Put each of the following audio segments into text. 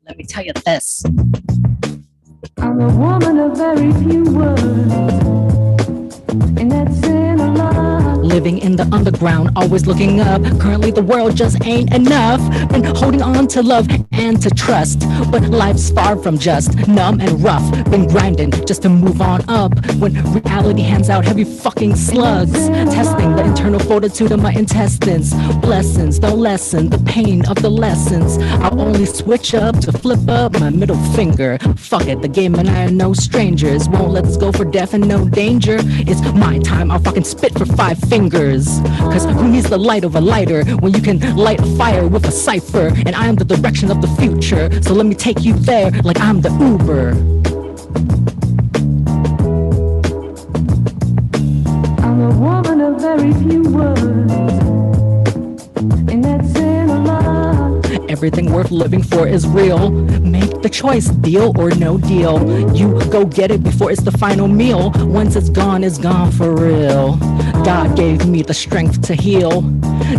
Let me tell you this. I'm a woman of very few words, and that's in a lot. Living in the underground, always looking up. Currently the world just ain't enough. Been holding on to love and to trust, but life's far from just numb and rough. Been grinding just to move on up, when reality hands out heavy fucking slugs. Testing the internal fortitude of my intestines. Blessings don't lessen the pain of the lessons. I'll only switch up to flip up my middle finger. Fuck it, the game and I are no strangers. Won't let this go for death and no danger. It's my time, I'll fucking spit for 5 fingers. Cause who needs the light of a lighter when you can light a fire with a cipher? And I am the direction of the future, so let me take you there like I'm the Uber. I'm a woman of very few words, and that's in a lot. Everything worth living for is real. Make the choice, deal or no deal. You go get it before it's the final meal. Once it's gone for real. God gave me the strength to heal.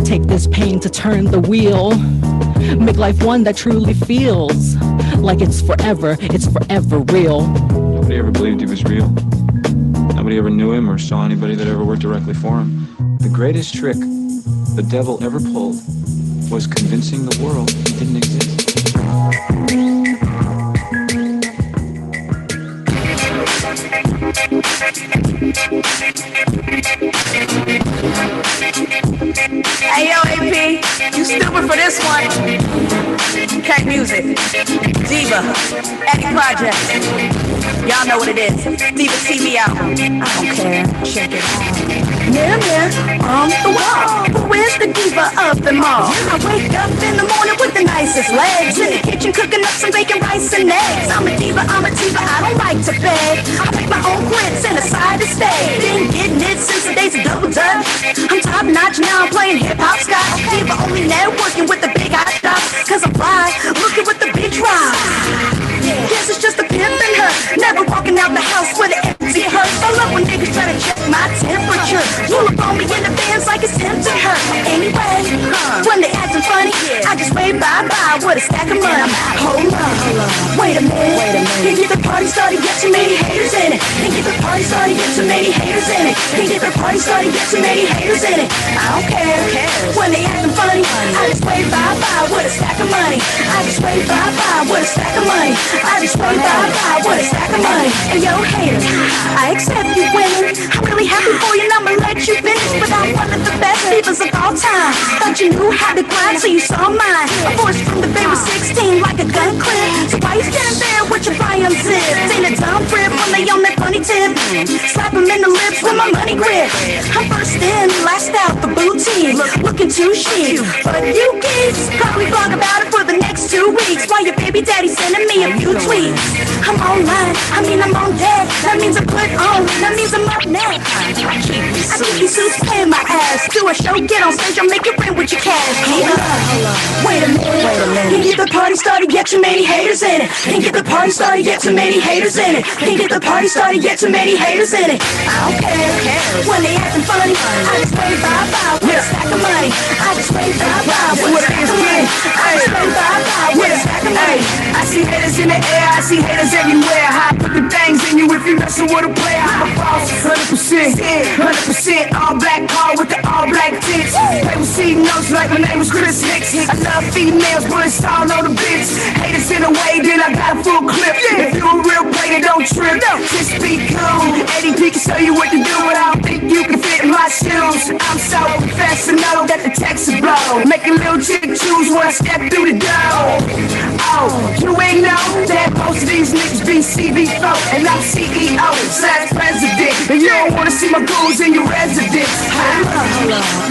Take this pain to turn the wheel. Make life one that truly feels like it's forever real. Nobody ever believed he was real. Nobody ever knew him or saw anybody that ever worked directly for him. The greatest trick the devil ever pulled was convincing the world he didn't exist. Hey yo, AP, you stupid for this one. Cat Music, Diva, Eddie Project. Y'all know what it is. Diva, see me out. I don't care. Check it out. Mirror on the wall. Who is the diva of them all? I wake up in the morning with the nicest legs. In the kitchen cooking up some bacon, rice, and eggs. I'm a diva, I don't like to beg. I make my own grits and decide to stay. Been getting it since the days of Double Dutch. I'm top notch now, I'm playing hip-hop scotch. Diva only networking with the big hot shots. Cause I'm fly, looking with the big drive. Guess it's just a pimp in her. Never walking out the house with an empty hearse. I love when niggas try to check my temperature. Pull up on me in the bands like it's tempting her. Anyway, when they acting funny, I just wave bye-bye with a stack of money. Hold up, wait a minute. Can't get the party started, get too many haters in it. Can't get the party started, get too many haters in it. Can't get the party started, get too many haters in it. I don't care when they acting funny. I just wave bye-bye with a stack of money. I just wave bye-bye with a stack of money. I just wave bye-bye with a stack of money. And yo, haters, I accept you winning. I'm really happy for you, and I'ma let you finish. But I'm one of the best divas of all time. Thought you knew how to grind, so you saw mine. A voice from the very 16 like a gun clip. So why you standing there with your fire unzipped? Ain't a dumb grip when they on that funny tip. Slap them in the lips with my money grip. I'm first in, last out the boutique. Looking too chic, but you geeks probably blog about it for the next 2 weeks. While your baby daddy sending me a few tweets. I'm online, I'm on deck. That means I put on, that means I'm up next. I keep these suits paying my ass. Do a show, get on stage, I'll make it rain with your cash. Wait a minute. Can't get the party started, get too many haters in it. Can't get the party started, get too many haters in it. Can't get the party started, get too many haters in it. I don't care when they acting funny. I just wave bye-bye with a stack of money. I just wave bye-bye with a stack of money. I just wave bye-bye with a stack of money. I see haters in the air, I see haters everywhere. I put the things in you if you messing with a player. I'm a boss, 100%, 100% all black car with the all black tits. Play with C notes like my name was Chris Hicks. I love females, but it's all on the bitch. Haters in the way, then I got a full clip. If you a real player, don't trip. Just be cool. Eddie P can show you what to do, but I don't think you can fit in my shoes. I'm so professional that the text is blow. Make a little chick choose when I step through the door. Oh, you ain't know that most of these niggas be CB4 and I'm CEO / president. And you don't wanna see my goons in your residence.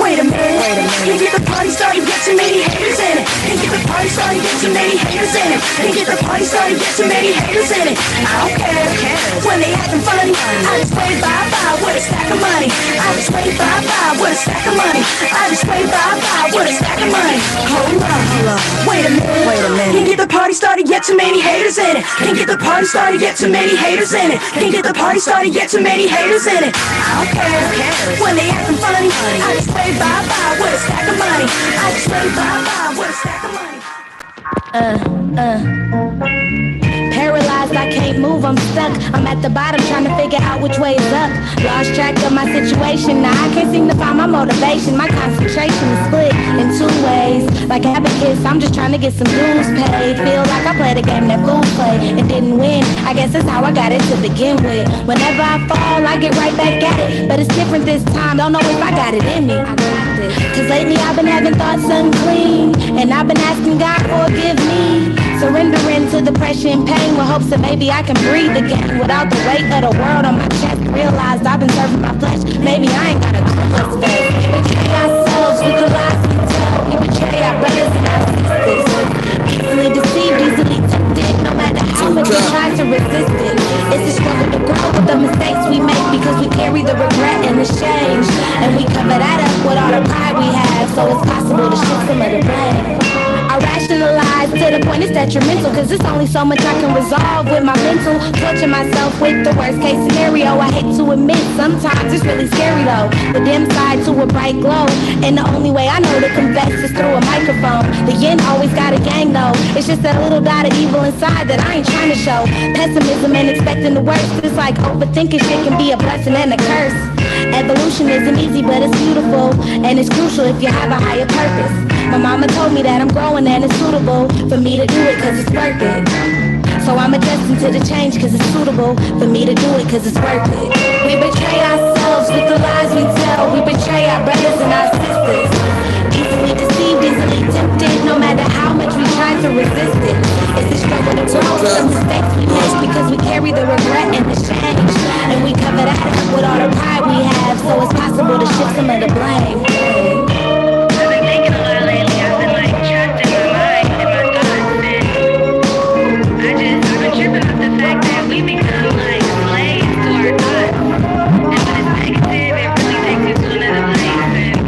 Wait a minute. Can't get the party started, get too many haters in it. Can't get the party started, get too many haters in it. Can't get the party started, get too many haters in it. I don't care when they acting funny. I just wave bye-bye with a stack of money. I just wave bye-bye with a stack of money. I just wave bye-bye with a stack of money. Hold up, wait a minute. Can't get the party started, get too many haters in it. Can't get the party started, get too many haters in it. Can't get the party started, get too many haters in it. I don't care when they acting funny. I just wave bye-bye with a stack of money. I just wave bye-bye with a stack of money. Paralyzed, I can't move, I'm stuck. I'm at the bottom trying to figure out which way is up. Lost track of my situation, now I can't seem to find my motivation. My concentration is split in two ways. Like abacus, I'm just trying to get some dues paid. Feel like I played a game that fools play and didn't win. I guess that's how I got it to begin with. Whenever I fall, I get right back at it. But it's different this time, don't know if I got it in me. Cause lately I've been having thoughts unclean, and I've been asking God forgive me. Surrendering to depression, pain, with hopes that maybe I can breathe again without the weight of the world on my chest. Realized I've been serving my flesh, maybe I ain't got a clue what's best. We betray ourselves with the lies we tell. We betray our brothers and our sisters. Easily deceived, easily tempted, no matter how much we try to resist it. It's a struggle to grow with the mistakes we make, because we carry the regret and the shame, and we cover that up with all the pride we have, so it's possible to shift some of the blame. I rationalize to the point it's detrimental, cause there's only so much I can resolve with my mental. Torture myself with the worst case scenario. I hate to admit, sometimes it's really scary though. The dim side to a bright glow, and the only way I know to confess is through a microphone. The yin always got a gang though. It's just that little dot of evil inside that I ain't trying to show. Pessimism and expecting the worst. It's like overthinking shit can be a blessing and a curse. Evolution isn't easy, but it's beautiful, and it's crucial if you have a higher purpose. My mama told me that I'm growing and it's suitable for me to do it cause it's worth it. So I'm adjusting to the change cause it's suitable for me to do it cause it's worth it. We betray ourselves with the lies we tell. We betray our brothers and our sisters. Easily deceived, easily tempted, no matter how much we try to resist it. It's a struggle to grow with the mistakes we make, because we carry the regret and the shame, and we cover that up with all the pride we have, so it's possible to shift some of the blame. I've been thinking a lot lately. I've been like trapped in my mind and my thoughts, and I've been tripping off the fact that we become like slaves to our thoughts, and when it's negative, it really takes you to another place, and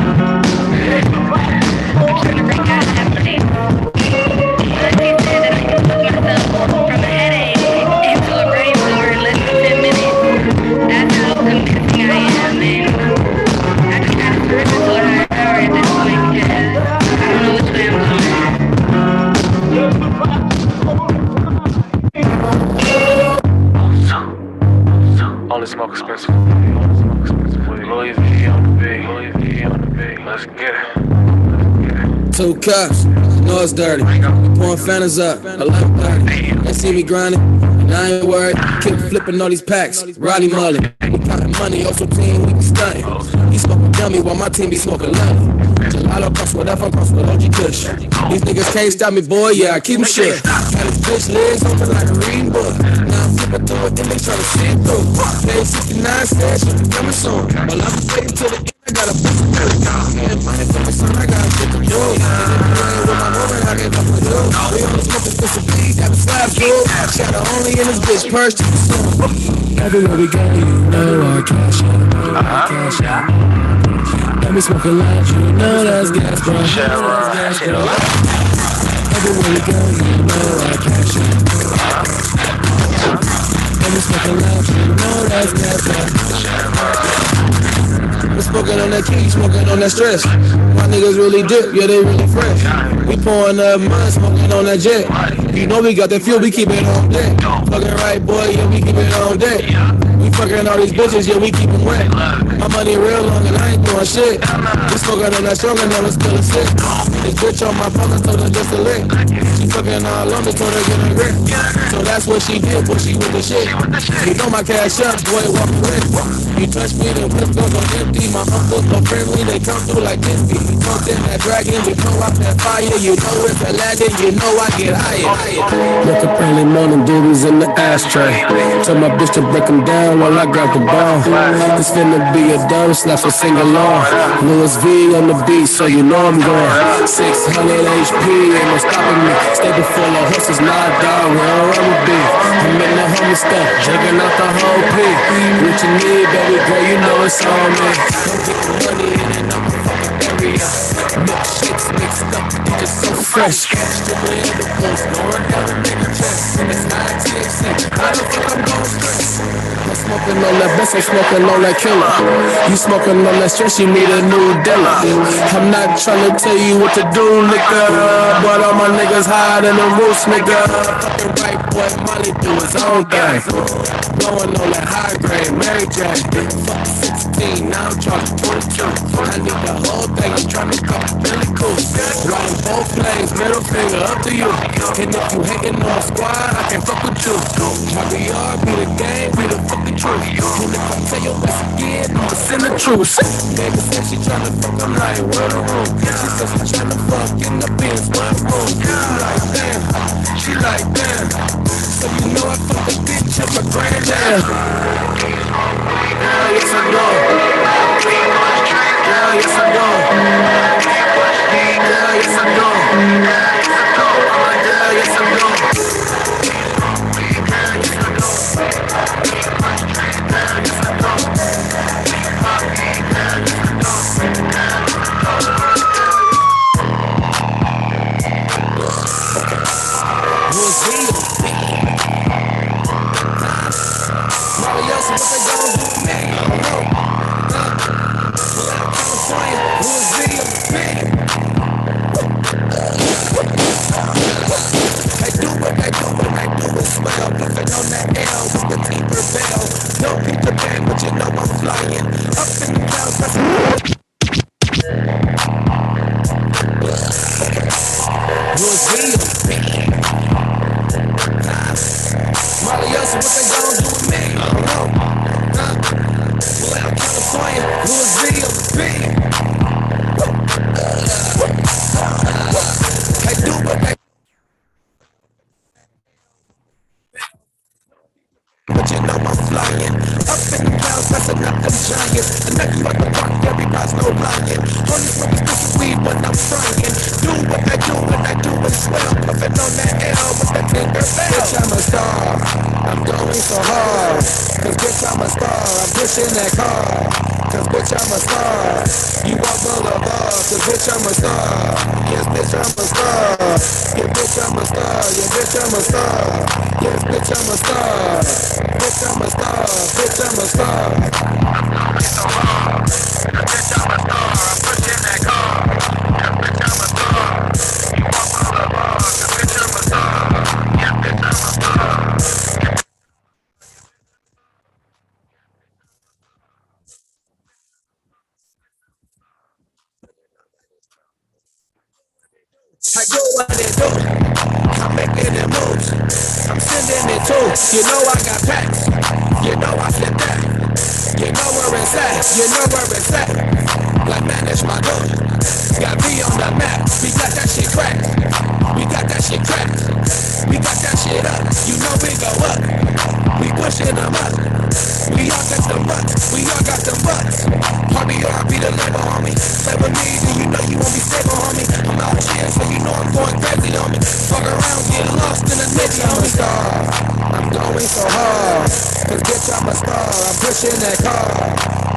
I'm trying to break out of that place. He said that I can put myself from a headache into a brainstorm in less than 10 minutes. That's how convincing I am, and I just gotta surrender to a higher power at this point because I don't know which way I'm going. Only smoke expensive. Louis V on the beat. Louis V on the beat. Let's get it. Two cups, know it's dirty. Pouring Fantas up, I like 30. They see me grinding, and I ain't worried. Keep flipping all these packs, Roddy Mullen. We counting money, also team, we be stunting. He smoking dummy while my team be smoking London. Gelato cost whatever, cost with OG Kush. These niggas can't stop me, boy, yeah, I keep them shit. Got his bitch legs open like a reading book. Now I'm flipping through it, then they try to see it through. Day 69 said she be coming soon. Well, I'm waiting till the end, I got a pussy through. Yeah, money from the sun, I got a shit to do. With my woman, I get up with you. We only smoke expensive weed, got a slab full. Shadow only in this bitch purse to consume. Everywhere we go, you know I cash out. Let me smoke a lot, you know that's gas, bro. Everywhere we go, you know I cash out. Let me smoke a lot, you know that's gas, bro. We smoking on that key, smoking on that stress. My niggas really dip, yeah, they really fresh. We pouring up mud, smoking on that jet. You know we got that fuel, we keep it on deck. Fucking right, boy, yeah, we keep it on deck. We fucking all these bitches, yeah, we keep them wet. My money real long and I ain't doing shit. We smoking on that strong and now it's still a sick. This bitch on my phone, I told her just a lick. She fucking all on me, told her get a grip. So that's what she did, boy, she with the shit. You know my cash up, boy, walk away. You touch me, the whip goes on empty. My uncles so friendly, they come through like this. We talked in that dragon, we blow out that fire. You know it's Aladdin, you know I get higher. Look up early morning, duties in the ashtray. Tell my bitch to break them down while I grab the ball. It's finna be a dumb slap, so sing along. Louis V on the beat, so you know I'm going. 600 HP, ain't no stopping me. Stable full of horses, nah dog, we don't run with beef. I'm in the homie stuff, drinking out the whole pig. What you need, baby girl, you know it's on me. Don't get the money in and I'm a fucking area. Milkshakes mixed up, you just so fresh. Strictly in the post, going down in the chest. It's high THC, how the fuck I'm gon' stress? I'm smoking on that best, I'm smoking on that killer. You smoking on that stress, you need a new dealer. I'm not trying to tell you what to do, nigga, but all my niggas higher than the roots, nigga. Fucking right, boy, Molly do his own thing. Blowing on that high grade, Mary Jane. Fuck 16, now I'm charging 22. I need the whole thing, I'm trying to come really cool. Riding both lanes, middle finger up to you. And if you hating on my squad, I can fuck with you. RBR, be the game, be the fucking truth. And if I tell your ass again, I'ma send the truth. Nigga said she tryna fuck, I'm like, where the room? She said she tryna fuck in the Benz, where the room? I'm like, damn, she like, damn. So you know I fuck the bitch up my granddad. Yeah, yes I do. Yeah, yes I do. Yeah, yes I do. Yeah, yes I do. I do what it do. I'm making it moves. I'm sending it too. You know I got packs. You know I fit that. You know where it's at. You know where it's at. Like manage my dough. Got me on the map. We got that shit cracked. We got that shit cracked. We got that shit up. You know we go up. We pushing them up. We all got the butts. We all got the butts. Homie, I'll be the label, homie. Play with me, then you know you won't be stable, homie. I'm out here, so you know I'm going crazy, homie. Fuck around, get lost in the niche, homie. Star, I'm going so hard. Cause bitch, I'm a star. I'm pushing that car.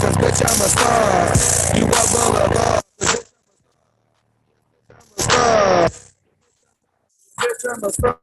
Cause bitch, I'm a star. You up boulevard. Bitch, I'm a star.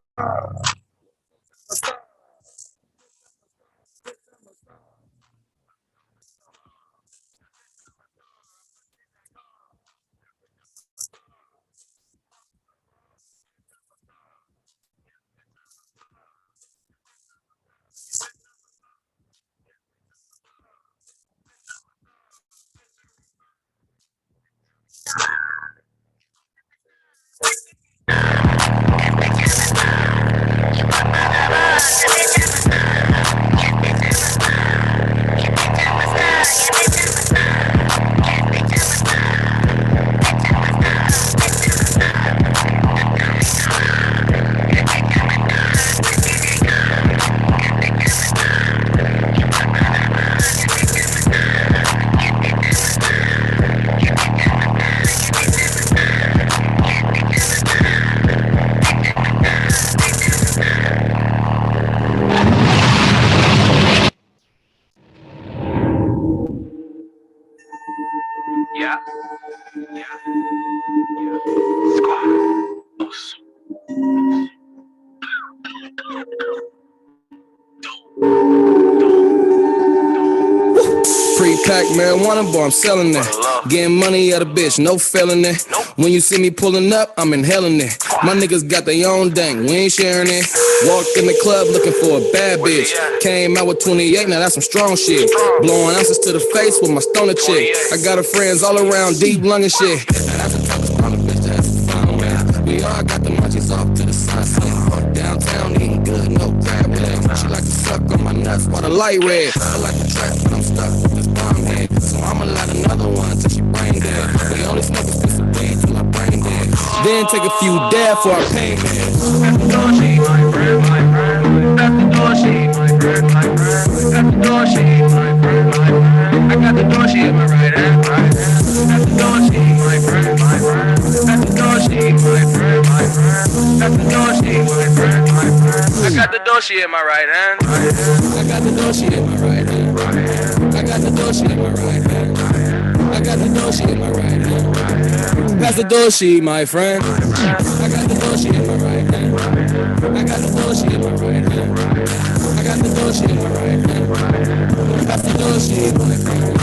pack marijuana, boy, I'm selling that. Getting money out of bitch, no failing that. When you see me pulling up, I'm inhaling it. My niggas got their own dang, we ain't sharing it. Walked in the club looking for a bad bitch. Came out with 28, now that's some strong shit. Blowing ounces to the face with my stoner chick. I got her friends all around, deep lung and shit. That's the type of stoner bitch that has some fun with. We all got the munchies off to the sunset. Downtown eating good, no crab legs. She like to suck on my nuts while the light red. I like to trap when I'm stuck with this bomb head. So I'ma light another one till she brain dead. We only smoke a piece of weed till I brain dead. Then take a few dab for our pain man. That's the door she, my friend, my friend. That's the door she, my friend, my friend. That's the door she, my friend, my friend. I got the door she in my right hand, right hand. That's the door she, my friend, my friend. That's the door she, my friend, my friend. That's the door she, my friend, my friend. I got the door she in my right hand, right hand. I got the door she in my right hand, right hand. I got the door she in my right hand, right hand. I got the door she in my right hand, right hand. Pass the door she, my friend. I got the door she in my right hand. I got the door she in my right hand. I got the door she in my right hand. Pass the door she, my friend.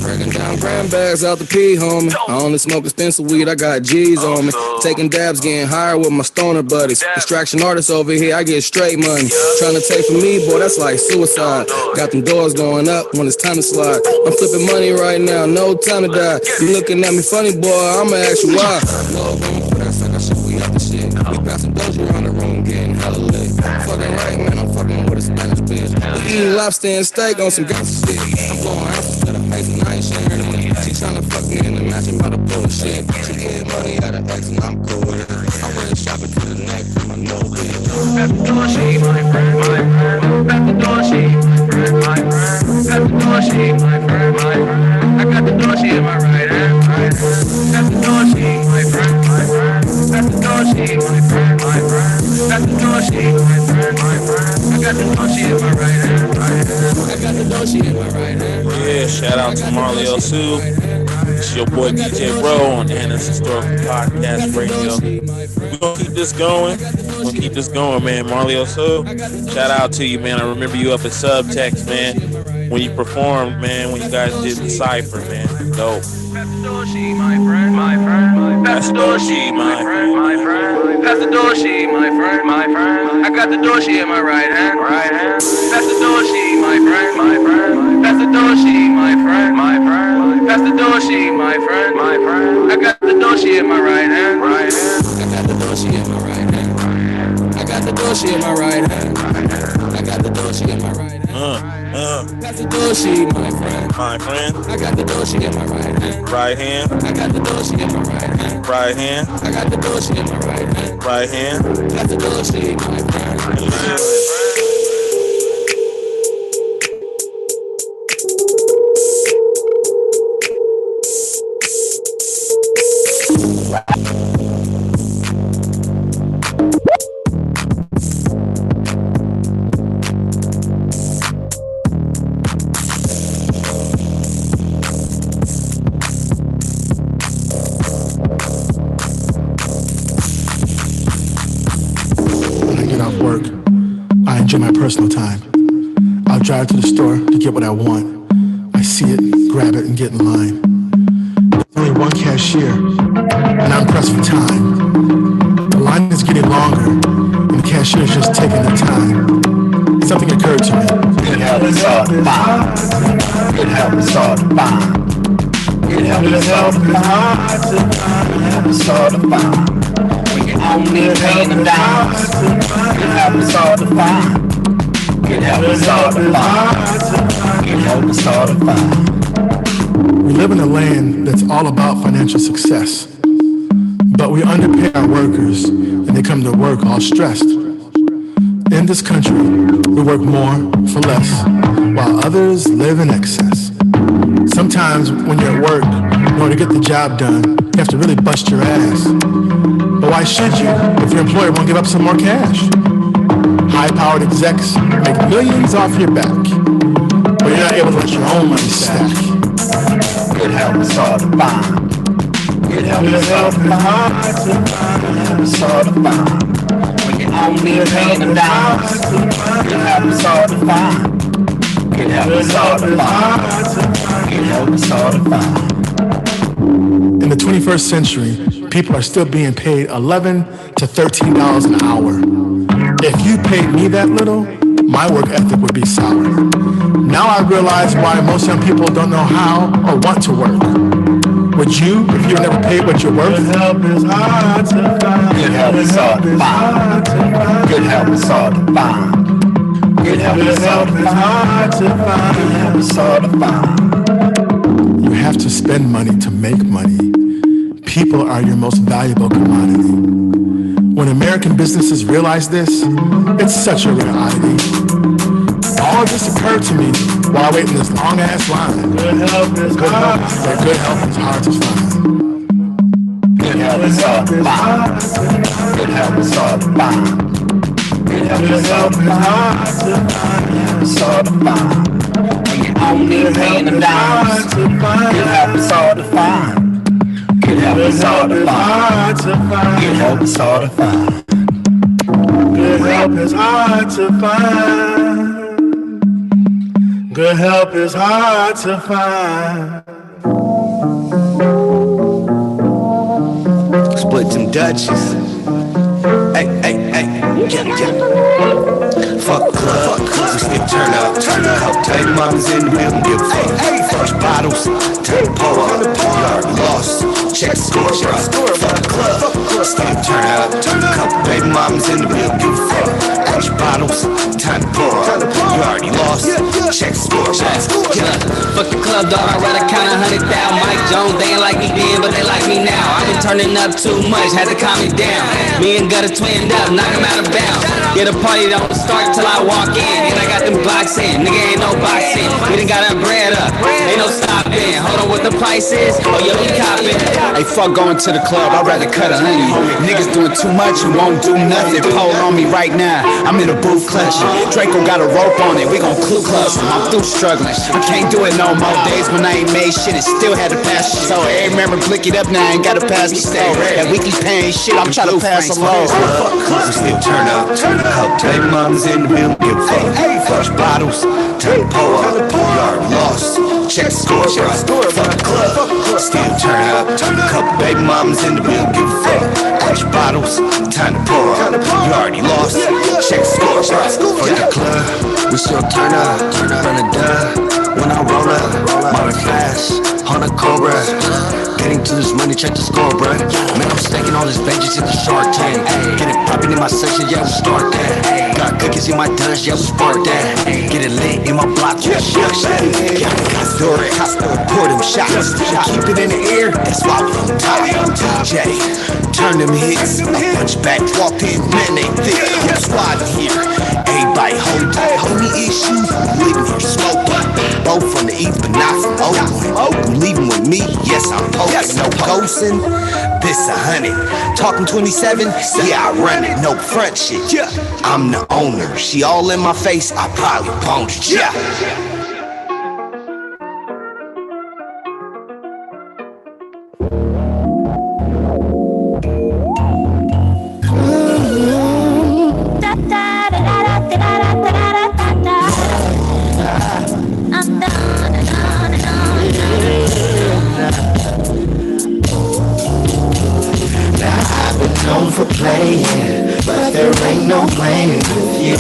Breaking down gram bags out the pee, homie. I only smoke expensive weed, I got G's on me. Taking dabs, getting higher with my stoner buddies. Distraction artists over here, I get straight money. Trying to take from me, boy, that's like suicide. Got them doors going up when it's time to slide. I'm flipping money right now, no time to die. You looking at me funny, boy, I'ma ask you why. No room for that sucker shit, we up the shit. We passing doja around the room, getting hella lit. Fucking right, man, I'm fucking with a Spanish bitch. We eating lobster and steak on some gangsta shit. I'm blowing ounces to the face and I ain't sharing it. She tryna fuck me in the matching by the bullshit. She getting money out of X and I'm cool with it. I'm wearing shopping to the neck from my no bitch. At the door she, my friend, my friend. At the door she, my friend, my friend. At the door she, my friend, my friend. I got the door she in my right hand, right hand. At the door she, my friend, my friend. At the door she, my friend, my friend. At the door she, my friend, my friend. I got the door she in my right hand, right hand. I got the door she in my right hand. Yeah, shout out to Marley El Sue. It's your boy DJ Bro on Anna's Historical Podcast Radio. We're gonna keep this going. We're gonna keep this going, man. Marley El Sue, shout out to you, man. I remember you up at Subtext, man, when you performed, man, when you guys did the Cypher, man. Dope. That's the door she, my friend, my friend. That's the door she, my friend, my friend. That's the door she, my friend, my friend. I got the door she in my right hand, right hand. That's the door she, my friend, my friend. That's the door she, my friend, my friend. That's the door she, my friend, my friend. I got the door she in my right hand, right hand. I got the door she in my right hand. I got the door she in my right hand. I got the door she in my right hand. That's the door she, my friend. My friend. I got the door she in my right hand. Right hand. I got the door she in my right hand. Right hand. I got the door she in my right hand. Right hand. That's the door she, my friend. My personal time. I'll drive to the store to get what I want. I see it, grab it, and get in line. There's only one cashier, and I'm pressed for time. The line is getting longer, and the cashier is just taking their time. Something occurred to me. Good help us all to find. Good help us all to find. Good help us all to find. Good help us all to find. We can only pay them down. Good help us all to find. Good help us all to find. Good help us all to find. We live in a land that's all about financial success. But we underpay our workers, and they come to work all stressed. In this country, we work more for less, while others live in excess. Sometimes when you're at work, in order to get the job done, you have to really bust your ass. But why should you if your employer won't give up some more cash? High-powered execs make millions off your back, but you're not able to let your own money stack. Good help us all to find. Good help us all to find. Good help us all to find. We can only pay them down. Good help us all to find. Good help us all to find. help us all to find. In the 21st century, people are still being paid $11 to $13 an hour. If you paid me that little, my work ethic would be sour. Now I realize why most young people don't know how or want to work. Would you, if you were never paid what you're worth? Good help is hard to find. Good help is hard to find. Good help is hard to find. Good help is hard to find. Good help is hard to find. You have to spend money to make money. People are your most valuable commodity. When American businesses realize this, it's such a rare oddity. All this occurred to me while I wait in this long-ass line. Good help is hard. Good help is hard to find. Good help is hard to find. Good help is hard to find. Good help is hard to find. It's hard to find. When you only paying them dimes. Good help is hard to find. Good help is hard to find. Good help is hard to find. Good help is hard to find. Good help is hard to find. Split them Dutchies. Hey, hey, hey, yeah, yeah. Fuck club, we still turn up. Help take mamas in the building, give a fuck. First bottles, turn the pour up. You already lost, check the score, bro. Fuck club, still turn up. Couple baby mamas in the building, give a fuck. First bottles, time to pour up. You already lost, check the score, bro. Fuck the club, dog, I'd rather count 100,000. Mike Jones, they ain't like me then, but they like me now. I've been turning up too much, had to calm me down. Me and Gutter twinned up, knock him out of bounds. Get a party, don't start till I walk in. And I got them blocks in, nigga ain't no boxing. We done got our bread up, ain't no stopping. Hold on, what the price is? Oh, yeah, we copping. Hey, fuck going to the club, I'd rather cut a honey. Niggas doing too much and won't do nothing. Pole on me right now, I'm in a booth clutching. Draco got a rope on it, we gon' clue clutch him. I'm through struggling, I can't do it no more days when I ain't made shit and still had to pass shit. So hey, remember, blick it up now, I ain't gotta pass the stage. That weekly pain shit, I'm trying to pass some low. We still turn up. Help take mamas in the building, give a fuck. First bottles, turn the pour up. You already lost, check the score, bro. Fuck the club, still turn up. Couple baby mamas in the building, give a fuck. First bottles, time to pour up. You already lost, check the score, bro. Fuck the club, we still turn up. Run a dub, when I roll up. Modern flash, on a Cobra. Getting to this money, check the score, bruh. Man, I'm stacking all this vengeance in the Shark Tank. Get it poppin' in my section, yeah, we start that. Got cookies in my dungeon, yeah, we spark that. Get it lit in my block, yeah, got story, pour them shots. Keep it in the air, that's why we on top. DJ, turn them hits, I punch back, walk in, man, they thick. I'm squad here, everybody hold tight. Homie issues, leaving here smoke. Both from the east, but not from Oakland. Leaving with me, yes, I'm poking. No ghosting, this 100. Talking 27, yeah, I run it. No front shit, yeah. I'm the owner. She all in my face, I probably boned it, yeah. Known for playing, but there ain't no playing with you.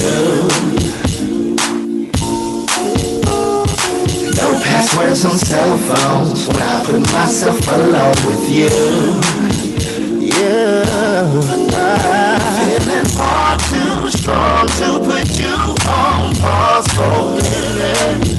No passwords on cell phones when I put myself alone with you. Yeah, feeling far too strong to put you on pause for a minute.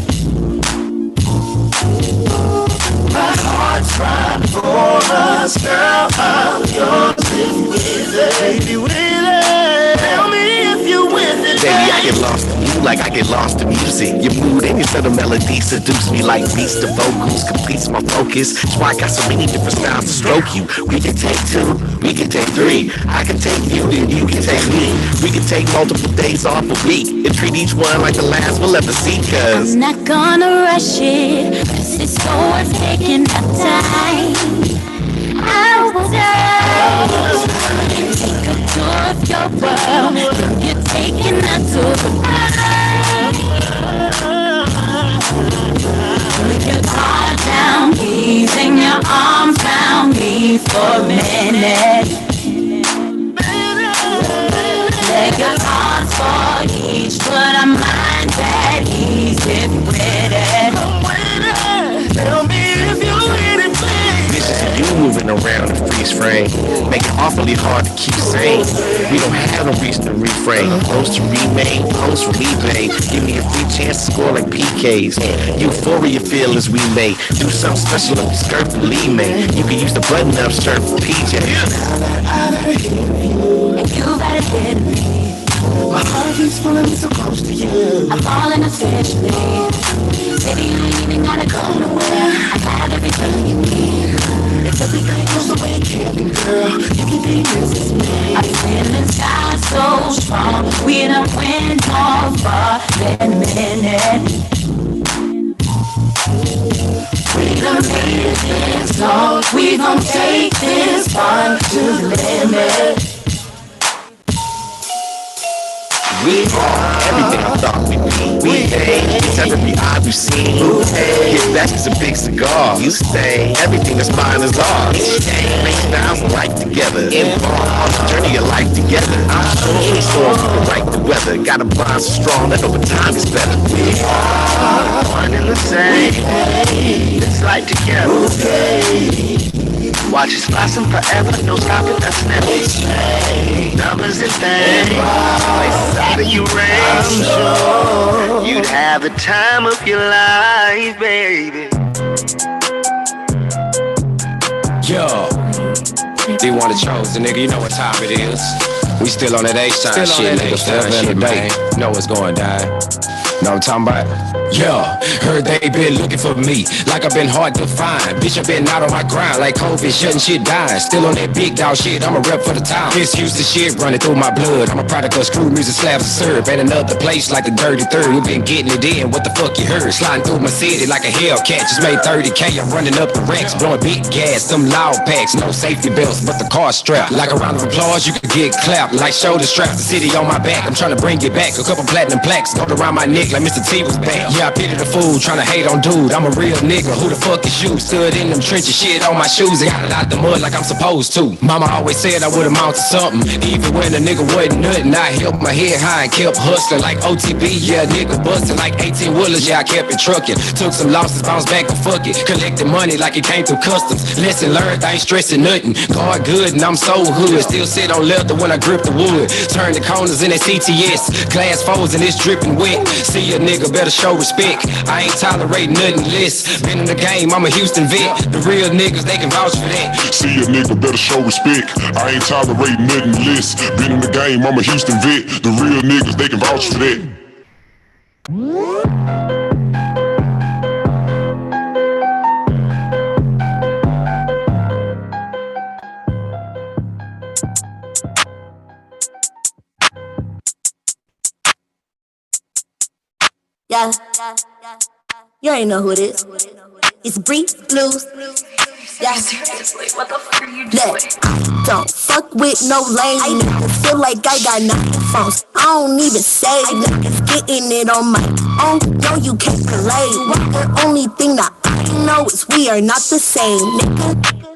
My heart's crying for us, girl. I'm yours if with it, baby, with it. Tell me if you with it, baby. I get lost in you like I get lost in music. Your mood and your subtle melody seduce me like beats. The vocals completes my focus. That's why I got so many different styles to stroke you. We can take 2, we can take 3. I can take you, then you can take me. We can take multiple days off a week and treat each one like the last we'll ever see. Cause I'm not gonna rush it, cause it's so worth taking the time. I will take a tour of your world. You're taking a tour of mine. Put your guard down, easing your arms down me for a minute. Let your thoughts fall each, but our minds at ease if with it. Tell me if you're with it, please. Visions of you moving around the freeze frame make it awfully hard to keep sane. We don't have no reason to refrain. Close to remain, close for replay. Give me a free chance to score like PKs. Euphoria feel as we may do something special in the skirt for Lee May. You can use the button up shirt for PJ. And you better hit me. My heart is pulling me so close to you. I'm falling officially. Baby, you ain't even gotta go nowhere. I got everything you need. If everything goes the way it can, girl, you can be Mrs. Me. I'm feeling sky so strong. We done went more far than a minute. We done made it this long. We gon' take this fun to the limit. We are everything I thought we'd be. We ain't it's every eye we've seen. His best is a big cigar. You stay, everything that's mine is ours. Each day, make styles alike together. Embark on the journey of life together. I'm sure the storms we can right the weather. Got a bond so strong that over time is better. We are one and the same. It's life together. Watch us blossom forever, no stopping, that's never. Numbers and things, places out of you reign. I'm sure you'd have the time of your life, baby. Yo, D1 the chosen, nigga, you know what time it is. We still on that H-time shit, nigga, forever and a day. Know what's going down. Know what I'm talking about? Yeah, heard they been looking for me, like I've been hard to find. Bitch, I've been out on my grind, like COVID, shutting shit down. Still on that big dog shit, I'm a rep for the town. This Houston shit running through my blood. I'm a product of screw music, slabs of syrup. And another place like the Dirty Third, we been getting it in, what the fuck you heard? Sliding through my city like a Hellcat, just made 30K, I'm running up the ranks. Blowing big gas, some loud packs, no safety belts, but the car strapped. Like a round of applause, you could get clapped. Like shoulder straps, the city on my back, I'm trying to bring it back. A couple platinum plaques, go around my neck like Mr. T was back. Yeah, I pity the fool, tryna hate on dude. I'm a real nigga, who the fuck is you? Stood in them trenches, shit on my shoes and got it out the mud like I'm supposed to. Mama always said I would amount to something, even when a nigga wasn't nothing. I held my head high and kept hustling like OTB. Yeah, nigga busting like 18 wheelers. Yeah, I kept it trucking. Took some losses, bounced back and fuck it. Collected money like it came through customs. Lesson learned, I ain't stressing nothing. God good and I'm so hood. Still sit on leather when I grip the wood. Turn the corners in that CTS. Glass foes and it's dripping wet. See a nigga better show respect. I ain't tolerating nothing less. Been in the game, I'm a Houston vet. The real niggas, they can vouch for that. See a nigga better show respect. I ain't tolerating nothing less. Been in the game, I'm a Houston vet. The real niggas, they can vouch for that. Yeah, you already know who it is. It's Bree Blues. Yeah, What the fuck are you doing? look, don't fuck with no lame niggas. Feel like I got 9 phones. I don't even say niggas getting it on my own. No, you can't relate. The only thing that I know is we are not the same, nigga.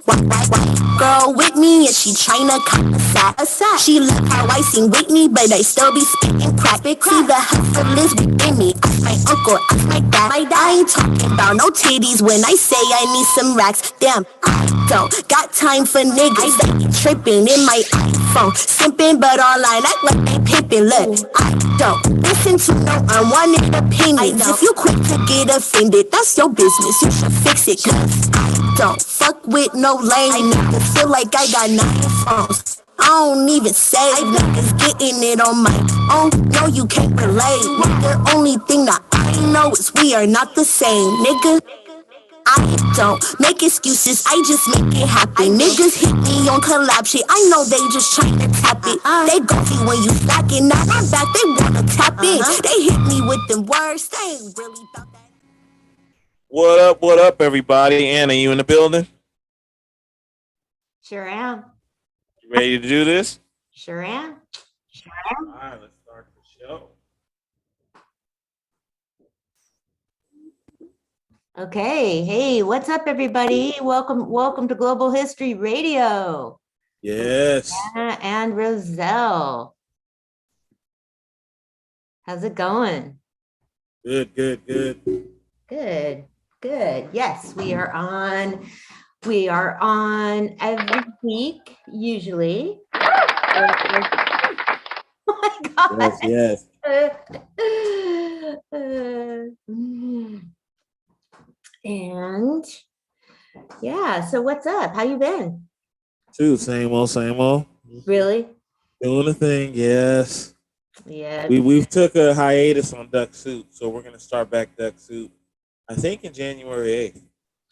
Girl with me and she tryna cut aside. She love how I sing Whitney, but I still be spitting crack. See the hustle is within me. Ask my uncle, ask my dad. I ain't talking about no titties when I say I need some racks. Damn, I don't got time for niggas that be tripping in my iPhone, simping but online act like they pimping. Look, I don't listen to no unwanted opinions. If you quick to get offended, that's your business. You should fix it, cause I don't fuck with no lame niggas. Feel like I got 9 phones. I don't even say niggas getting it on my own. No, you can't relate. The only thing that I know is we are not the same, nigga. I don't make excuses, I just make it happen. Niggas hit me on collab shit, I know they just trying to tap it. They go see when you slacking, now I'm back, they wanna tap in. They hit me with them words, they ain't really about that. What up, everybody? Anna, you in the building? Sure am. You ready to do this? Sure am. All right, let's start the show. Okay. Hey, what's up, everybody? Welcome to Global History Radio. Yes. Anna and Roselle. How's it going? Good. Good. Yes, we are on every week, usually. Oh my God. Yes. And yeah, so what's up? How you been? Too, same old. Really? Doing the thing, yes. Yeah. We've took a hiatus on Duck Soup, so we're gonna start back Duck Soup, I think in January 8th.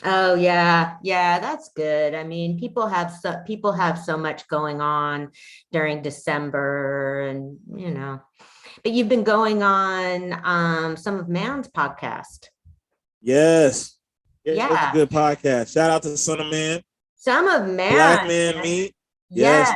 Oh yeah, that's good. I mean, people have so much going on during December, and but you've been going on some of Man's podcast. Yes. Yeah. It's a good podcast. Shout out to Son of Man. Some of Man. Black Man Meet. Yes.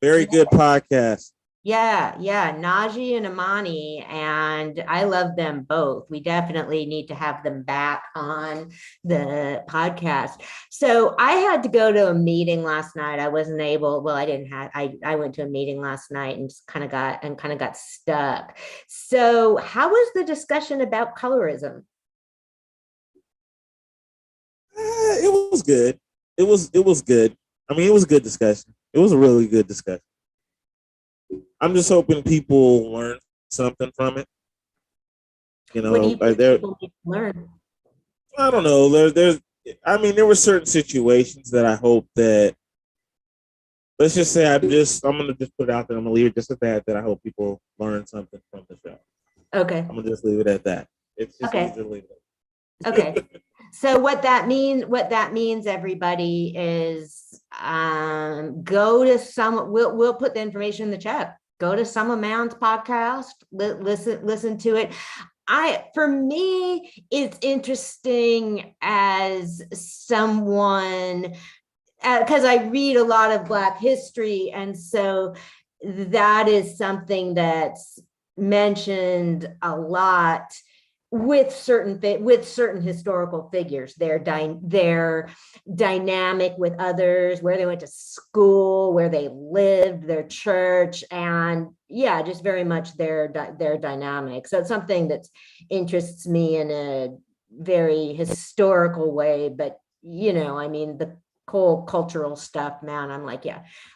Very good podcast. Yeah, Najee and Amani, and I love them both. We definitely need to have them back on the podcast. So I had to go to a meeting last night. I wasn't able, well, I went to a meeting last night and just kind of got stuck. So how was the discussion about colorism? It was good. It was good. I mean, it was a good discussion. It was a really good discussion. I'm just hoping people learn something from it. What do you think people need to learn? I don't know. There were certain situations that I hope that, let's just say, I'm gonna just put it out there. I'm gonna leave it just at that I hope people learn something from the show. Okay. I'm gonna just leave it at that. It's just okay. Easy to leave it. Okay. So what that means, everybody, is go to some. We'll put the information in the chat. Go to Some of Man's podcast. Listen to it. For me, it's interesting as someone, because I read a lot of Black history, and so that is something that's mentioned a lot with certain historical figures, their dynamic with others, where they went to school, where they lived, their church, and just very much their dynamic. So it's something that interests me in a very historical way, but the whole cultural stuff, man, I'm like,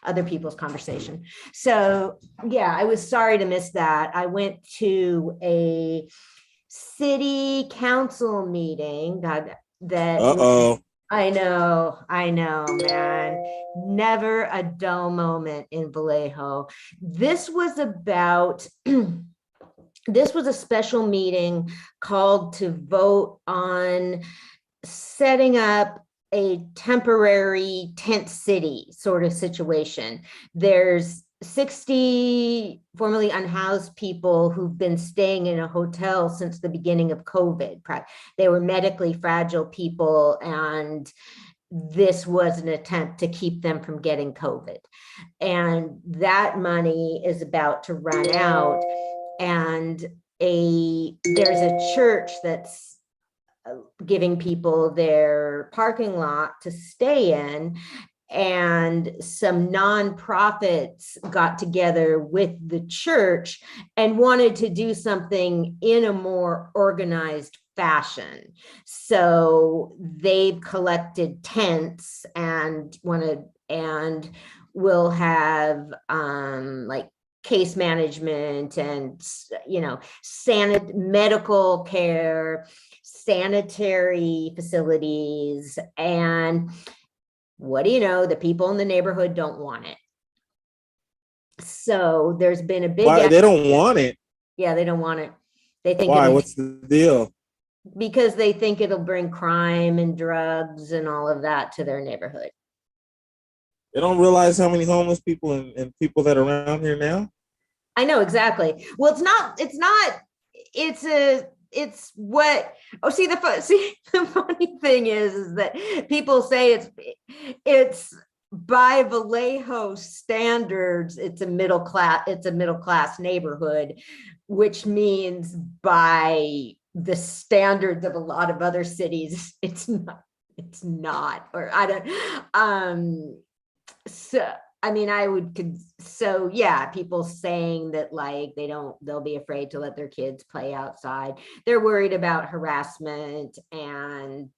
other people's conversation. So I was sorry to miss that. I went to a city council meeting that I know, man. Never a dull moment in Vallejo. This was a special meeting called to vote on setting up a temporary tent city sort of situation. There's 60 formerly unhoused people who've been staying in a hotel since the beginning of COVID. They were medically fragile people, and this was an attempt to keep them from getting COVID. And that money is about to run out, and there's a church that's giving people their parking lot to stay in, and some nonprofits got together with the church and wanted to do something in a more organized fashion. So they've collected tents and will have like case management and medical care, sanitary facilities, and what do you know, the people in the neighborhood don't want it. So there's been a big... Why they don't want it? Yeah, they don't want it. They think... Why? What's the deal? Because they think it'll bring crime and drugs and all of that to their neighborhood. They don't realize how many homeless people and people that are around here now? I know, exactly. Well, the funny thing is that people say it's by Vallejo standards, it's a middle class neighborhood, which means by the standards of a lot of other cities, it's not, or I don't, so, I mean, so yeah, people saying that like they'll be afraid to let their kids play outside. They're worried about harassment and,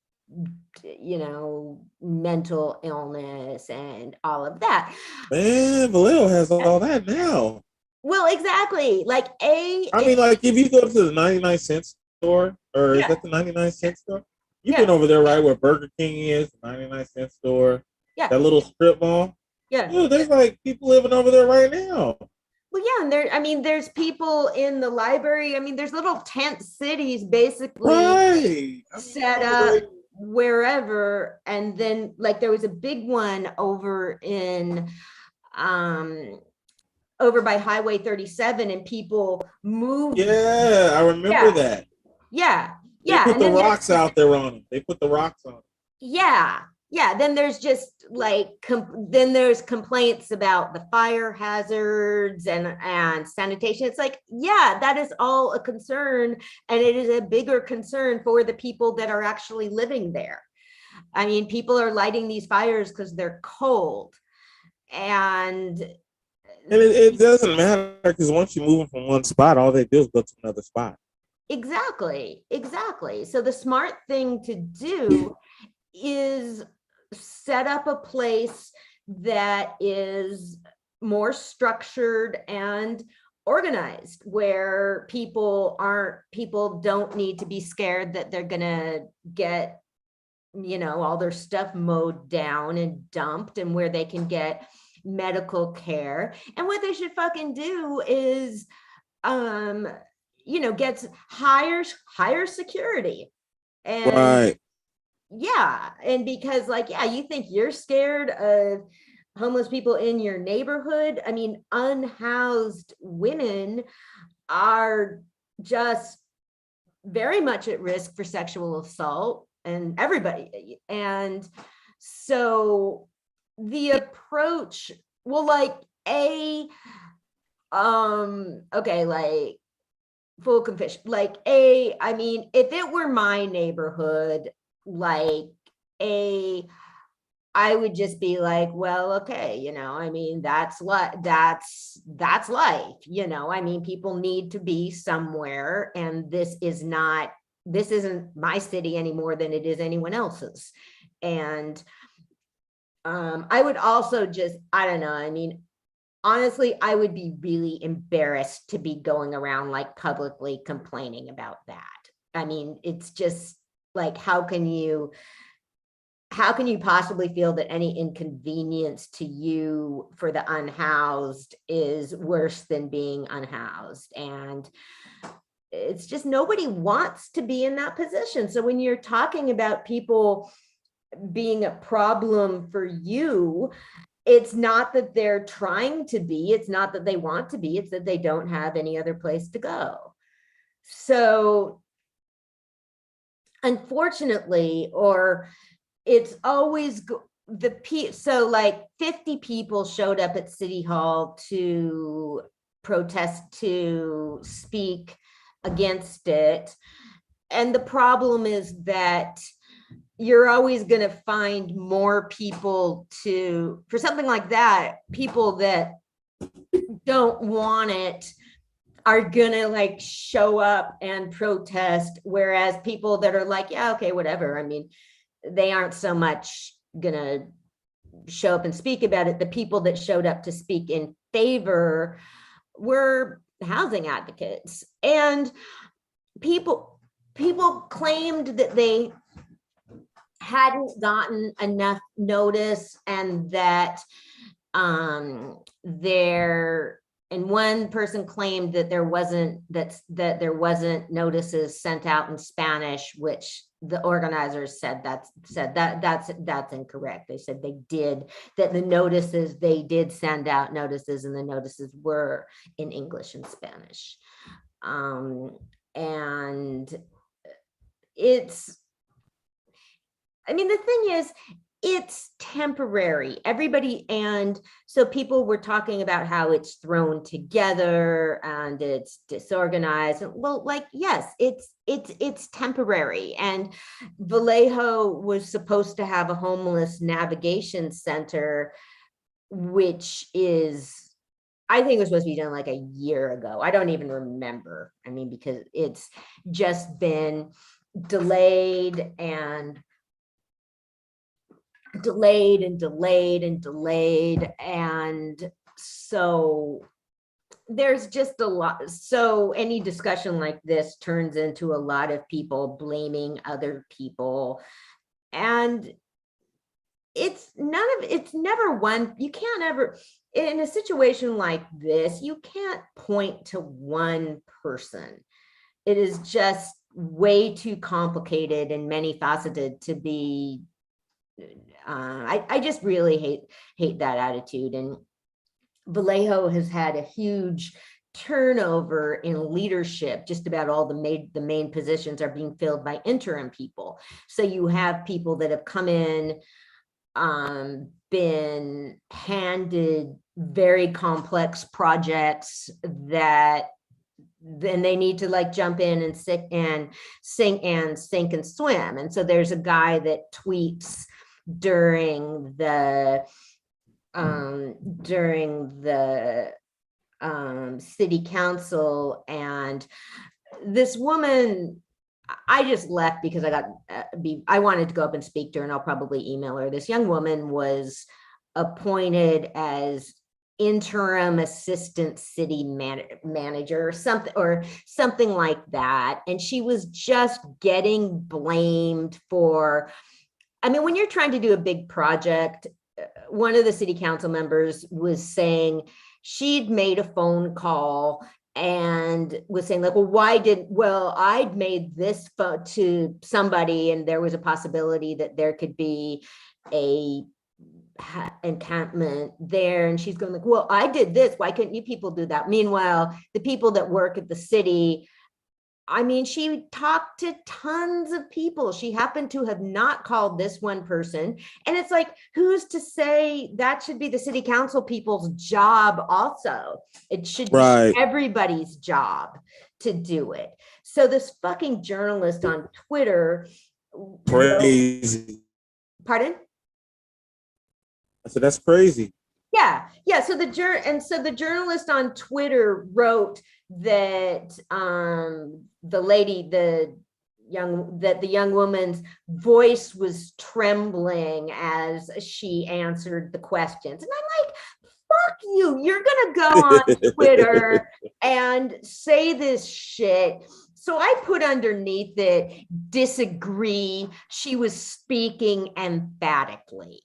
mental illness and all of that. Man, Vallejo has all that now. Well, exactly. Like I mean, like if you go to the 99-cent store, or is that the 99-cent store? You've been over there, right, where Burger King is, the 99-cent store. Yeah. That little strip mall. Yeah. Dude, there's like people living over there right now. Well, yeah, and there's people in the library. I mean, there's little tent cities basically set up wherever. And then like there was a big one over by Highway 37, and people moved. Yeah, I remember that. Yeah. They put the rocks out there on them. They put the rocks on them. Yeah. Then there's just like, then there's complaints about the fire hazards and sanitation. It's like, yeah, that is all a concern. And it is a bigger concern for the people that are actually living there. I mean, people are lighting these fires because they're cold. And it doesn't matter, because once you move them from one spot, all they do is go to another spot. Exactly. So the smart thing to do is set up a place that is more structured and organized, where people don't need to be scared that they're gonna get, all their stuff mowed down and dumped, and where they can get medical care. And what they should fucking do is gets higher security. And right. Yeah. And because like, yeah, you think you're scared of homeless people in your neighborhood. I mean, unhoused women are just very much at risk for sexual assault, and everybody. And so the approach, well, like okay, like full confession, like I mean, if it were my neighborhood, like I would just be like, well, okay, I mean, that's life, I mean, people need to be somewhere, and this isn't my city any more than it is anyone else's. And I would also just, I don't know, I mean, honestly, I would be really embarrassed to be going around like publicly complaining about that. I mean, it's just like, how can you possibly feel that any inconvenience to you for the unhoused is worse than being unhoused? And it's just, nobody wants to be in that position. So when you're talking about people being a problem for you, it's not that they're trying to be, it's not that they want to be, it's that they don't have any other place to go. So unfortunately, or it's always so like 50 people showed up at City Hall to protest, to speak against it. And the problem is that you're always going to find more people for something like that. People that don't want it are gonna like show up and protest, whereas people that are like, yeah, okay, whatever, I mean, they aren't so much gonna show up and speak about it. The people that showed up to speak in favor were housing advocates, and people claimed that they hadn't gotten enough notice, and that and one person claimed that there wasn't notices sent out in Spanish, which the organizers said that's incorrect. They said they did send out notices, and the notices were in English and Spanish. And it's, I mean, the thing is, it's temporary. Everybody, and so people were talking about how it's thrown together and it's disorganized. Well, like, yes, it's temporary. And Vallejo was supposed to have a homeless navigation center, which is, I think it was supposed to be done like a year ago. I don't even remember. I mean, because it's just been delayed and delayed and delayed and delayed. And so there's just a lot. So any discussion like this turns into a lot of people blaming other people. And it's never one, you can't ever, in a situation like this, you can't point to one person. It is just way too complicated and many faceted to be, I just really hate that attitude. And Vallejo has had a huge turnover in leadership. Just about all the main positions are being filled by interim people. So you have people that have come in, been handed very complex projects that then they need to like jump in and sink and swim. And so there's a guy that tweets during the city council, and this woman, I just left because I wanted to go up and speak to her, and I'll probably email her. This young woman was appointed as interim assistant city manager or something like that. And she was just getting blamed for, I mean, when you're trying to do a big project, one of the city council members was saying she'd made a phone call and was saying like, well, I'd made this phone to somebody and there was a possibility that there could be a encampment there. And she's going like, well, I did this. Why couldn't you people do that? Meanwhile, the people that work at the city, I mean, she talked to tons of people. She happened to have not called this one person. And it's like, who's to say that should be the city council people's job also? It should be everybody's job to do it. So this fucking journalist on Twitter. Crazy. Pardon? I said, that's crazy. Yeah. So the journalist on Twitter wrote that the young woman's voice was trembling as she answered the questions. And I'm like, fuck you. You're gonna go on Twitter and say this shit. So I put underneath it, disagree. She was speaking emphatically.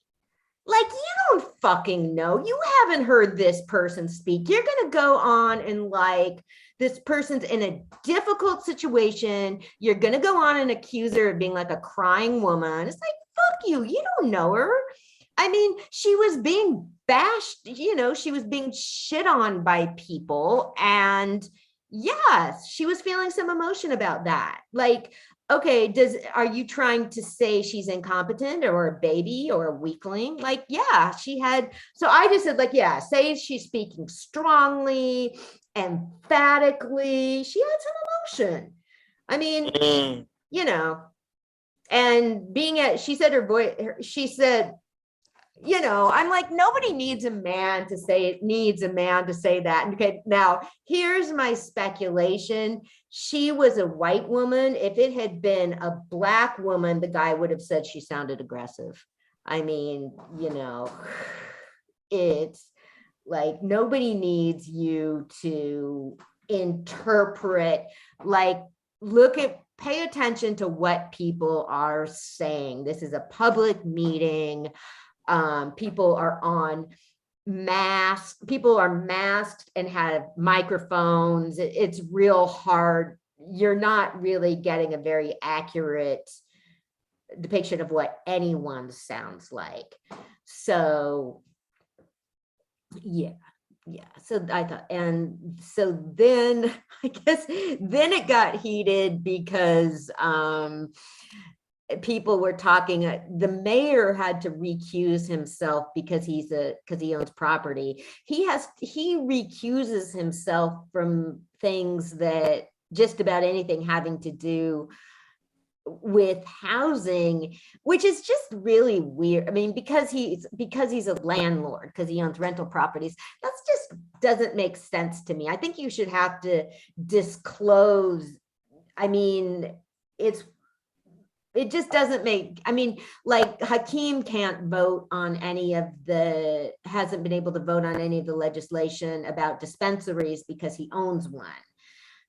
Like, you don't fucking know. You haven't heard this person speak. You're going to go on and like, this person's in a difficult situation. You're going to go on and accuse her of being like a crying woman. It's like, fuck you. You don't know her. I mean, she was being bashed, she was being shit on by people. And yes, she was feeling some emotion about that. Like, okay, are you trying to say she's incompetent or a baby or a weakling? Like, yeah, so I just said like, yeah, say she's speaking strongly, emphatically. She had some emotion. I mean, and she said her voice, she said, I'm like, nobody needs a man to say that. Okay, now here's my speculation. She was a white woman. If it had been a black woman, the guy would have said she sounded aggressive. I mean, it's like, nobody needs you to interpret, like, pay attention to what people are saying. This is a public meeting. People are masked and have microphones. It's real hard. You're not really getting a very accurate depiction of what anyone sounds like. So yeah. So I thought, and so then I guess then it got heated because people were talking, the mayor had to recuse himself because he owns property. He recuses himself from things that just about anything having to do with housing, which is just really weird. I mean, because he's a landlord, because he owns rental properties, that's just doesn't make sense to me. I think you should have to disclose. I mean, it just doesn't make, I mean, like Hakeem can't vote on hasn't been able to vote on any of the legislation about dispensaries because he owns one.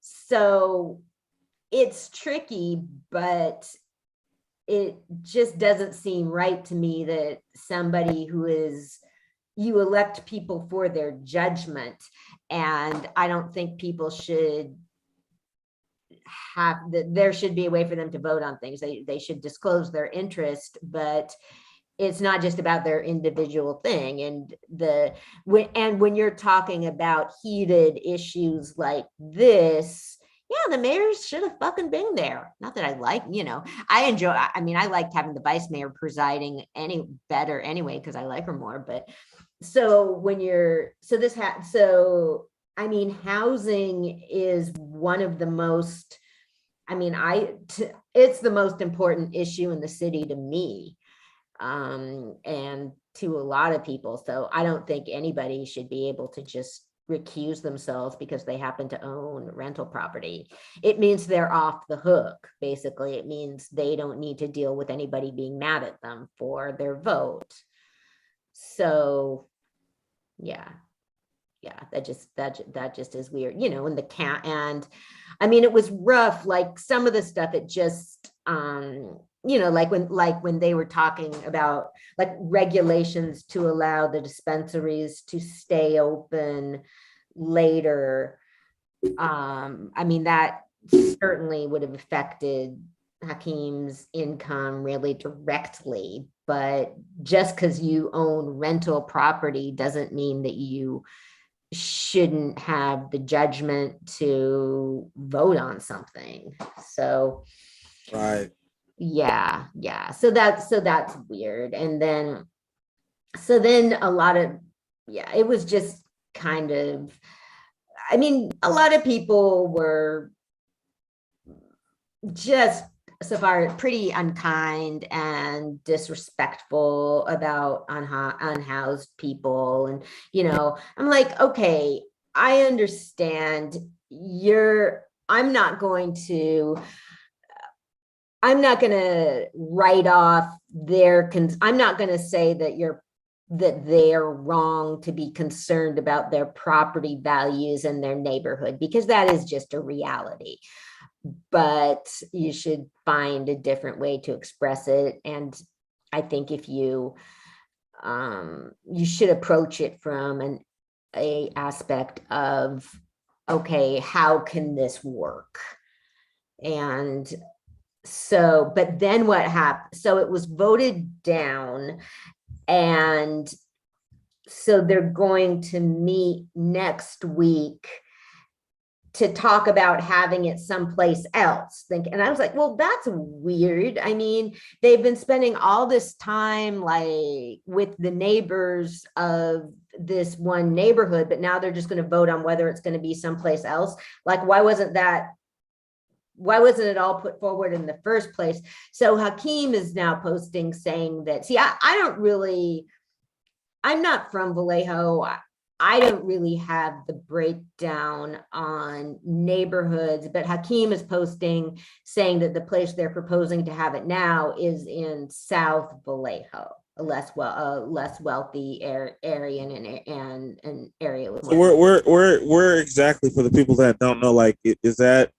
So it's tricky, but it just doesn't seem right to me that somebody you elect people for their judgment. And I don't think people should there should be a way for them to vote on things. They should disclose their interest, but it's not just about their individual thing. And when you're talking about heated issues like this, yeah, the mayor should have fucking been there. Not that I like, I liked having the vice mayor presiding better anyway, because I like her more. But I mean, housing is one of the most, it's the most important issue in the city to me, and to a lot of people. So I don't think anybody should be able to just recuse themselves because they happen to own rental property. It means they're off the hook. Basically, it means they don't need to deal with anybody being mad at them for their vote. So yeah, that just is weird, and and I mean, it was rough, like some of the stuff, it just like when they were talking about like regulations to allow the dispensaries to stay open later. I mean, that certainly would have affected Hakeem's income really directly, but just because you own rental property doesn't mean that you shouldn't have the judgment to vote on something. So right. Yeah. So that's weird. And then a lot of, it was just kind of, I mean, a lot of people were just so far pretty unkind and disrespectful about unhoused people. And, I'm like, okay, I understand I'm not going to write off I'm not going to say that they're wrong to be concerned about their property values and their neighborhood, because that is just a reality. But you should find a different way to express it. And I think if you should approach it from an aspect of, okay, how can this work? And so, but then what happened? So it was voted down, and so they're going to meet next week to talk about having it someplace else. And I was like, well, that's weird. I mean, they've been spending all this time like with the neighbors of this one neighborhood, but now they're just going to vote on whether it's going to be someplace else. Like, why wasn't it all put forward in the first place? So Hakeem is now posting saying that, see, I'm not from Vallejo. I don't really have the breakdown on neighborhoods, but Hakeem is posting saying that the place they're proposing to have it now is in South Vallejo, a less wealthy area and an area with. So where exactly, for the people that don't know, like, is that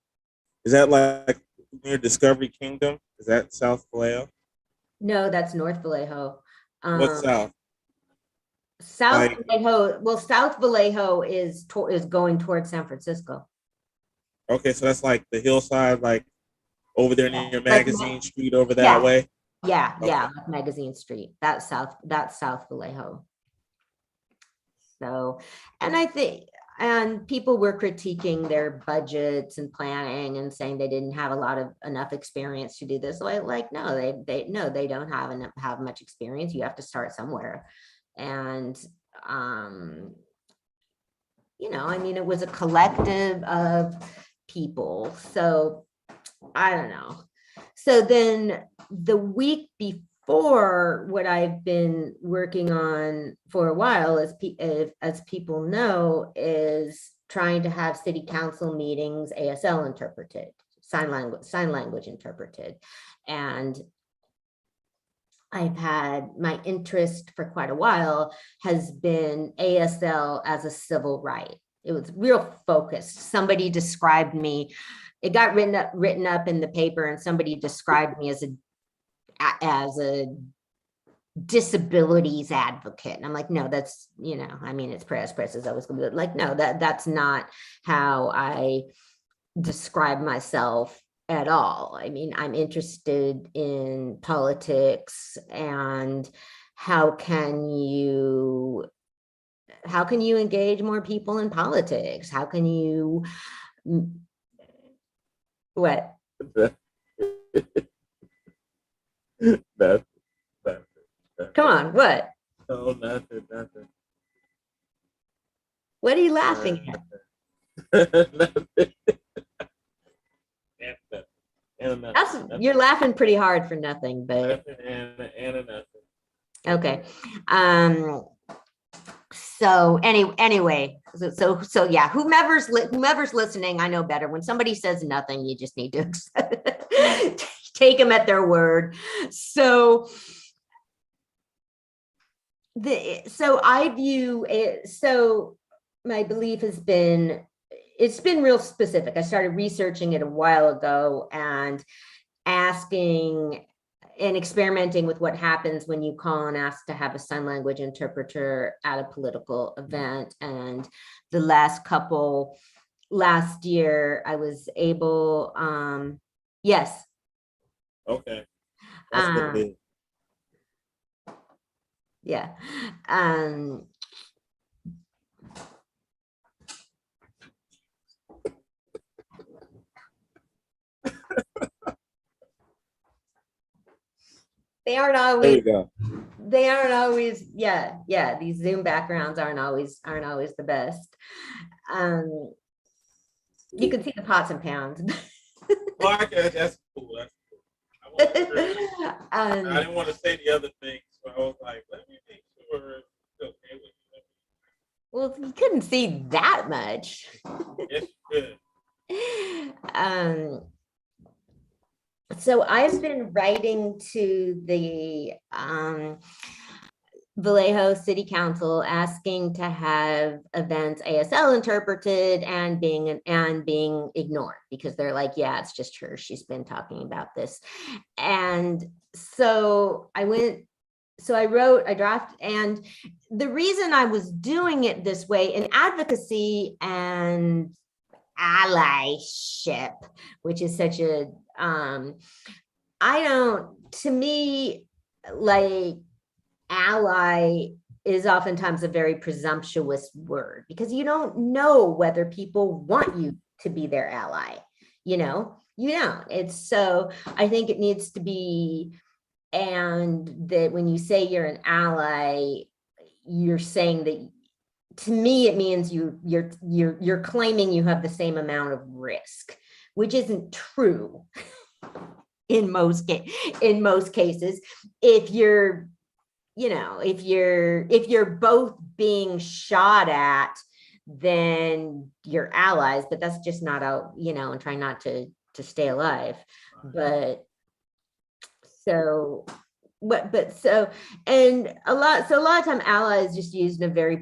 like near Discovery Kingdom? Is that South Vallejo? No, that's North Vallejo. What's south? Vallejo. Well, South Vallejo is going towards San Francisco. Okay, so that's like the hillside, like over there near Magazine Street, over that way. Yeah, okay. Yeah, like Magazine Street. That's South Vallejo. So, and I and people were critiquing their budgets and planning and saying they didn't have enough experience to do this. Like, no, they don't have much experience. You have to start somewhere. And I mean, it was a collective of people. So I don't know. So then the week before, what I've been working on for a while, as people know, is trying to have city council meetings ASL interpreted, sign language interpreted. And I've had my interest for quite a while has been ASL as a civil right. It was real focused. Somebody described me, it got written up in the paper, and somebody described me as a disabilities advocate. And I'm like, no, that's, I mean, it's press is always gonna be like, no, that's not how I describe myself at all. I mean, I'm interested in politics and how can you engage more people in politics? How can you, what? Come on, what? No, nothing. What are you laughing at? Nothing. You're laughing pretty hard for nothing, but okay. So anyway, so yeah, whomever's listening, I know better. When somebody says nothing, you just need to take them at their word. So I view it. So my belief has been, it's been real specific. I started researching it a while ago and asking and experimenting with what happens when you call and ask to have a sign language interpreter at a political event. And the last year I was able, yes. Okay. That's good. Yeah. They aren't always, yeah, these Zoom backgrounds aren't always the best. You can see the pots and pans. Okay, that's cool. I didn't want to say the other thing, so I was like, let me make sure it's okay with you. Well, you couldn't see that much. Yes, you could. So I've been writing to the Vallejo City Council asking to have events ASL interpreted and being ignored because they're like, yeah, it's just her. She's been talking about this. And so I drafted, and the reason I was doing it this way in advocacy and allyship, which is such a, to me, like, ally is oftentimes a very presumptuous word because you don't know whether people want you to be their ally. You don't. It's so, I think it needs to be, and that when you say you're an ally, you're saying that, to me, it means you're claiming you have the same amount of risk, which isn't true in most cases. If you're both being shot at, then you're allies, but that's just not out, and trying not to stay alive. But so, and a lot of time ally is just used in a very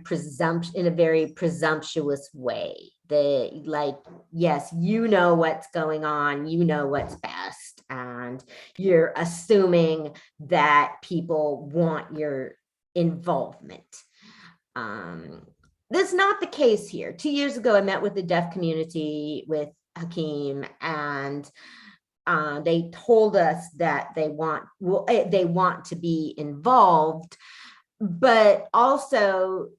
presumptuous way. That, like, yes, you know what's going on, you know what's best, and you're assuming that people want your involvement. That's not the case here. 2 years ago, I met with the deaf community with Hakeem, and they told us that they want to be involved, but also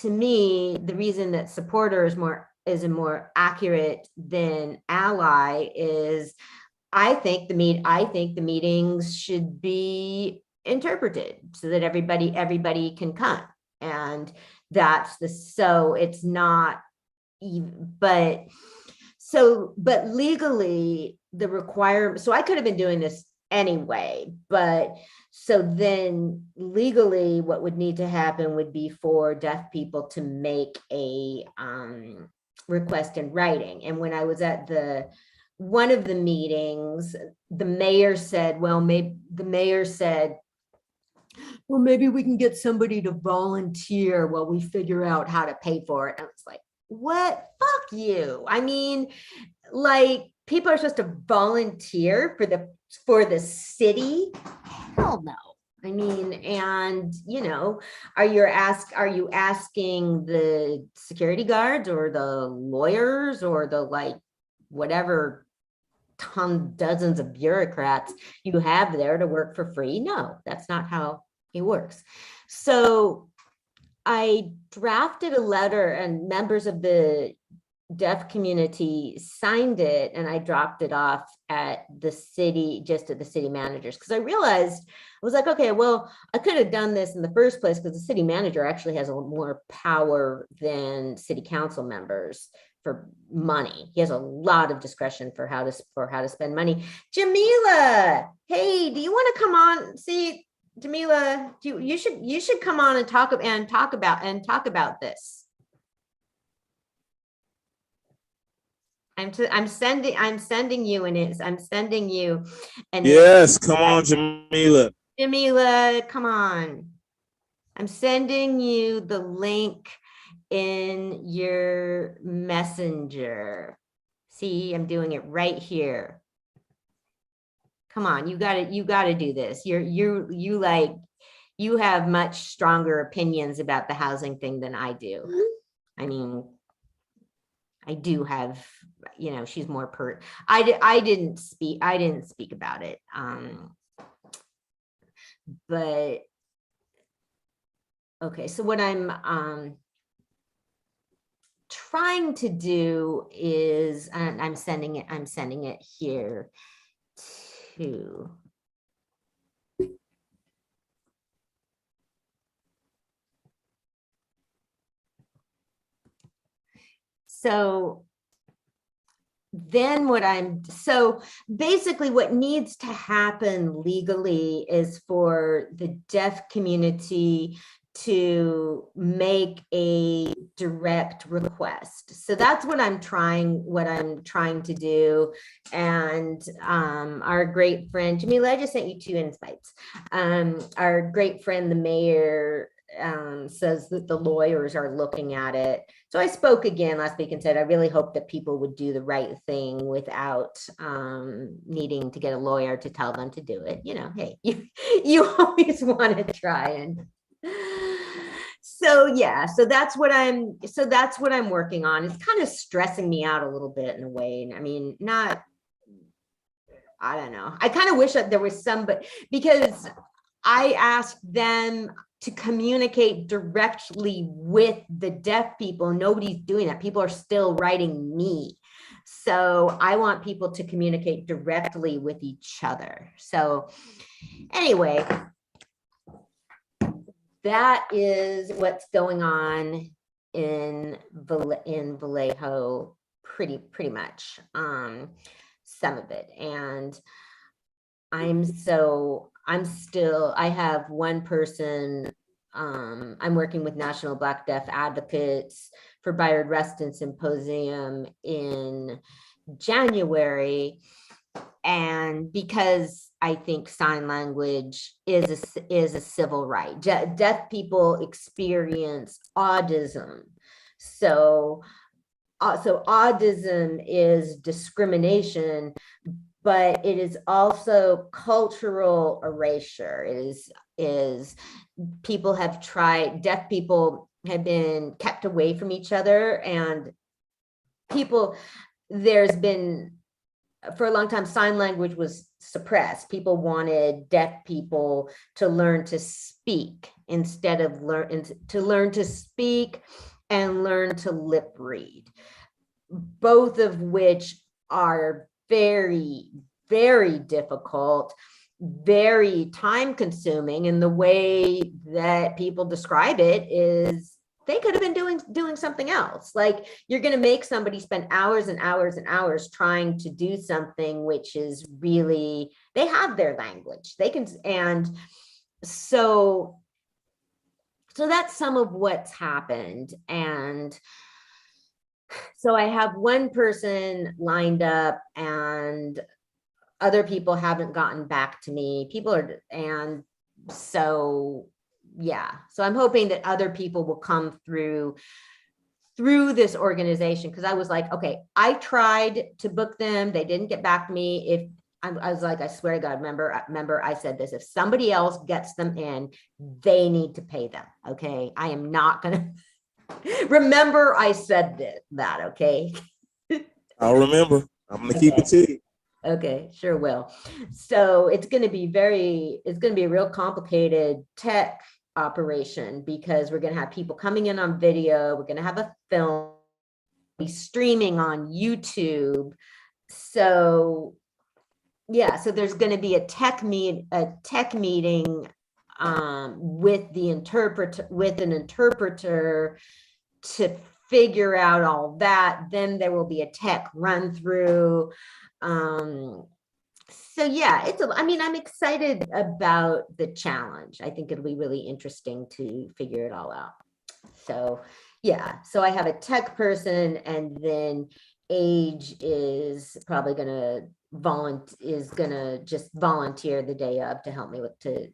to me, the reason that supporter is a more accurate than ally is I think the meetings should be interpreted so that everybody can come. And so it's not even, but legally the requirement, so I could have been doing this anyway, but so then legally what would need to happen would be for deaf people to make a request in writing. And when I was at one of the meetings, the mayor said, well, maybe we can get somebody to volunteer while we figure out how to pay for it. And I was like, what? Fuck you. I mean, like, people are supposed to volunteer for the city? Hell no. I mean, and are you asking the security guards or the lawyers or the whatever dozens of bureaucrats you have there to work for free? No, that's not how it works. So I drafted a letter and members of the deaf community signed it, and I dropped it off at the city managers, because I realized, I was like, okay, well, I could have done this in the first place because the city manager actually has a little more power than city council members for money. He has a lot of discretion for how to spend money. Jamila, hey, do you want to come on? See, Jamila, you should come on and talk about this. I'm sending you Yes, come on, Jamila. Jamila, come on. I'm sending you the link in your messenger. See, I'm doing it right here. Come on, you got to do this. You have much stronger opinions about the housing thing than I do. I mean, I do have, she's more I didn't speak about it. But okay, so what I'm trying to do is, and I'm sending it here too. So then basically what needs to happen legally is for the deaf community to make a direct request. So that's what I'm trying to do. And our great friend, Jamila, I just sent you 2 invites. Our great friend, the mayor, says that the lawyers are looking at it. So I spoke again last week and said, I really hope that people would do the right thing without needing to get a lawyer to tell them to do it. Hey, you always want to try. And so, yeah, so that's what I'm working on. It's kind of stressing me out a little bit in a way. I mean, I don't know. I kind of wish that there was somebody, because I asked them to communicate directly with the deaf people. Nobody's doing that. People are still writing me. So I want people to communicate directly with each other. So anyway, that is what's going on in Vallejo, pretty much, some of it. And I have one person, I'm working with National Black Deaf Advocates for Bayard Rustin Symposium in January. And because I think sign language is a civil right. Deaf people experience autism. So autism is discrimination, but it is also cultural erasure. It is people have tried, deaf people have been kept away from each other, and there's been, for a long time, sign language was suppressed. People wanted deaf people to learn to speak instead of learn to speak and learn to lip read, both of which are very, very difficult, very time consuming. And the way that people describe it is they could have been doing something else. Like, you're going to make somebody spend hours and hours and hours trying to do something which is really, they have their language. They can, and so that's some of what's happened. And so I have one person lined up, and other people haven't gotten back to me. And so, yeah. So I'm hoping that other people will come through this organization. Cause I was like, okay, I tried to book them. They didn't get back to me. If I was like, I swear to God, remember I said this, if somebody else gets them in, they need to pay them. Okay. I am not going to remember I said that. Okay. I'll remember. I'm going to keep it to you. Okay, sure will. So it's going to be a real complicated tech operation, because we're going to have people coming in on video. We're going to have a film, be streaming on YouTube. So yeah, so there's going to be a tech meeting with an interpreter to figure out all that. Then there will be a tech run through. So yeah, I'm excited about the challenge. I think it'll be really interesting to figure it all out. So yeah, so I have a tech person, and then Age is probably gonna just volunteer the day of to help me with the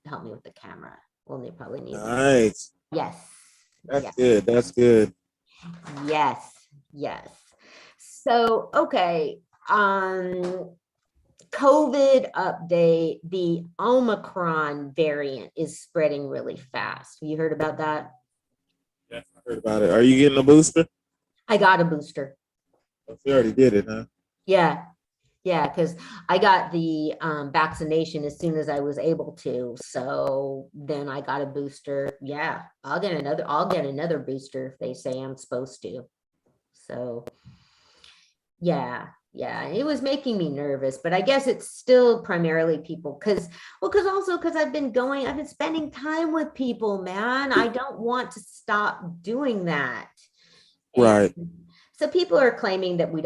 camera. We'll probably need. Nice. Yes. That's yes. good. That's good. Yes. So okay. COVID update, the Omicron variant is spreading really fast. You heard about that? Yes, I heard about it. Are you getting a booster? I got a booster. Oh, you already did it, huh? Yeah, because I got the vaccination as soon as I was able to. So then I got a booster. Yeah, I'll get another booster if they say I'm supposed to. So yeah, it was making me nervous, but I guess it's still primarily people because I've been spending time with people, man. I don't want to stop doing that. Right. And so people are claiming that we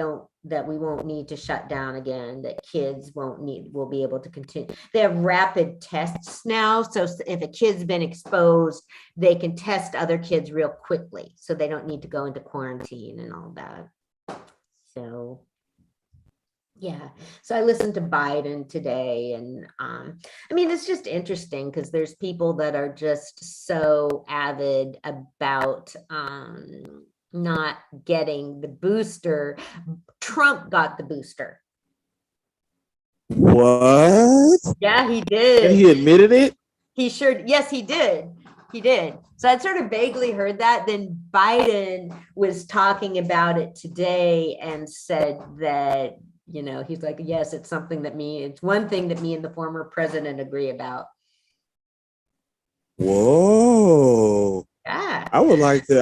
won't need to shut down again, that kids will be able to continue. They have rapid tests now. So if a kid's been exposed, they can test other kids real quickly. So they don't need to go into quarantine and all that. So yeah, so I listened to Biden today, and it's just interesting because there's people that are just so avid about not getting the booster. Trump got the booster. What? Yeah, he did. And he admitted it? Yes, he did. He did. So I'd sort of vaguely heard that. Then Biden was talking about it today and said that, he's like, yes, it's one thing that me and the former president agree about. Whoa. Yeah. I'd like to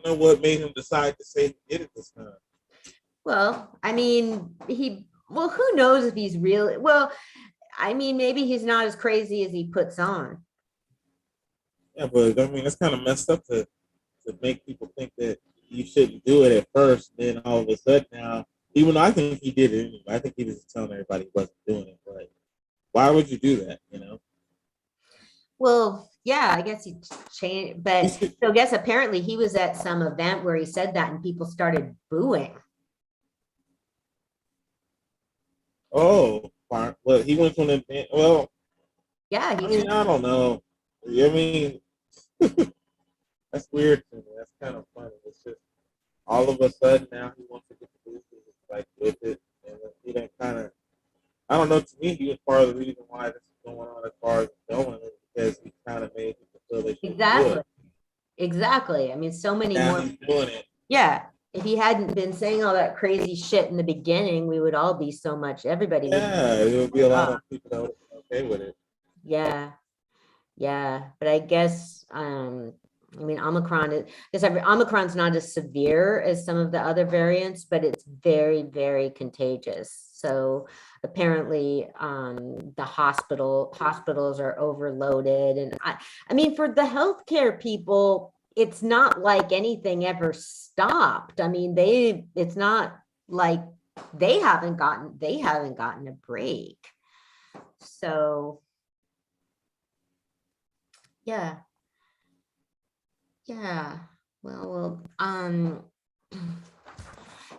know what made him decide to say he did it this time. Well, who knows if he's really, maybe he's not as crazy as he puts on. Yeah, but it's kind of messed up to make people think that you shouldn't do it at first, then all of a sudden now, even though I think he did it anyway, I think he was telling everybody he wasn't doing it, but why would you do that, Well, yeah, I guess he changed, but so I guess apparently he was at some event where he said that and people started booing. Oh, well, he went to an event. Well, yeah, I don't know. That's weird to me. That's kind of funny. It's just all of a sudden now he wants to get the boosters like with it, and he didn't I don't know. To me, he was part of the reason why this is going on as far as going, because he kind of made people feel they should do it. Exactly. So many now more. He's doing it. Yeah. If he hadn't been saying all that crazy shit in the beginning, we would all be everybody. Yeah, there would be a lot of people that would be okay with it. Yeah. Yeah, but I guess I mean Omicron is because Omicron's not as severe as some of the other variants, but it's very, very contagious. So apparently the hospitals are overloaded. And I mean, for the healthcare people, it's not like anything ever stopped. I mean, it's not like they haven't gotten a break. So yeah. Yeah. Well,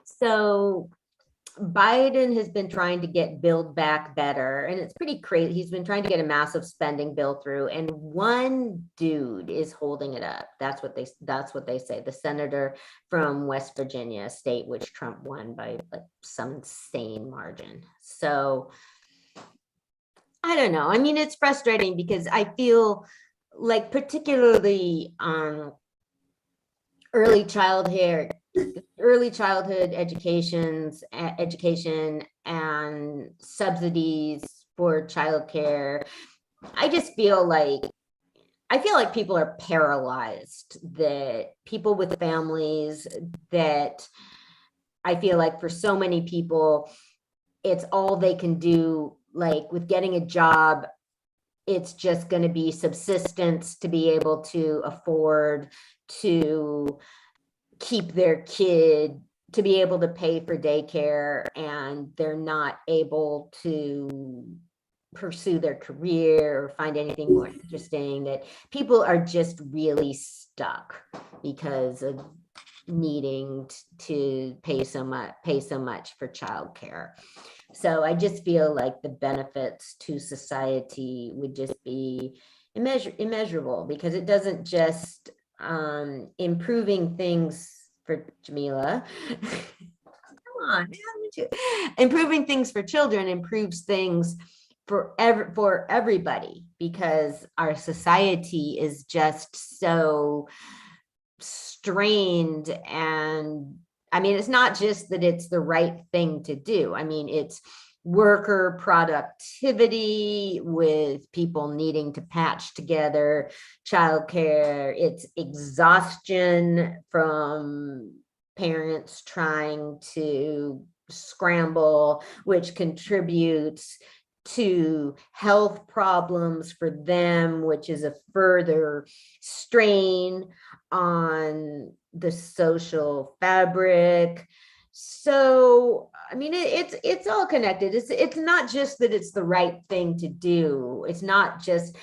so Biden has been trying to get Build Back Better, and it's pretty crazy. He's been trying to get a massive spending bill through, and one dude is holding it up. That's what they say. The senator from West Virginia, state which Trump won by like some insane margin. So I don't know. I mean, it's frustrating because I feel like particularly early childhood education and subsidies for childcare. I feel like people are paralyzed, that people with families, that I feel like for so many people, it's all they can do, like with getting a job. It's just going to be subsistence to be able to afford to keep their kid, to be able to pay for daycare, and they're not able to pursue their career or find anything more interesting. That people are just really stuck because of needing to pay so much for childcare. So I just feel like the benefits to society would just be immeasurable, because it doesn't just improving things for Jamila. Come on, improving things for children improves things for everybody, because our society is just so strained. And I mean, it's not just that it's the right thing to do. I mean, it's worker productivity with people needing to patch together childcare. It's exhaustion from parents trying to scramble, which contributes to health problems for them, which is a further strain on the social fabric. So, I mean, it's all connected. It's not just that it's the right thing to do. It's not just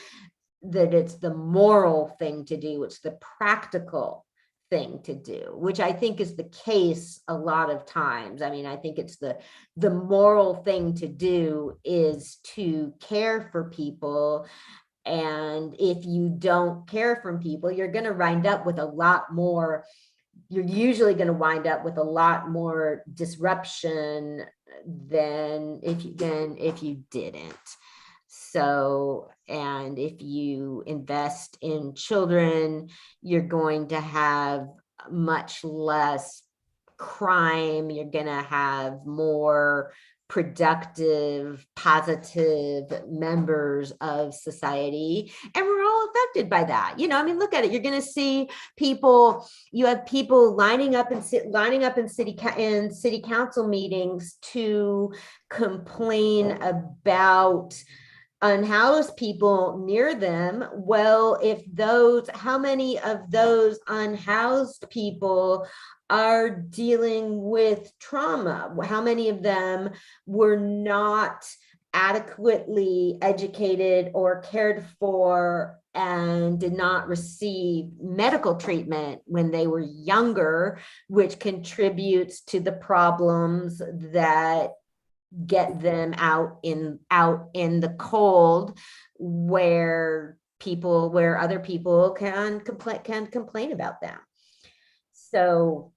that it's the moral thing to do. It's the practical thing to do, which I think is the case a lot of times. I mean, I think it's the moral thing to do is to care for people. And if you don't care for people, you're going to wind up with a lot more. You're usually going to wind up with a lot more disruption than if you didn't. So, and if you invest in children, you're going to have much less crime. You're going to have more productive, positive members of society, and we're all affected by that. You know, I mean, look at it. You're going to see people. You have people lining up in city council meetings to complain about unhoused people near them. Well, how many of those unhoused people are dealing with trauma? How many of them were not adequately educated or cared for and did not receive medical treatment when they were younger, which contributes to the problems that get them out in the cold, where other people can complain about them. So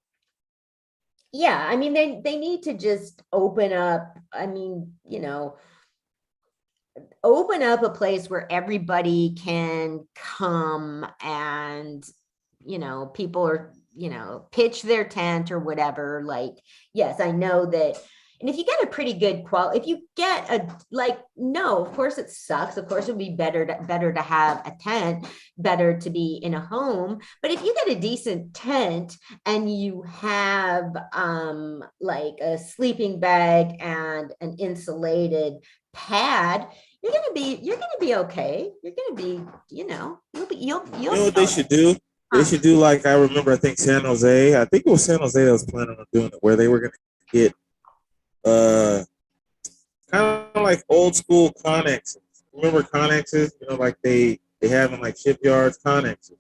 yeah, I mean, they need to just open up. I mean, you know, open up a place where everybody can come and, you know, people are, you know, pitch their tent or whatever. Like, yes, I know that, And if you get a pretty good quality, if you get a, like, no, of course it sucks. Of course it would be better to have a tent, better to be in a home. But if you get a decent tent and you have like a sleeping bag and an insulated pad, you're gonna be okay. You're gonna be, you'll You know what they should do? They should do like, I remember, I think San Jose. I think it was San Jose that was planning on doing it, where they were gonna get kind of like old school Connexes. Remember Connexes? Like they have in like shipyards, Connexes.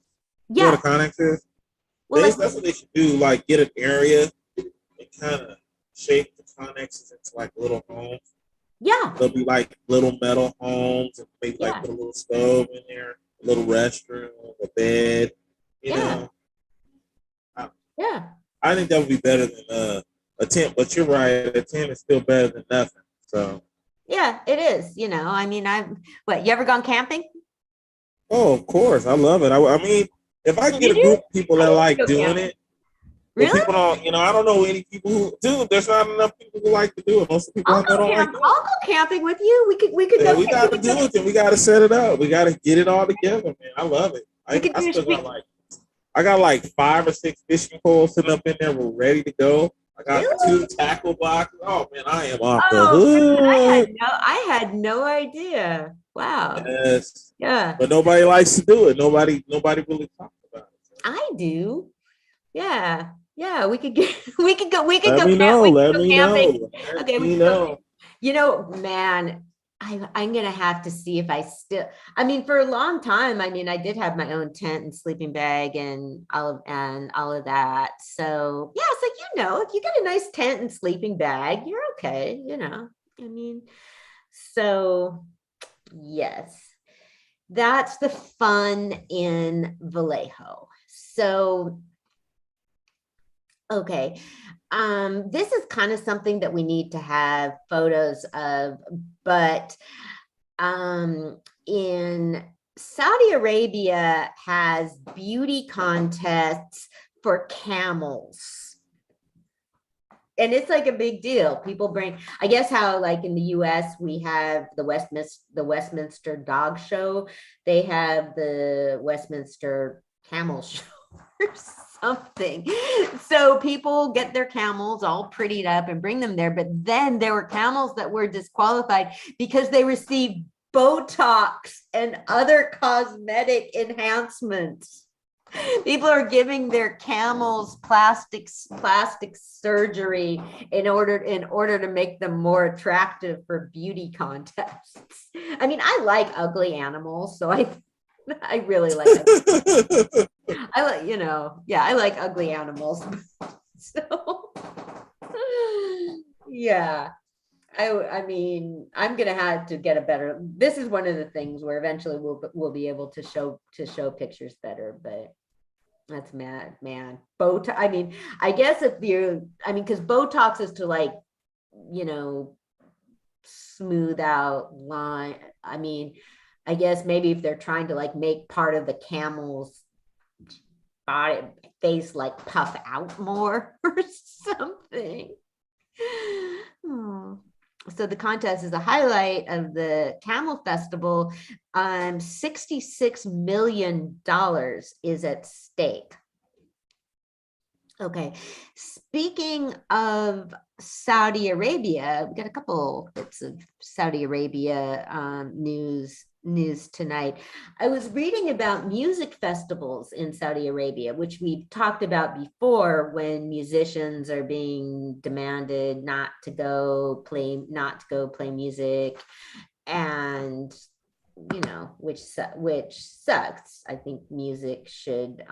You know what a Connex is? Well, that's what they should do. Like get an area and kind of shape the Connexes into like little homes. Yeah. They'll be like little metal homes, and maybe like put a little stove in there, a little restroom, a bed. You know. I think that would be better than a tent, but you're right. A tent is still better than nothing. So. Yeah, it is. I mean, you ever gone camping? Oh, of course. I love it. I mean, if I can get a group of people that like doing it. Really? People don't, I don't know any people who do. There's not enough people who like to do it. Most of the people don't like it. I'll go camping with you. We could go. We got to do it, and we got to set it up. We got to get it all together, man. I love it. I got like 5 or 6 fishing poles sitting up in there. We're ready to go. I got 2 tackle boxes. Oh man, I am off the hook. I had no idea. Wow. Yes. Yeah. But nobody likes to do it. Nobody really talks about it. So. I do. Yeah. Yeah. We could go. Let me know. Okay. Man, I'm gonna have to see if I still. I mean, for a long time, I did have my own tent and sleeping bag and all of that. So yeah, it's like if you get a nice tent and sleeping bag, you're okay. So yes, that's the fun in Vallejo. So okay. This is kind of something that we need to have photos of, but in Saudi Arabia has beauty contests for camels. And it's like a big deal. People bring, I guess how like in the US, we have the Westminster Dog Show. They have the Westminster Camel Show or something. So people get their camels all prettied up and bring them there. But then there were camels that were disqualified because they received Botox and other cosmetic enhancements. People are giving their camels plastic surgery in order to make them more attractive for beauty contests. I like ugly animals, so I really like it. I like ugly animals. So yeah. I'm gonna have to get a better. This is one of the things where eventually we'll be able to show pictures better, but that's mad, man. Botox. I guess because Botox is to like, smooth out line. I guess maybe if they're trying to like make part of the camel's body face like puff out more or something. So the contest is a highlight of the Camel Festival. $66 million is at stake. Okay, speaking of Saudi Arabia, we got a couple bits of Saudi Arabia news tonight. I was reading about music festivals in Saudi Arabia, which we've talked about before, when musicians are being demanded not to go play music, and which sucks. I think music should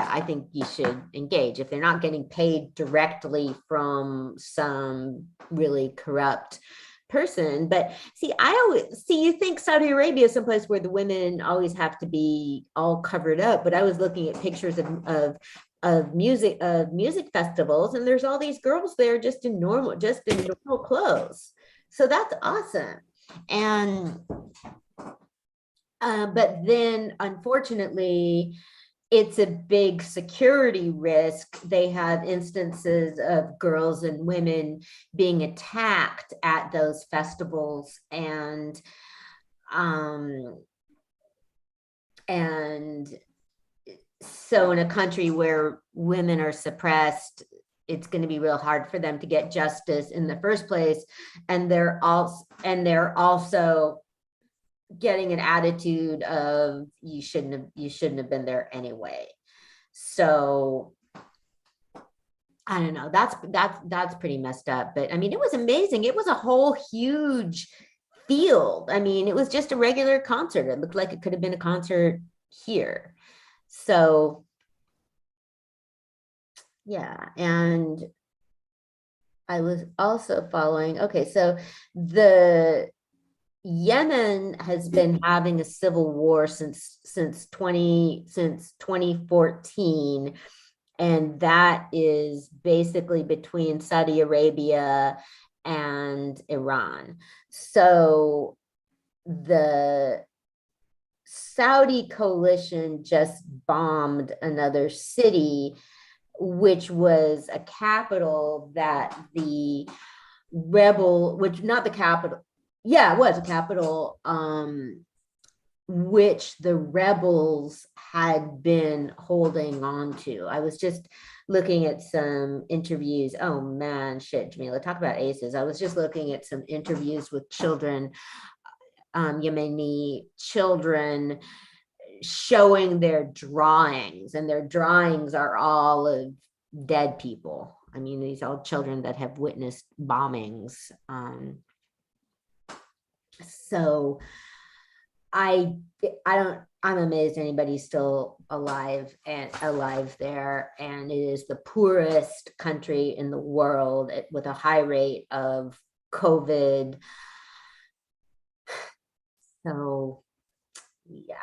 I think you should engage if they're not getting paid directly from some really corrupt person. But you think Saudi Arabia is someplace where the women always have to be all covered up. But I was looking at pictures of music festivals, and there's all these girls there just in normal clothes. So that's awesome. And but then unfortunately, it's a big security risk. They have instances of girls and women being attacked at those festivals, and so in a country where women are suppressed, it's going to be real hard for them to get justice in the first place. And they're also getting an attitude of you shouldn't have been there anyway. So I don't know, that's pretty messed up. But I mean, it was amazing. It was a whole huge field. I mean, it was just a regular concert. It looked like it could have been a concert here. So yeah, and I was also following, okay, so the Yemen has been having a civil war since 2014, and that is basically between Saudi Arabia and Iran. So the Saudi coalition just bombed another city, which was a capital that the not the capital, yeah, it was a capital, which the rebels had been holding on to. I was just looking at some interviews. Oh man, shit, Jamila, talk about aces. I was just looking at some interviews with children, Yemeni children, showing their drawings, and their drawings are all of dead people. I mean, these are all children that have witnessed bombings. So I'm amazed anybody's still alive there. And it is the poorest country in the world with a high rate of COVID. So yeah.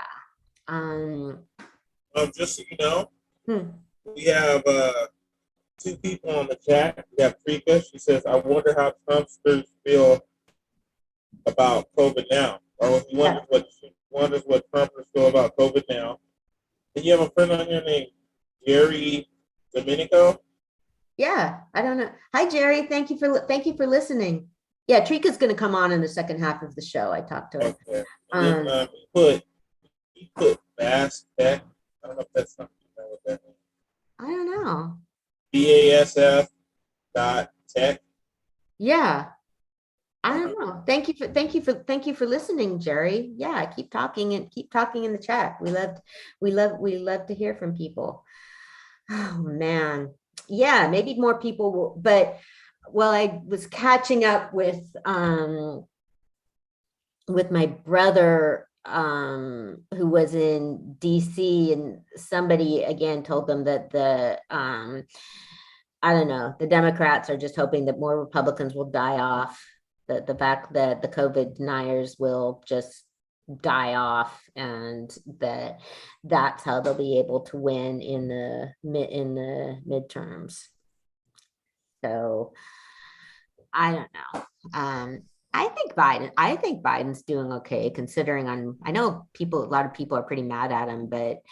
Just so you know, we have 2 people on the chat. We have Trika. She says, I wonder how Trumpsters feel about COVID now. Or she wonders what Trumpers feel about COVID now. And you have a friend on here named Jerry Domenico. Yeah, I don't know. Hi, Jerry. Thank you for listening. Yeah, Trika's going to come on in the second half of the show. I talked to her. Okay. And then, he put Bass Tech. I don't know if that's something you know what that means. I don't know. BASF.tech. Yeah. I don't know. Thank you for listening, Jerry. Yeah, keep talking in the chat. We love to hear from people. Oh man. Yeah, maybe more people will, but well, I was catching up with my brother who was in DC, and somebody again told them that I don't know, the Democrats are just hoping that more Republicans will die off, that the fact that the COVID deniers will just die off, and that's how they'll be able to win in the midterms. So I don't know. I think Biden's doing okay, considering I know a lot of people are pretty mad at him, but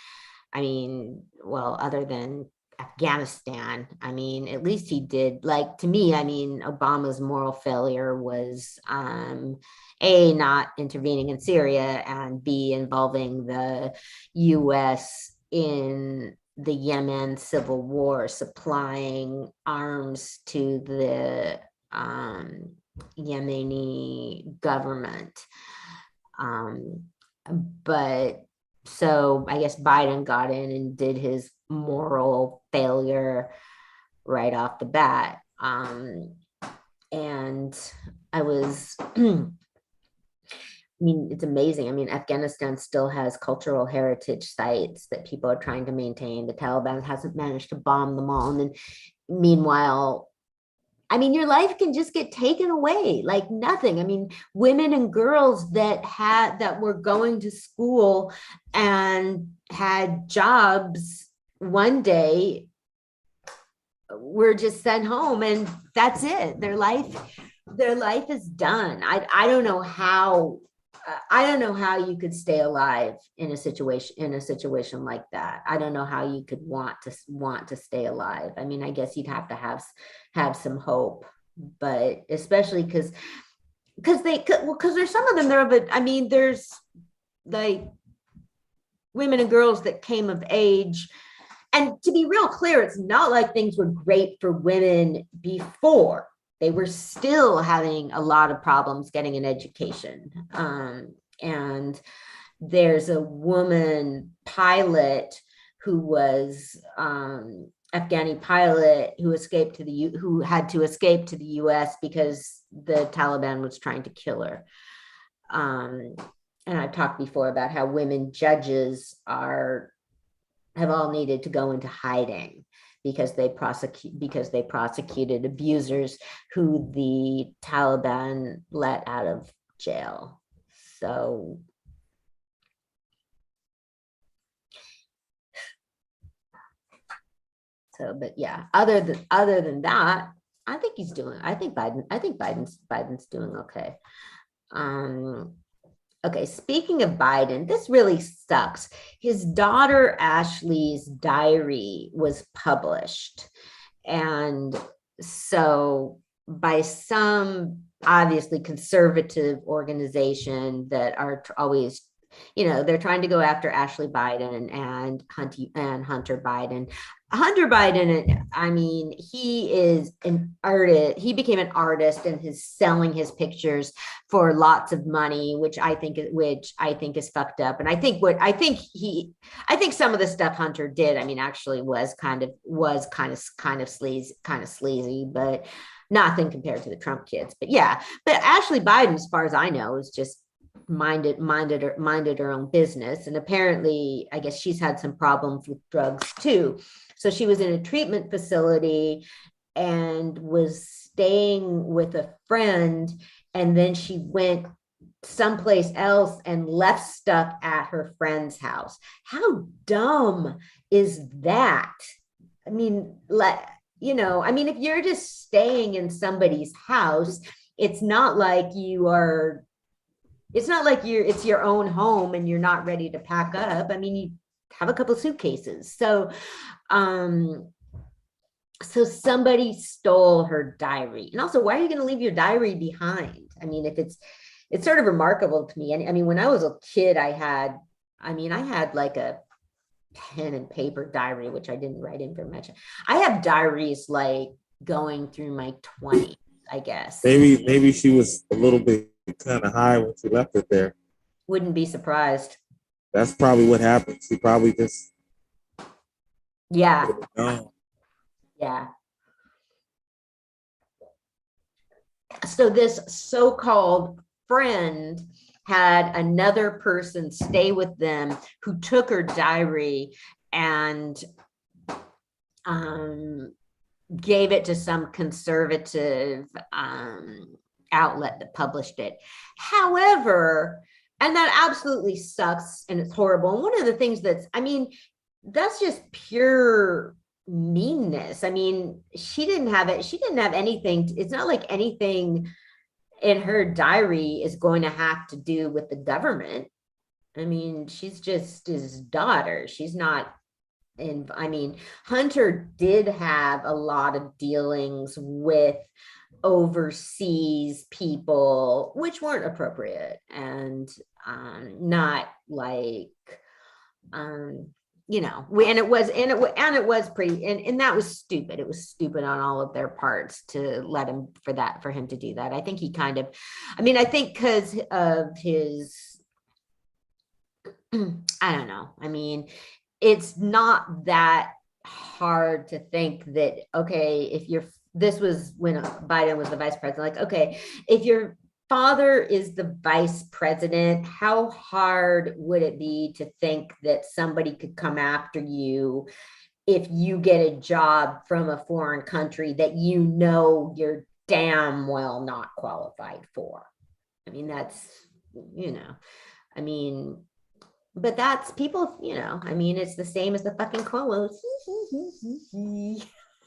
I mean, well, other than Afghanistan, I mean, at least he did, like, to me, I mean, Obama's moral failure was A, not intervening in Syria, and B, involving the US in the Yemen civil war, supplying arms to the Yemeni government. But so I guess Biden got in and did his moral failure right off the bat. And I was, I mean, it's amazing. I mean, Afghanistan still has cultural heritage sites that people are trying to maintain. The Taliban hasn't managed to bomb them all. And then meanwhile, I mean, your life can just get taken away like nothing. I mean, women and girls that were going to school and had jobs one day were just sent home, and that's it. Their life is done. I don't know how I don't know how you could stay alive in a situation like that. I don't know how you could want to stay alive. I mean, I guess you'd have to have some hope, but especially because there's some of them there, but I mean, there's like women and girls that came of age. And to be real clear, it's not like things were great for women before. They were still having a lot of problems getting an education. And there's a woman pilot who was Afghani pilot who had to escape to the US because the Taliban was trying to kill her. And I've talked before about how women judges have all needed to go into hiding because they prosecuted abusers who the Taliban let out of jail. So but yeah, other than that, I think Biden's doing okay. Okay, speaking of Biden, this really sucks. His daughter Ashley's diary was published. And so by some obviously conservative organization that are always, they're trying to go after Ashley Biden and Hunter Biden. Hunter Biden, I mean, he is an artist. He became an artist and is selling his pictures for lots of money, which I think is fucked up. And I think some of the stuff Hunter did, I mean, actually was kind of sleazy, but nothing compared to the Trump kids. But yeah, but Ashley Biden, as far as I know, is just minded her own business. And apparently, I guess she's had some problems with drugs too. So she was in a treatment facility and was staying with a friend, and then she went someplace else and left stuff at her friend's house. How dumb is that? I mean, if you're just staying in somebody's house, it's not like it's your own home and you're not ready to pack up. I mean, you have a couple suitcases. So somebody stole her diary. And also, why are you going to leave your diary behind? I mean, it's sort of remarkable to me. And I mean, when I was a kid, I had like a pen and paper diary, which I didn't write in very much. I have diaries like going through my 20s, I guess. Maybe she was a little bit kind of high when she left it there. Wouldn't be surprised. That's probably what happened. She probably just yeah. So this so-called friend had another person stay with them who took her diary and gave it to some conservative outlet that published it. However, and that absolutely sucks and it's horrible. And one of the things that's just pure meanness. I mean, she didn't have anything. It's not like anything in her diary is going to have to do with the government. I mean, she's just his daughter. She's not Hunter did have a lot of dealings with overseas people, which weren't appropriate and not like, and it was pretty, and that was stupid. It was stupid on all of their parts to let him for him to do that. I think he kind of, I think because of his, I don't know. I mean, it's not that hard to think that, okay, this was when Biden was the vice president, like, okay, if your father is the vice president, how hard would it be to think that somebody could come after you if you get a job from a foreign country that you're damn well not qualified for? I mean, that's, but that's people, it's the same as the fucking Cuomo's.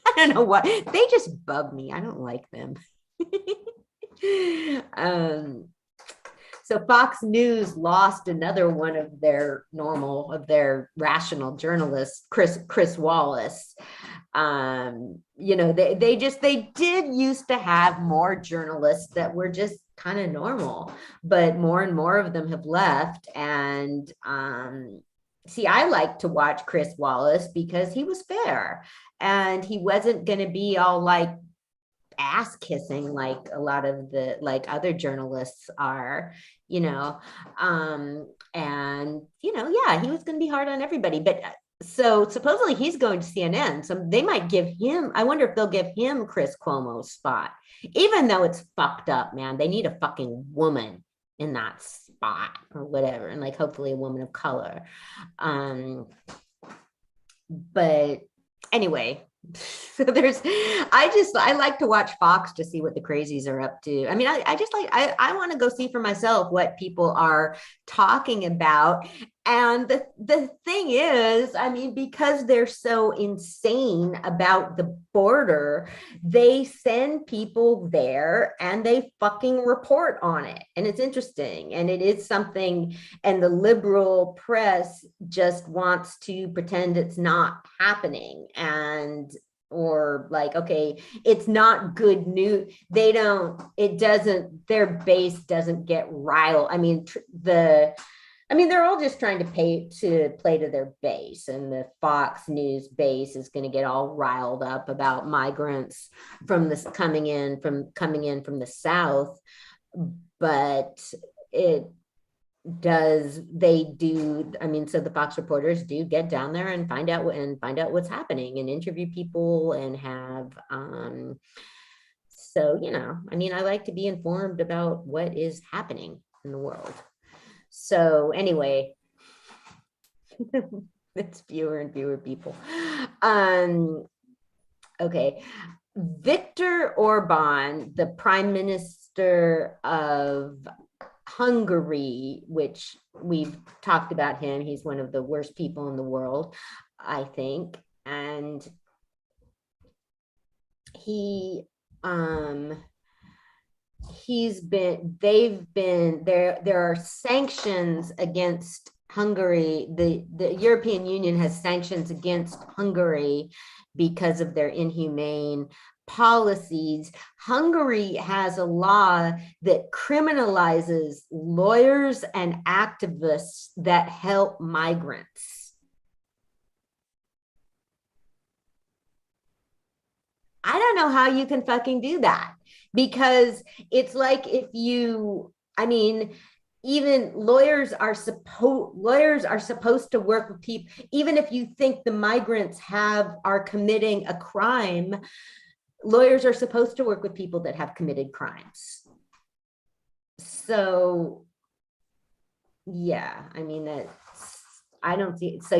I don't know what, they just bug me. I don't like them. So Fox News lost another one of their rational journalists, Chris Wallace. They did used to have more journalists that were just kind of normal, but more and more of them have left. And see, I like to watch Chris Wallace because he was fair and he wasn't going to be all like ass kissing like a lot of the like other journalists are, yeah, he was going to be hard on everybody. But so supposedly he's going to CNN, so they might give him, I wonder if they'll give him Chris Cuomo's spot, even though it's fucked up, man. They need a fucking woman in that spot or whatever, and like hopefully a woman of color. But anyway, so I like to watch Fox to see what the crazies are up to. I mean, I want to go see for myself what people are talking about. And the thing is, I mean, because they're so insane about the border, they send people there and they fucking report on it. And it's interesting. And it is something, and the liberal press just wants to pretend it's not happening. Or like, okay, it's not good news. Their base doesn't get riled. I mean, they're all just trying to play to their base, and the Fox News base is going to get all riled up about migrants coming in from the South. But so the Fox reporters do get down there and find out what's happening and interview people and have, I like to be informed about what is happening in the world. So anyway, it's fewer and fewer people. Okay. Viktor Orban, the Prime Minister of Hungary, which we've talked about him. He's one of the worst people in the world, I think. And there are sanctions against Hungary. The European Union has sanctions against Hungary because of their inhumane policies. Hungary has a law that criminalizes lawyers and activists that help migrants. I don't know how you can fucking do that, because it's like even lawyers are supposed to work with people, even if you think the migrants are committing a crime. Lawyers are supposed to work with people that have committed crimes. So, yeah, I mean, I don't see it. So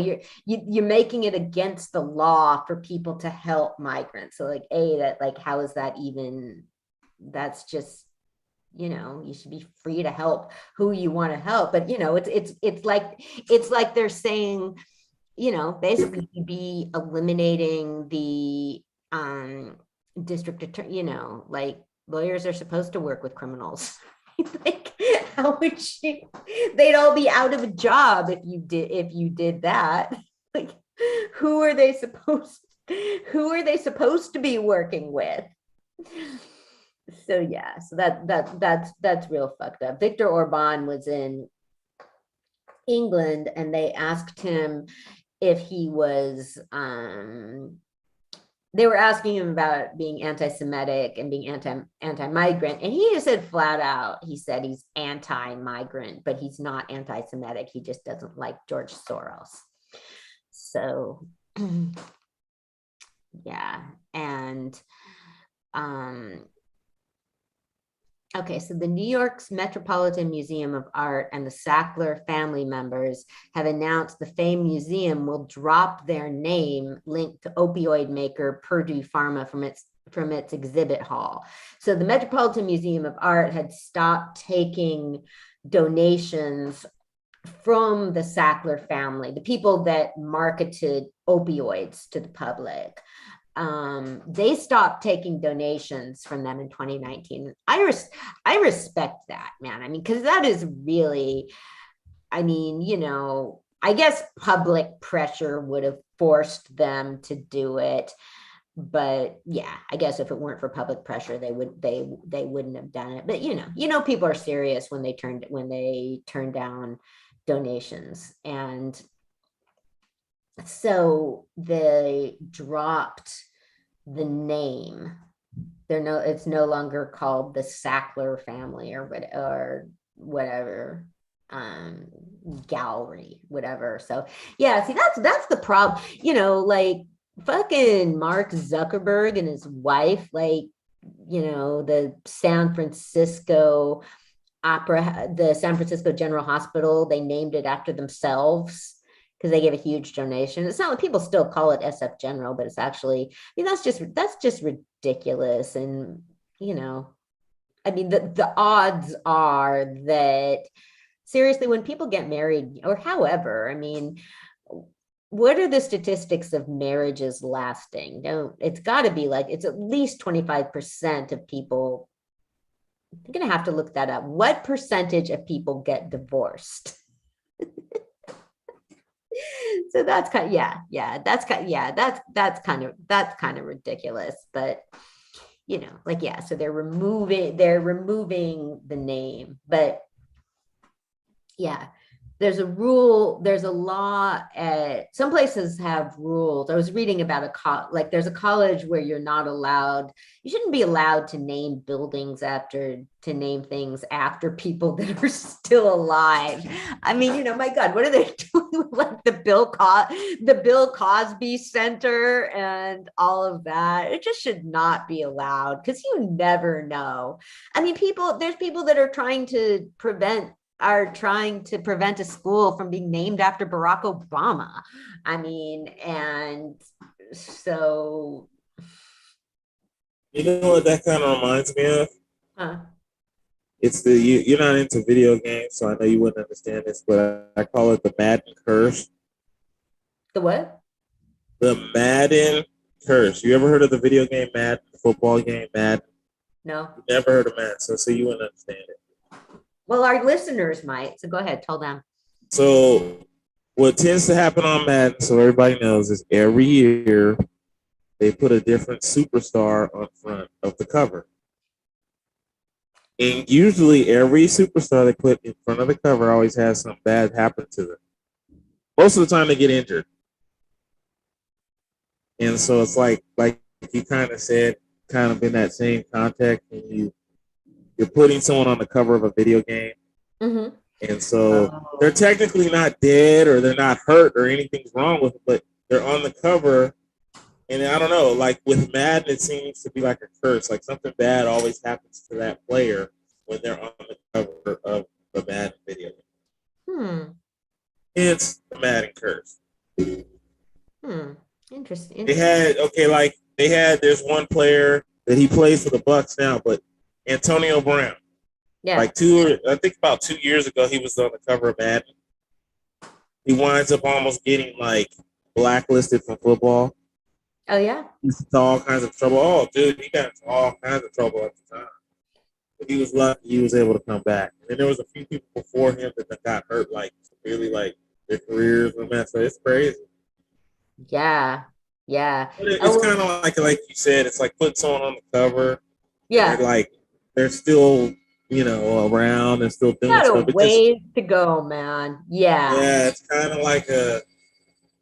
you're making it against the law for people to help migrants. So how is that even? That's just, you should be free to help who you want to help. But it's like they're saying, basically be eliminating the district attorney, like lawyers are supposed to work with criminals. Like, how would they'd all be out of a job if you did that. Like, who are they supposed to be working with? So yeah, so that's real fucked up. Viktor Orban was in England and they asked him if he was they were asking him about being anti-Semitic and being anti-migrant, and he just said flat out, he said he's anti-migrant, but he's not anti-Semitic. He just doesn't like George Soros. So yeah, and okay, so the New York's Metropolitan Museum of Art and the Sackler family members have announced the famed museum will drop their name linked to opioid maker Purdue Pharma from its exhibit hall. So the Metropolitan Museum of Art had stopped taking donations from the Sackler family, the people that marketed opioids to the public. they stopped taking donations from them in 2019. I respect that, man. I mean, because that is really, I mean, you know, I guess public pressure would have forced them to do it. But yeah, I guess if it weren't for public pressure, they wouldn't have done it. But you know, people are serious when they turn down donations. And so they dropped the name. It's no longer called the Sackler family or whatever, gallery, whatever. So yeah, see, that's the problem. You know, like fucking Mark Zuckerberg and his wife, like, you know, the San Francisco General Hospital, they named it after themselves because they gave a huge donation. It's not like people still call it SF General, but it's actually, I mean, that's just ridiculous. And, you know, I mean, the odds are that seriously, when people get married or however, I mean, what are the statistics of marriages lasting? It's got to be like, it's at least 25% of people. I'm going to have to look that up. What percentage of people get divorced? So that's kind of, that's kind of ridiculous. But, you know, like, yeah, so they're removing the name, but yeah. There's a rule, there's a law some places have rules. I was reading about there's a college where you shouldn't be allowed to name things after people that are still alive. I mean, you know, my God, what are they doing with like the Bill Cosby Center and all of that? It just should not be allowed because you never know. I mean, there's people that are trying to prevent a school from being named after Barack Obama. I mean, and so. You know what that kind of reminds me of? Huh? It's you're not into video games, so I know you wouldn't understand this, but I call it the Madden curse. The what? The Madden curse. You ever heard of the video game Madden, the football game Madden? No. You never heard of Madden, so you wouldn't understand it. Well, our listeners might. So go ahead, tell them. So what tends to happen on Madden, so everybody knows, is every year they put a different superstar on front of the cover. And usually every superstar they put in front of the cover always has something bad happen to them. Most of the time they get injured. And so it's like you kind of said, kind of in that same context, and you're putting someone on the cover of a video game. Mm-hmm. And so they're technically not dead or they're not hurt or anything's wrong with it, but they're on the cover. And I don't know, like with Madden, it seems to be like a curse. Like something bad always happens to that player when they're on the cover of the Madden video game. It's the Madden curse. Interesting. There's one player that he plays for the Bucks now, but Antonio Brown. Yeah. I think about 2 years ago, he was on the cover of Madden. He winds up almost getting like blacklisted from football. Oh yeah. He's into all kinds of trouble. Oh, dude, he got into all kinds of trouble at the time. But he was lucky he was able to come back. And there was a few people before him that got hurt, like really, like their careers were messed up. It's crazy. Yeah. Yeah. But it's kind of like you said, it's like putting someone on the cover. Yeah. They're still, around and still doing stuff. Got a ways to go, man. Yeah. Yeah, it's kind of like I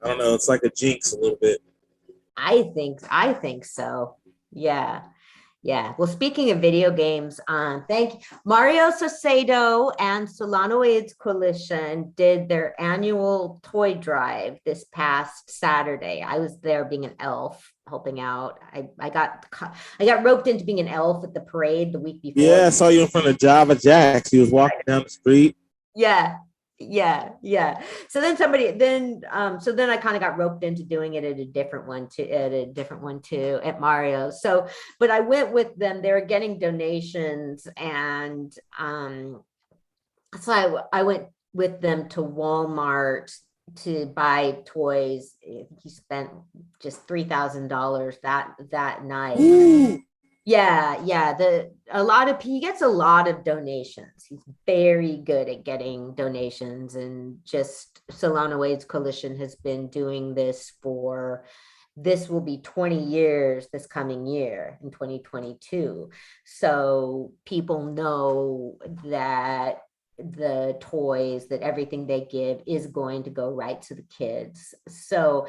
don't know, it's like a jinx a little bit. I think so. Yeah. Yeah. Well, speaking of video games, thank you. Mario Sosado and Solanoids Coalition did their annual toy drive this past Saturday. I was there being an elf, helping out. I got roped into being an elf at the parade the week before. Yeah, I saw you in front of Java Jacks. He was walking down the street. Yeah. So then I kind of got roped into doing it at a different one too, at Mario. So, but I went with them. They were getting donations, and so I went with them to Walmart to buy toys. He spent just $3,000 that night. Ooh. Yeah, he gets a lot of donations. He's very good at getting donations, and just Solana Wade's Coalition has been doing this will be 20 years this coming year in 2022. So people know that the toys, that everything they give is going to go right to the kids. So,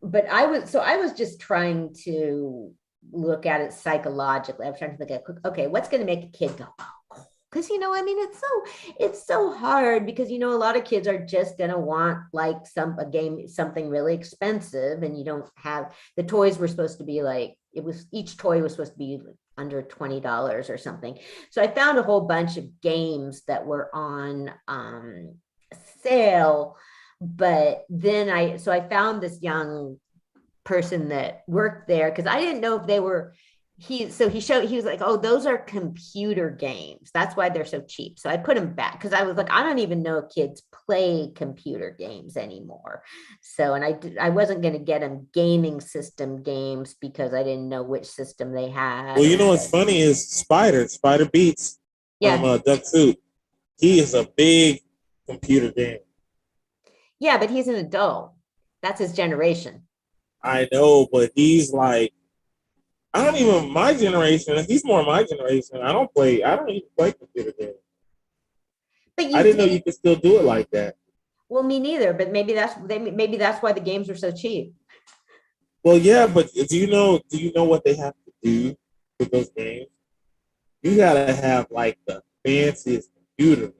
but I was just trying to look at it psychologically. I was trying to think of, okay, what's going to make a kid go, oh, cool? Because, you know, I mean, it's so hard, because, you know, a lot of kids are just going to want like a game, something really expensive, and you don't have, the toys were supposed to be like, each toy was supposed to be under $20 or something. So I found a whole bunch of games that were on sale, but then I found this young person that worked there, because I didn't know if they were, he was like, oh, those are computer games, that's why they're so cheap. So I put them back, because I was like, I don't even know if kids play computer games anymore. So, and I wasn't going to get them gaming system games, because I didn't know which system they had. Well, you know what's funny is Spider Beats from Duck Soup. He is a big computer game. Yeah, but he's an adult. That's his generation. I know, but he's like, my generation, he's more my generation. I don't even play computer games. But I didn't know you could still do it like that. Well, me neither, but maybe that's why the games are so cheap. Well, yeah, but do you know what they have to do with those games? You gotta have like the fanciest computer, man.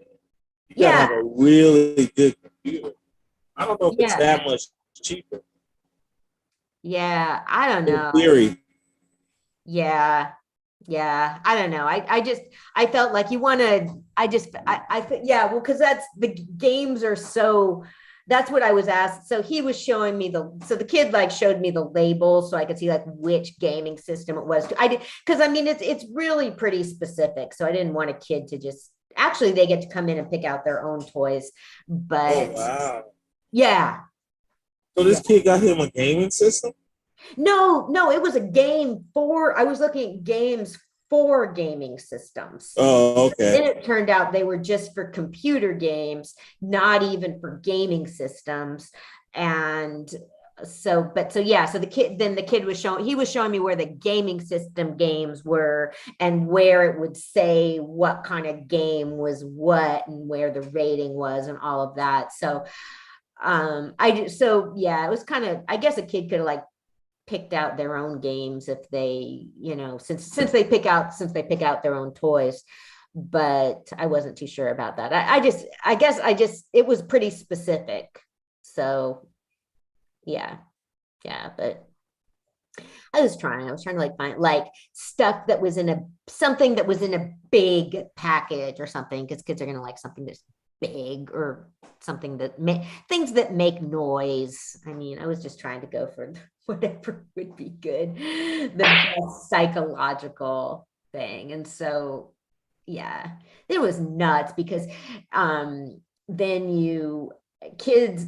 You gotta have a really good computer. I don't know if it's that much cheaper. Yeah, I don't know. In theory. Yeah, I don't know. I felt like you want to, I think, yeah, well, because the games are so, that's what I was asked. So he was showing me the kid like showed me the labels so I could see like which gaming system it was. Because I mean, it's really pretty specific. So I didn't want a kid to just, actually they get to come in and pick out their own toys, but wow. Yeah. So this kid got him a gaming system? No, it was a game I was looking at games for gaming systems. Oh, okay. Then it turned out they were just for computer games, not even for gaming systems. And so the kid was showing me where the gaming system games were and where it would say what kind of game was what and where the rating was and all of that. So it was kind of, I guess a kid could have like picked out their own games if they, you know, since they pick out their own toys, but I wasn't too sure about that. I guess it was pretty specific. So yeah, but I was trying to like find like stuff that was something that was in a big package or something, because kids are going to like something that's big or something that things that make noise. I mean, I was just trying to go for whatever would be good, the best psychological thing. And so, yeah, it was nuts, because then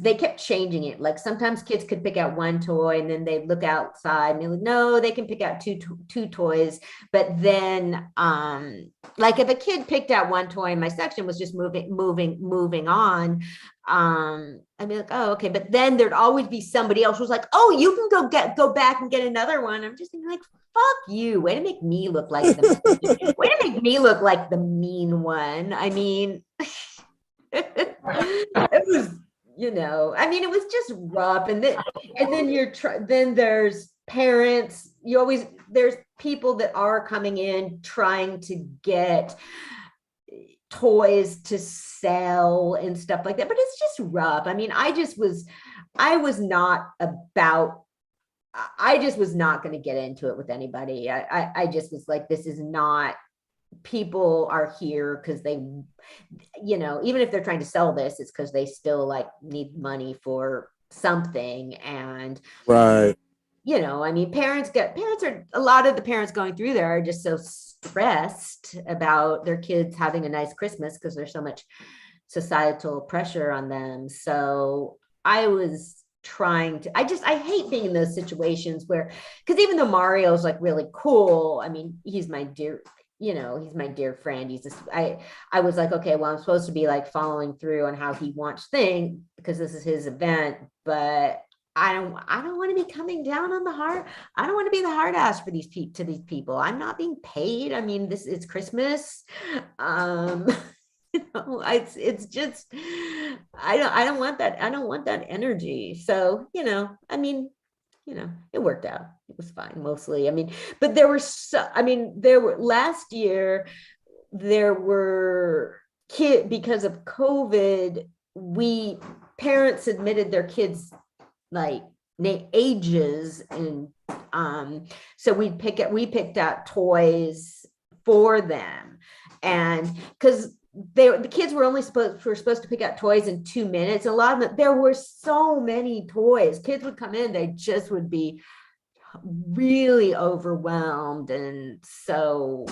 they kept changing it. Like sometimes kids could pick out one toy and then they'd look outside and they're like, no, they can pick out two toys. But then like if a kid picked out one toy and my section was just moving on, I'd be like, oh, okay. But then there'd always be somebody else who's like, oh, you can go back and get another one. I'm just thinking like, fuck you. Way to make me look like the mean one. I mean, it was, you know, I mean, it was just rough. And then there's parents, there's people that are coming in trying to get toys to sell and stuff like that, but it's just rough. I mean, I just was not going to get into it with anybody. I just was like, this is not, people are here because they, you know, even if they're trying to sell this, it's because they still like need money for something. And right, you know, I mean, a lot of the parents going through there are just so stressed about their kids having a nice Christmas because there's so much societal pressure on them. So was trying to, I hate being in those situations where, because even though Mario's like really cool, I mean, he's my dear, he's my dear friend. He's just, I was like, okay, well, I'm supposed to be like following through on how he wants things because this is his event, but I don't want to be coming down on the hard. I don't want to be the hard ass for these people. I'm not being paid. I mean, it's Christmas. It's just, I don't want that. I don't want that energy. So, I mean, it worked out. It was fine mostly. I mean, but last year there were because of COVID, parents admitted their kids like ages, and so we picked out toys for them, and because the kids were supposed to pick out toys in 2 minutes. A lot of them, there were so many toys. Kids would come in, they just would be really overwhelmed, and so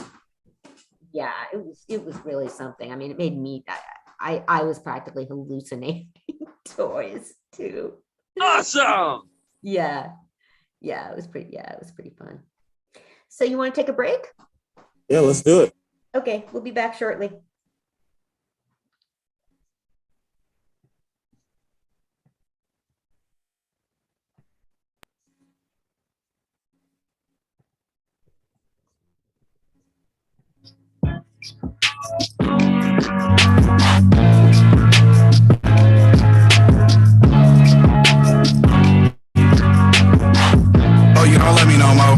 yeah, it was really something. I mean, it made me. I was practically hallucinating toys too. Awesome. Yeah, it was pretty fun. So you want to take a break? Yeah, let's do it. Okay, we'll be back shortly. You don't let me no more.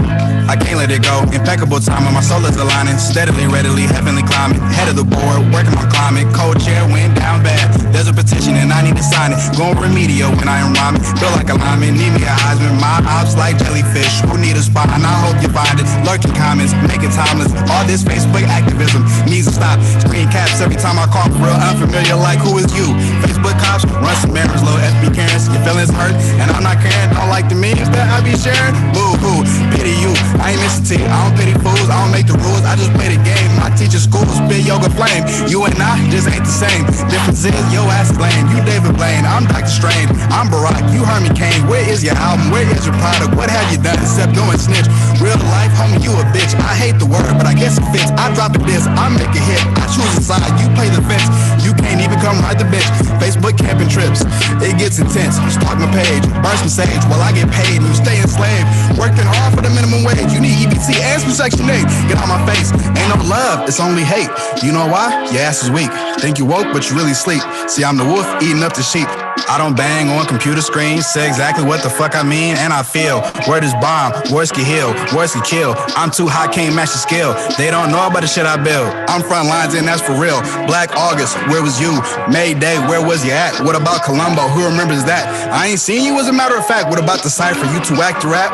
I can't let it go. Impeccable timing, my soul is aligning. Steadily, readily, heavenly climbing. Head of the board, working my climate. Cold chair went down bad. There's a petition and I need to sign it. Going remedial when I am rhyming. Feel like a lineman, need me a Heisman. My ops like jellyfish, who need a spot? And I hope you find it. Lurking comments, making timeless. All this Facebook activism needs to stop. Screen caps every time I call for real unfamiliar. Like who is you? Facebook cops, run some errands, little FB Karens. Your feelings hurt, and I'm not caring. Don't like the memes that I be sharing. Boo-hoo, pity you. I ain't missing tea. I don't pity fools. I don't make the rules. I just play the game. My teacher school spit yoga flame. You and I just ain't the same. Difference is your ass is lame. You David Blaine. I'm Dr. Strange. I'm Barack. You Herman Cain. Where is your album? Where is your product? What have you done except go and snitch? Real life, homie, you a bitch. I hate the word, but I guess it fits. I drop the disc. I make a hit. I choose a side. You play the fence. You can't even come ride the bench. Facebook camping trips. It gets intense. Stalk my page. Burn some sage while I get paid. You stay enslaved. Working hard for the minimum wage. You need EBT and some Section 8. Get on my face. Ain't no love, it's only hate. You know why? Your ass is weak. Think you woke, but you really sleep. See, I'm the wolf eating up the sheep. I don't bang on computer screens. Say exactly what the fuck I mean and I feel. Word is bomb, words can heal, words can kill. I'm too high, can't match the skill. They don't know about the shit I build. I'm front lines and that's for real. Black August, where was you? May Day, where was you at? What about Columbo? Who remembers that? I ain't seen you as a matter of fact. What about the cipher? You too act to rap?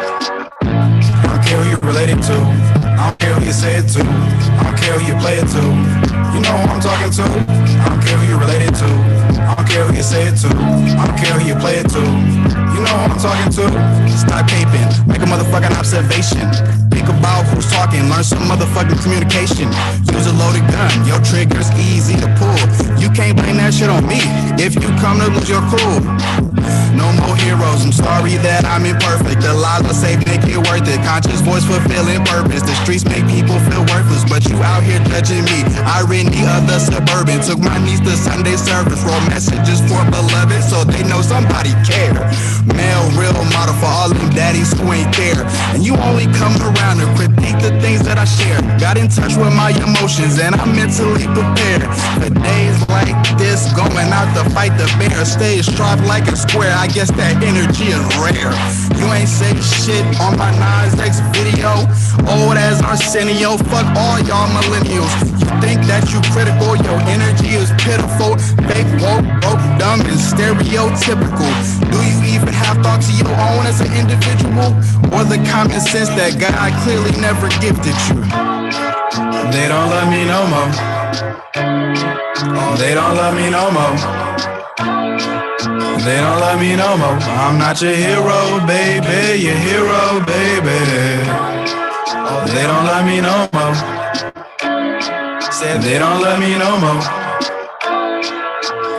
I don't care who you related to. I don't care who you say it to. I don't care who you play it to. You know who I'm talking to. I don't care who you related to. I don't care who you say it to. I don't care who you play it to. You know who I'm talking to. Stop caping. Make a motherfucking observation. Think about who's talking. Learn some motherfucking communication. Use a loaded gun. Your trigger's easy to pull. You can't blame that shit on me if you come to lose your cool. No more heroes. I'm sorry that I'm imperfect. The lies I say make it worth it. Conscious voice fulfilling purpose. The streets make people feel worthless, but you out here judging me. I ran the other suburban. Took my niece to Sunday service. Wrote messages for beloved so they know somebody care. Male real model for all them daddies who ain't there. And you only come around to critique the things that I share. Got in touch with my emotions and I'm mentally prepared for days like this. Going out to fight the bear. Stay strapped like a square. I guess that energy is rare. You ain't say shit on my Nas X video. Old as Arsenio. Fuck all y'all millennials. You think that you critical. Your energy is pitiful. Fake, woke, broke, dumb, and stereotypical. Do you even have thoughts of your own as an individual? Or the common sense that God clearly never gifted you? They don't love me no more. They don't love me no more. They don't love me no more. I'm not your hero, baby. Your hero, baby. They don't love me no more. Said they don't love me no more.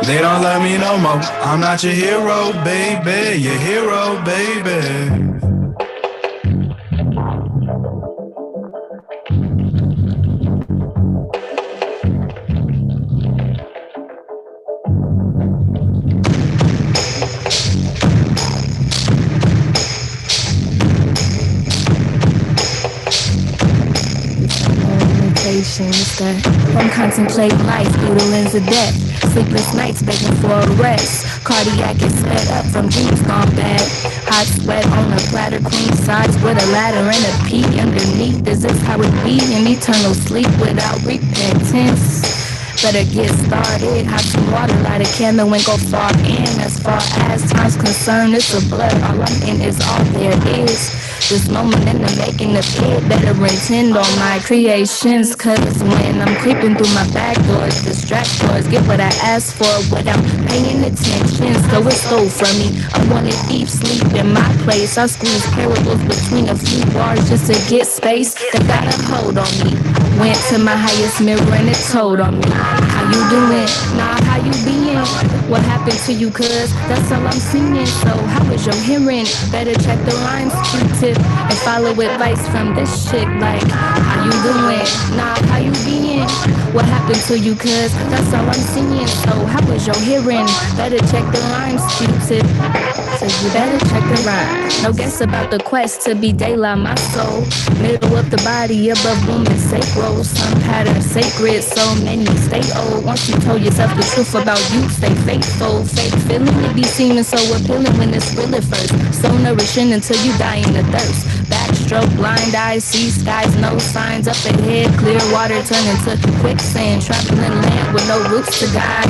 They don't love me no more. I'm not your hero, baby. Your hero, baby. It's that I'm contemplating life through the lens of death. Sleepless nights begging for a rest. Cardiac is sped up from dreams gone bad. Hot sweat on a platter, queen size with a ladder and a pea underneath. Is this how it be in eternal sleep without repentance? Better get started. Hot some water, light a candle and go far in. As far as time's concerned, it's a blur. All I'm in is all there is. This moment in the making of it, better intend on my creations. Cause when I'm creeping through my back doors, distractors get what I asked for without paying attention. So it's stole from me. I wanted deep sleep in my place. I squeeze parables between a few bars just to get space. They got a hold on me. Went to my highest mirror and it told on me. How you doing? Nah, how you being? What happened to you, cuz? That's all I'm seeing. So how is your hearing? Better check the rhymes, Q-tip, and follow advice from this chick. Like, how you doing? Nah, how you being? What happened to you, cuz? That's all I'm seeing. So how is your hearing? Better check the rhymes, Q-tip. So you better check the rhymes. No guess about the quest to be daylight, my soul. Middle of the body, above woman, sacral. Some patterns sacred, so many stay old. Once you told yourself the truth about you, stay faithful. Fake feeling it be seeming so appealing when it's real at first. So nourishing until you die in the thirst. Backstroke, blind eyes, see skies, no signs up ahead. Clear water turn into quicksand. Traveling land with no roots to guide.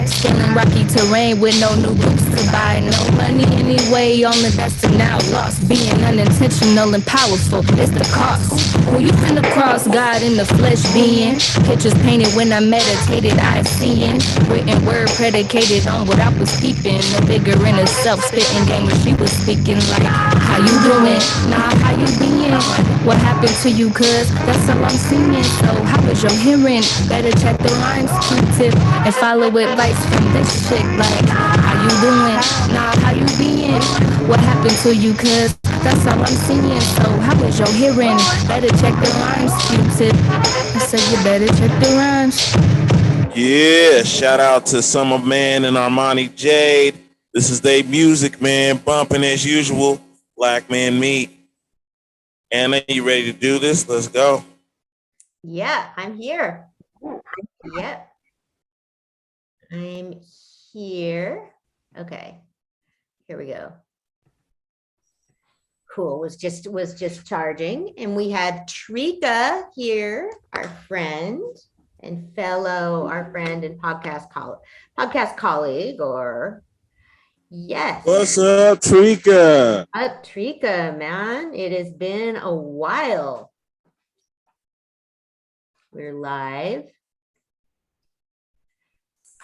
Scaling rocky terrain with no new roots to buy. No money anyway, on the destined now lost. Being unintentional and powerful is the cost. Who you finna cross? God in the flesh being. Pictures painted when I meditated, I seen. Written word predicated on what I was peeping. The bigger in herself, spitting game when she was speaking like, how you doing? Nah, how you being? What happened to you, cuz? That's all I'm seeing. So how is your hearing? Better check the rhymes, Q-tip, and follow advice from this chick. Like, how you doing? Nah, how you being? What happened to you, cuz? That's all I'm seeing. So how is your hearing? Better check the rhymes, Q-tip. I said you better check the rhymes. Yeah, shout out to Summer Man and Armani Jade. This is their music, man. Bumping as usual. Black Man Meat. Anna, you ready to do this? Let's go. Yeah, I'm here. Yep. I'm here. Okay. Here we go. Cool. Was just charging, and we had Trika here, our friend and our friend and podcast colleague, or yes. What's up, Trika? Trika, man. It has been a while. We're live.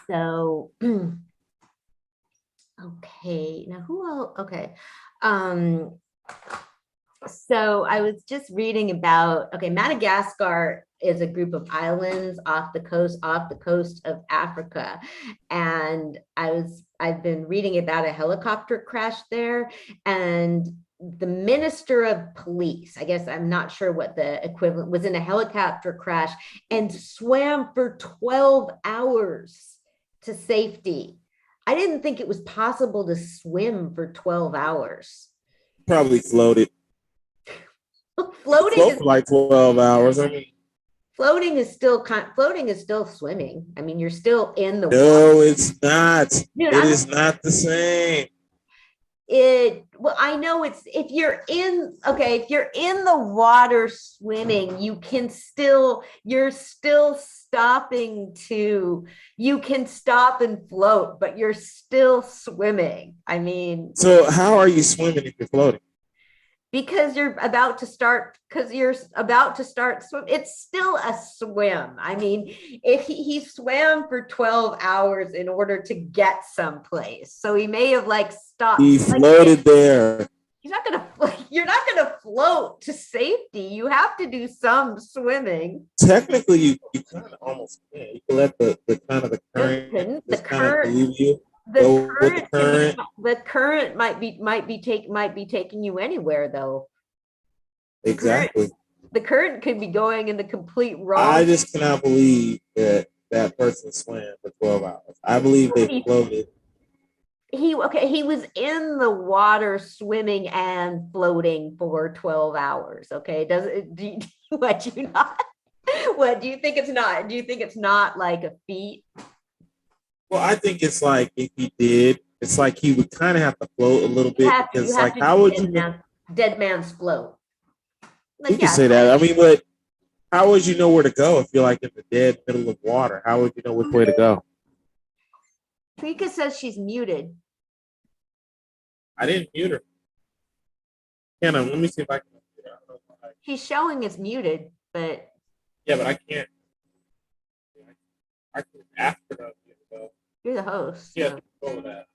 So, okay. Now who else? Okay. So I was just reading about, Madagascar is a group of islands off the coast of Africa. And I've been reading about a helicopter crash there, and the minister of police, I guess I'm not sure what the equivalent was, in a helicopter crash and swam for 12 hours to safety. I didn't think it was possible to swim for 12 hours. Probably floated. Floating Float for like 12 hours. I mean, floating is still swimming. I mean, you're still in the water. No, it's not. Dude, it is not the same. Well, I know it's, if you're in the water swimming, you can still you can stop and float, but you're still swimming. I mean, so how are you swimming if you're floating? Because you're about to start swim. It's still a swim. I mean, if he swam for 12 hours in order to get someplace, so he may have stopped. He floated there. You're not gonna float to safety. You have to do some swimming. Technically, you kind of almost can. You can let the kind of the current just kind of move you. The current might be taking you anywhere though. Exactly. The current could be going in the complete wrong. I just cannot believe that person swam for 12 hours. I believe they floated. He was in the water swimming and floating for 12 hours. Okay. What do you think it's not? Do you think it's not like a feat? Well, I think it's like if he did, it's like he would kind of have to float a little bit because like how would you dead man's float? You can say that. I mean, but how would you know where to go if you're like in the dead middle of water? How would you know which way to go? Trika says she's muted. I didn't mute her. Kenna, let me see if I can mute her. I don't know why. She's showing it's muted, but yeah, but I can't. I can ask her to mute her. You're the host. Yeah, so. That.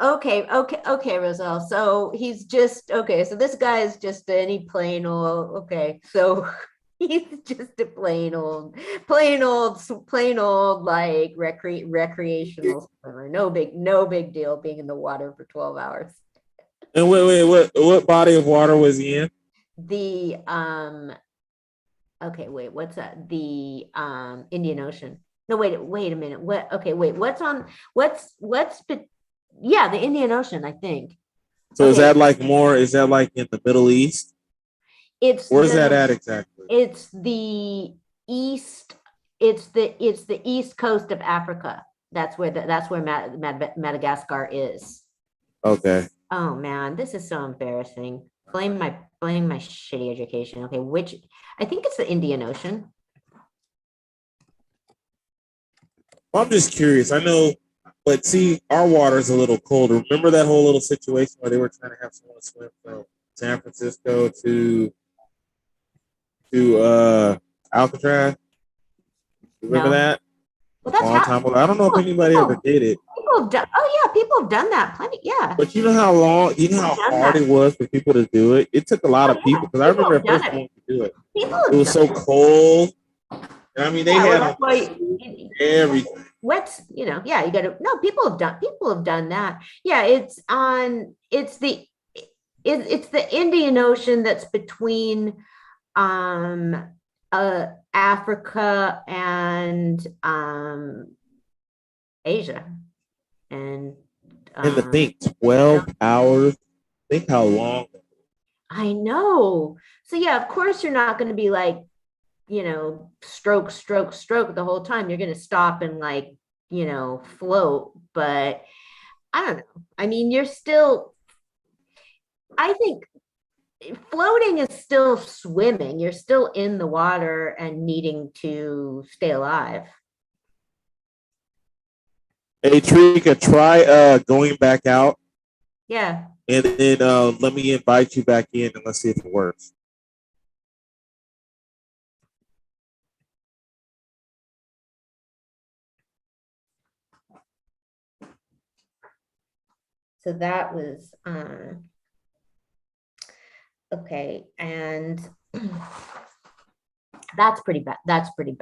Okay, Roselle. So he's just okay. So this guy is just any plain old. Okay, so he's just a plain old like recreational swimmer. No big deal being in the water for 12 hours. And what body of water was he in? The okay, wait, what's that? The Indian Ocean. No, wait a minute. What? Okay, wait. What's yeah, the Indian Ocean, I think. So okay. Is that like in the Middle East? Where's that at exactly? It's the east. It's the east coast of Africa. That's where Madagascar is. Okay. Oh man, this is so embarrassing. Blame my shitty education. Okay, I think it's the Indian Ocean. Well, I'm just curious. I know. But see, our water is a little colder. Remember that whole little situation where they were trying to have someone swim from San Francisco to Alcatraz? Remember that? Well, that's a long time ago. I don't know if anybody ever did it. People have done that plenty. Yeah. But you know how hard it was for people to do it? It took a lot of people because I remember the first one to do it. It was so cold. I mean, they had everything. You gotta people have done that. Yeah, it's the Indian Ocean that's between Africa and Asia. And to think 12 hours, think how long. I know. So yeah, of course you're not going to be like, stroke the whole time. You're going to stop and like, float. But I don't know. I mean, I think floating is still swimming. You're still in the water and needing to stay alive. Hey, Trika, try going back out. Yeah. And then let me invite you back in and let's see if it works. So that was okay, and that's pretty bad. That's pretty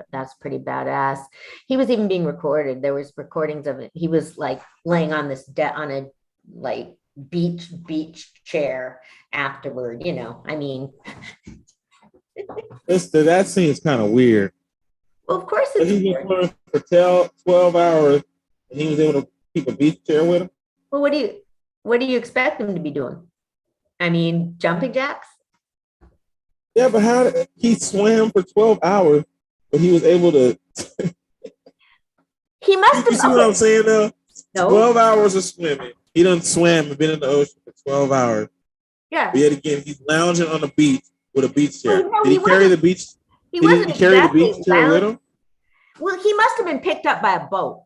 badass. He was even being recorded. There was recordings of it. He was like laying on this on a like beach chair afterward. I mean, that seems kind of weird. Well, of course it's weird. He was for 12 hours, and he was able to keep a beach chair with him. Well, what do you expect him to be doing? I mean, jumping jacks? Yeah, but how did he swam for 12 hours, but he was able to? He must have. You see what I'm saying though? No. 12 hours of swimming. He done swam and been in the ocean for 12 hours. Yeah. But yet again, he's lounging on the beach with a beach chair. Well, no, did he carry the beach? He did he carry the beach chair with him? Well, he must have been picked up by a boat.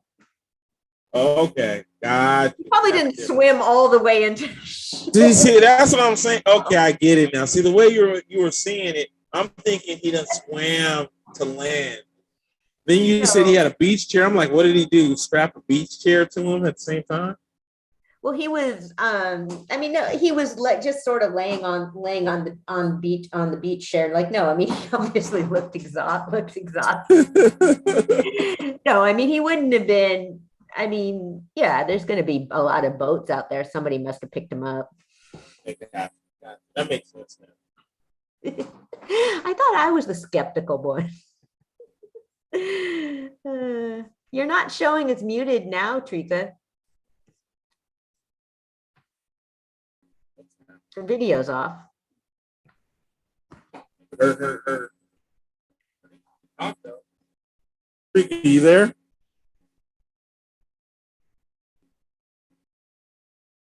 Oh, okay. God. He probably didn't swim all the way into. See, that's what I'm saying. Okay, I get it now. See, the way you were seeing it, I'm thinking he done swam to land. Then you said he had a beach chair. I'm like, what did he do? Strap a beach chair to him at the same time? Well, he was. I mean, no, he was like just sort of laying on the beach chair. Like, no, I mean, he obviously looked exhausted. No, I mean, he wouldn't have been. I mean, yeah, there's going to be a lot of boats out there. Somebody must have picked him up. That makes sense now. I thought I was the skeptical one. You're not showing as muted now, Trika. Her video's off. Trika, you there?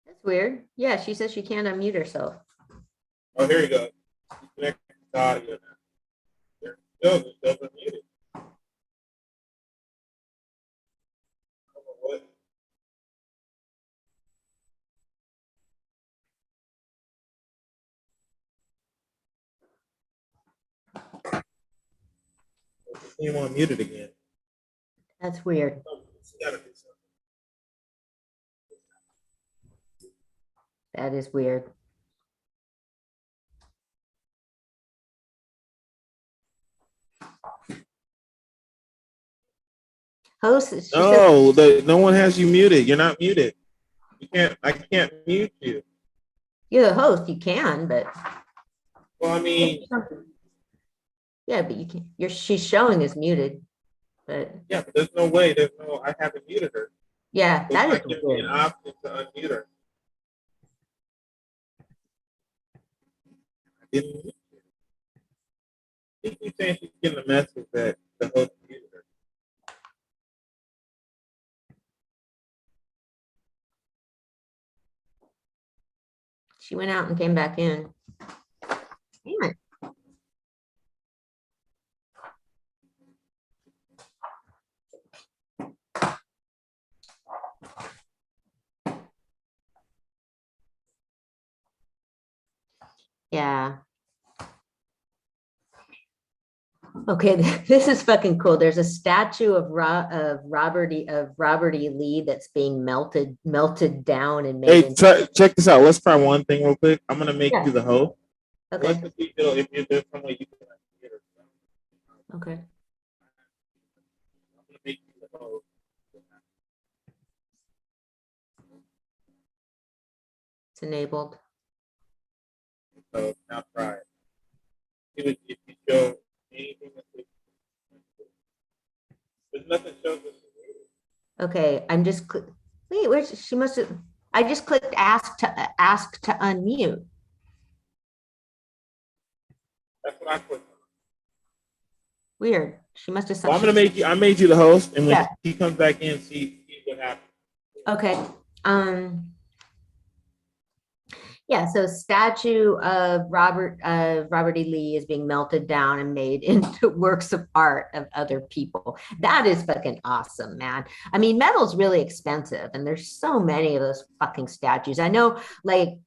That's weird. Yeah, she says she can't unmute herself. Oh, here you go. Connect the audio now. There you go. It doesn't mute it. You want to mute it again? That's weird. That is weird. Host. No, no one has you muted. You're not muted. You can't. I can't mute you. You're the host. You can, but. Well, I mean. Yeah, but you can. She's showing is muted, but. Yeah, but there's no way. I haven't muted her. Yeah, so that is give me an option to unmute her. I didn't mute her. I think you're saying she's getting a message that the host muted her. She went out and came back in. Damn it. Yeah. Okay, this is fucking cool. There's a statue of Robert E. Lee that's being melted down and made. Hey, check this out. Let's try one thing real quick. I'm gonna make you the host. Okay. Let's see if there's some way you can get her. Okay. I'm gonna make you the host. It's enabled. So now try it. If you show anything there's nothing shows us. Okay, I'm just wait, where she must have. I just clicked ask to unmute. That's what I clicked on. Weird. She must have. Well, I'm gonna make you. I made you the host, and when he comes back in, see what happens. Okay. Yeah, so statue of Robert E. Lee is being melted down and made into works of art of other people. That is fucking awesome, man. I mean, metal's really expensive, and there's so many of those fucking statues. I know, like,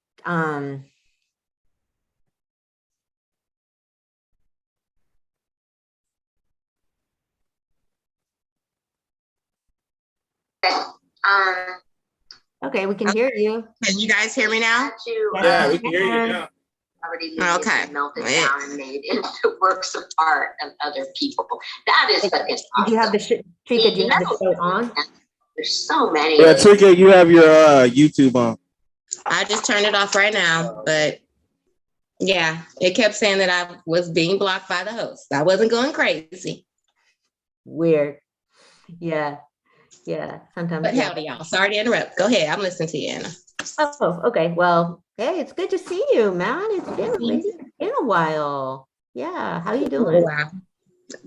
okay, we can hear you. Can you guys hear me now? Yeah, we can hear you now. Okay. Melted down and made into works of art of other people. That is fucking awesome. Did you have the Trika, do you have the show on? There's so many. Yeah, Trika, you have your YouTube on. I just turned it off right now, but yeah, it kept saying that I was being blocked by the host. I wasn't going crazy. Weird. Yeah. Yeah, sometimes. But howdy, y'all. Sorry to interrupt. Go ahead. I'm listening to you, Anna. Oh, okay. Well, hey, it's good to see you, man. It's been a while. Yeah. How you doing? Wow.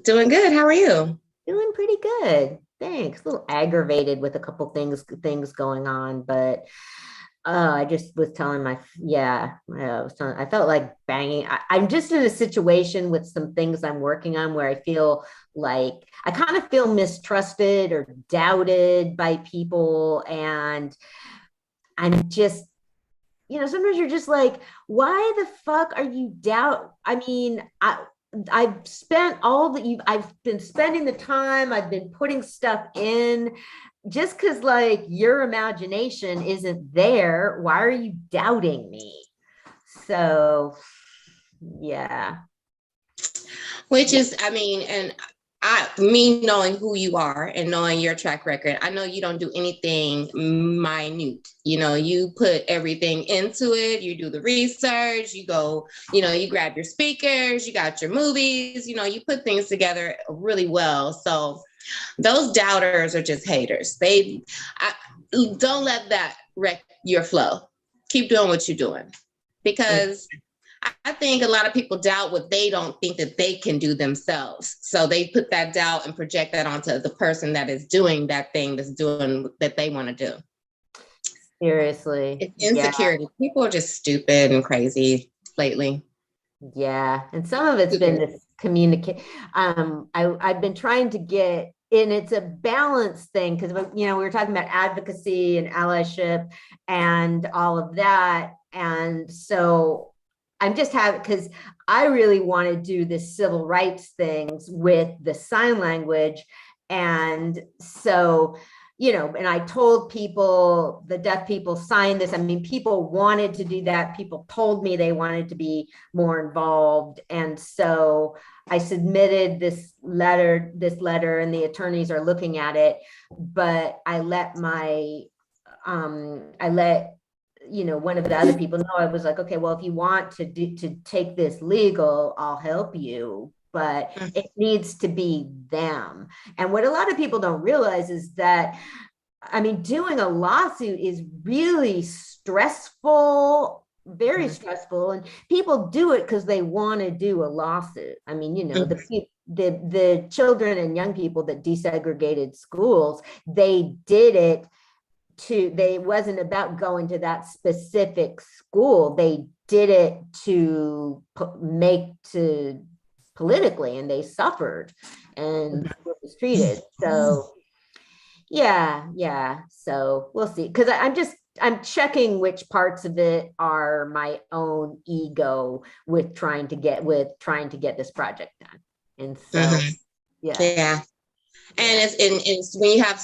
Doing good. How are you? Doing pretty good. Thanks. A little aggravated with a couple things going on, but I just was telling I felt like banging. I'm just in a situation with some things I'm working on where I feel like I kind of feel mistrusted or doubted by people. And I'm just, sometimes you're just like, why the fuck are you I mean, I've been spending the time, I've been putting stuff in. Just because like your imagination isn't there, why are you doubting me? So yeah. Which is, I mean, and me knowing who you are and knowing your track record, I know you don't do anything minute. You know, you put everything into it. You do the research, you go, you know, you grab your speakers, you got your movies, you know, you put things together really well. So those doubters are just haters. Don't let that wreck your flow. Keep doing what you're doing, because I think a lot of people doubt what they don't think that they can do themselves. So they put that doubt and project that onto the person that is doing that thing, that's doing that they want to do. Seriously. It's insecurity. Yeah. People are just stupid and crazy lately. Yeah. And some of it's been this communicate. I've been trying to get, and it's a balance thing, because, you know, we were talking about advocacy and allyship and all of that. And so I'm just having, because I really want to do the civil rights things with the sign language. And so, you know, and I told people, the deaf people signed this. I mean, people wanted to do that. People told me they wanted to be more involved. And so I submitted this letter, and the attorneys are looking at it. But I let you know, one of the other people know. I was like, okay, well, if you want to take this legal, I'll help you, but it needs to be them. And what a lot of people don't realize is that, I mean, doing a lawsuit is really stressful, very stressful, and people do it because they want to do a lawsuit. I mean, you know, the children and young people that desegregated schools, they did it they wasn't about going to that specific school. They did it to politically, and they suffered and was treated. So yeah. So we'll see. Because I'm checking which parts of it are my own ego with trying to get this project done. And so yeah. And it's when you have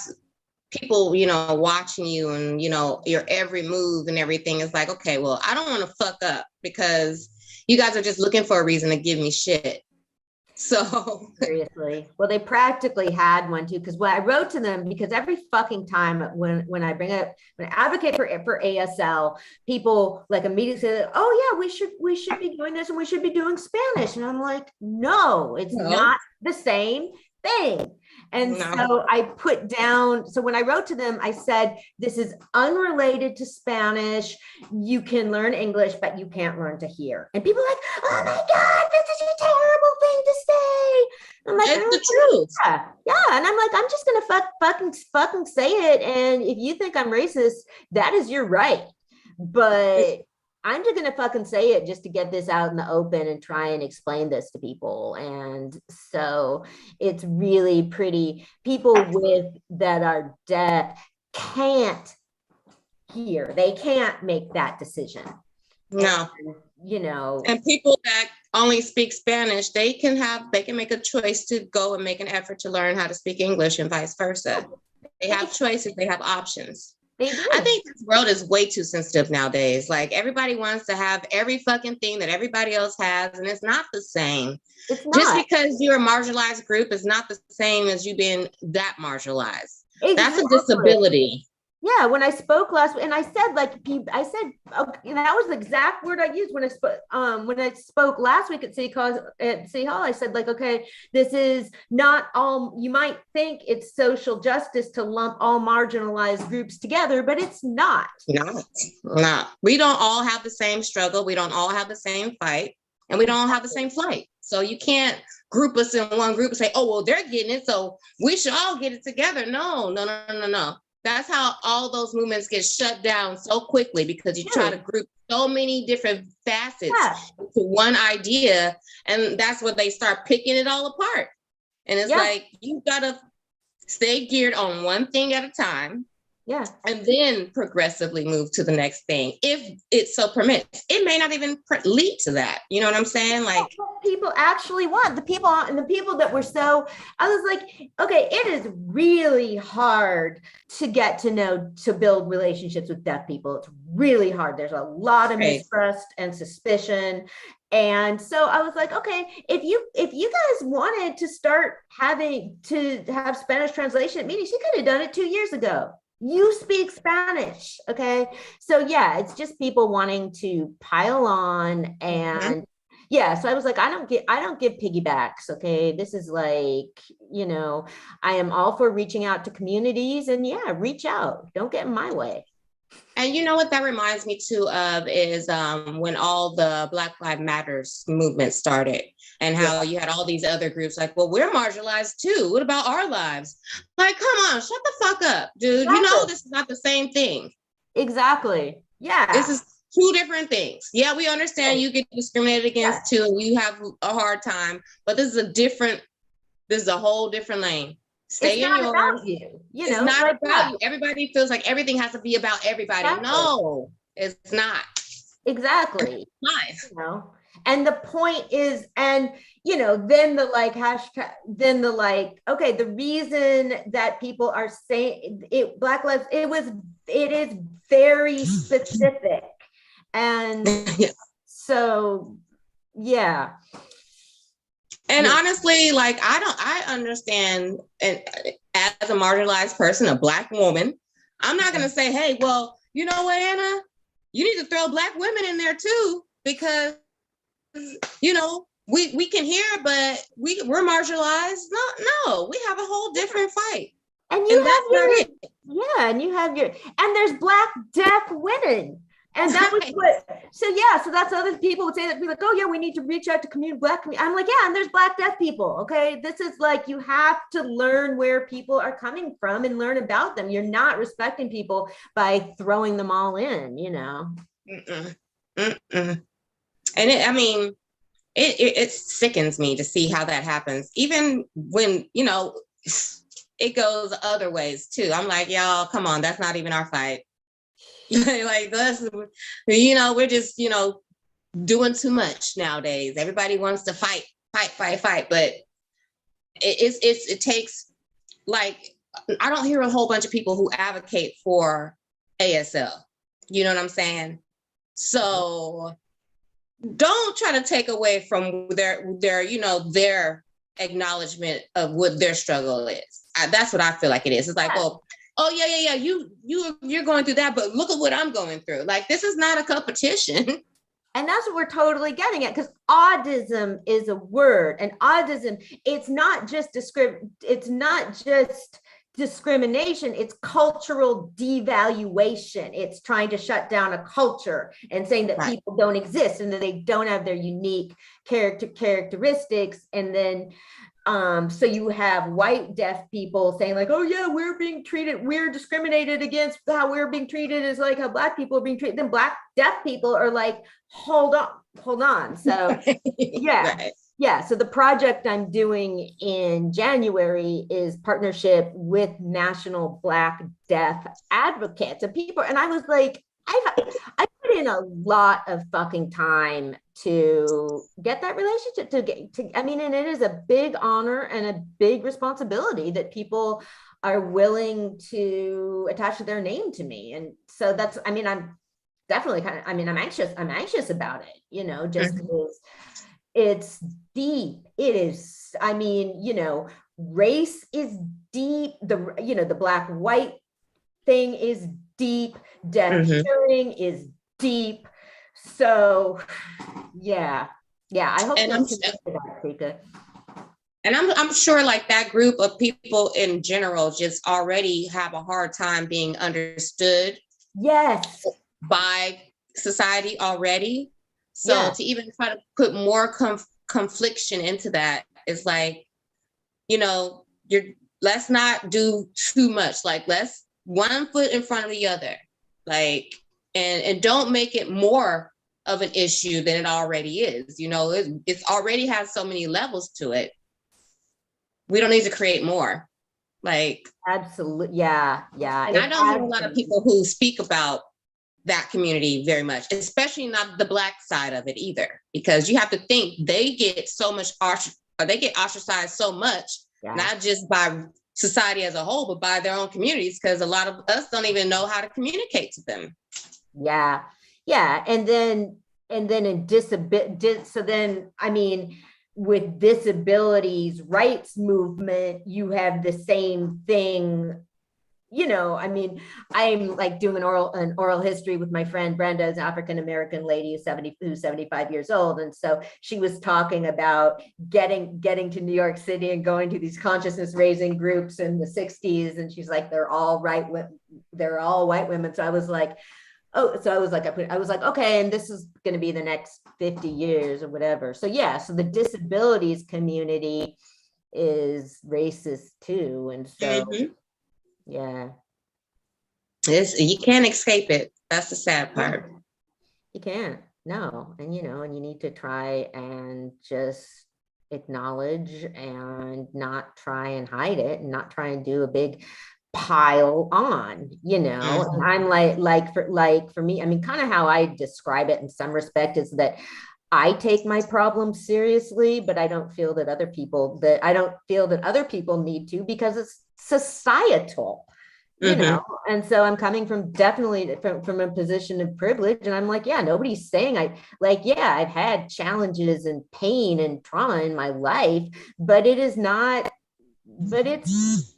people, you know, watching you, and, you know, your every move and everything is like, okay, well, I don't want to fuck up, because you guys are just looking for a reason to give me shit. So seriously, well, they practically had one too, because when I wrote to them, because every fucking time when I advocate for ASL, people like immediately say, oh yeah, we should be doing this, and we should be doing Spanish, and I'm like, no, it's not the same thing. And so I put down, so when I wrote to them, I said, this is unrelated to Spanish. You can learn English, but you can't learn to hear. And people are like, oh my God, this is a terrible thing to say. I'm like, it's the truth. Yeah. And I'm like, I'm just going to fucking say it. And if you think I'm racist, that is your right. But I'm just going to fucking say it just to get this out in the open and try and explain this to people. And so it's really pretty. People that are deaf can't hear. They can't make that decision. No. And, you know. And people that only speak Spanish, they can make a choice to go and make an effort to learn how to speak English, and vice versa. They have choices. They have options. I think this world is way too sensitive nowadays. Like, everybody wants to have every fucking thing that everybody else has, and it's not the same. It's not. Just because you're a marginalized group is not the same as you being that marginalized. Exactly. That's a disability. Yeah, when I spoke last week, and I said, okay, and that was the exact word I used when I spoke last week at City Hall. I said, like, okay, this is not all. You might think it's social justice to lump all marginalized groups together, but it's not. No. We don't all have the same struggle. We don't all have the same fight, and we don't all have the same flight. So you can't group us in one group and say, oh, well, they're getting it, so we should all get it together. No. That's how all those movements get shut down so quickly, because you try to group so many different facets into one idea, and that's where they start picking it all apart. And it's like, you gotta stay geared on one thing at a time, Yeah. And then progressively move to the next thing if it so permits. It may not even lead to that. You know what I'm saying? Like, what people actually want, the people that were so, I was like, okay, it is really hard to get to know, to build relationships with deaf people. It's really hard. There's a lot of mistrust and suspicion. And so I was like, okay, if you guys wanted to start having to have Spanish translation at meetings, you could have done it 2 years ago. You speak Spanish, okay? So yeah, it's just people wanting to pile on, and yeah, so I was like, I don't give piggybacks, okay? This is like, you know, I am all for reaching out to communities, and yeah, reach out. Don't get in my way. And you know what that reminds me too of is when all the Black Lives Matters movement started, and how you had all these other groups like, well, we're marginalized too. What about our lives? Like, come on, shut the fuck up, dude. Exactly. You know, this is not the same thing. Exactly. Yeah. This is two different things. Yeah, we understand you get discriminated against too, and you have a hard time, but this is a whole different lane. Stay in yours. You know, it's not about you. Everybody feels like everything has to be about everybody. Exactly. No, it's not. Exactly. Nice. You know, and the point is, and you know, then the like hashtag, then the like, okay, the reason that people are saying it, Black Lives, it is very specific, and so yeah. And honestly, like, I understand, and as a marginalized person, a Black woman, I'm not going to say, hey, well, you know what, Anna, you need to throw Black women in there too, because, you know, we can hear, but we're marginalized. No, we have a whole different fight. And you have and you have and there's Black deaf women. And that was so that's other people would say that, be like, oh yeah, we need to reach out to Black community. I'm like, yeah, and there's Black deaf people. Okay. This is like, you have to learn where people are coming from and learn about them. You're not respecting people by throwing them all in, you know? And it sickens me to see how that happens. Even when, you know, it goes other ways too. I'm like, y'all, come on, that's not even our fight. Like, let's, you know, we're just, you know, doing too much nowadays. Everybody wants to fight, but it takes, like, I don't hear a whole bunch of people who advocate for ASL. You know what I'm saying? So don't try to take away from their you know, their acknowledgement of what their struggle is. That's what I feel like it is. It's like, well, oh yeah, you're going through that, but look at what I'm going through. Like, this is not a competition. And that's what we're totally getting at, because autism is a word, and autism, it's not just discrimination, it's cultural devaluation. It's trying to shut down a culture and saying that people don't exist and that they don't have their unique characteristics. And then so you have white deaf people saying like, oh yeah, we're discriminated against, how we're being treated is like how Black people are being treated. Then Black deaf people are like, hold on. So yeah. So the project I'm doing in January is partnership with National Black Deaf Advocates and people. And I was like, I put in a lot of fucking time to get that relationship I mean, and it is a big honor and a big responsibility that people are willing to attach their name to me. And so that's, I mean, I'm definitely I'm anxious about it, you know, just because it's deep. It is, I mean, you know, race is deep. The Black white thing is deep. Deaf hearing is deep. So yeah, I hope. And I'm sure like that group of people in general just already have a hard time being understood. Yes. By society already. So to even try to put more confliction into that is like, you know, let's not do too much. Like, let's one foot in front of the other. Like, and don't make it more of an issue than it already is. You know, it already has so many levels to it. We don't need to create more. Like, absolutely. Yeah. And I don't hear a lot of people who speak about that community very much, especially not the Black side of it either, because you have to think they get so much they get ostracized so much, not just by society as a whole, but by their own communities, because a lot of us don't even know how to communicate to them. Yeah. And then in so then, I mean, with disabilities rights movement, you have the same thing. You know, I mean, I'm like doing an oral history with my friend Brenda, an African-American lady who's 75 years old. And so she was talking about getting to New York City and going to these consciousness raising groups in the 60s. And she's like, they're all white women. So I was like, okay, and this is going to be the next 50 years or whatever. So yeah, so the disabilities community is racist too. And so, yeah. You can't escape it. That's the sad part. You can't, no. And, you know, and you need to try and just acknowledge and not try and hide it and not try and do a big pile on, you know. And I'm like for me, I mean, kind of how I describe it in some respect is that I take my problems seriously, but I don't feel that other people need to, because it's societal, you know. And so I'm coming from definitely from a position of privilege, and I'm like, yeah, nobody's saying I've had challenges and pain and trauma in my life, but it's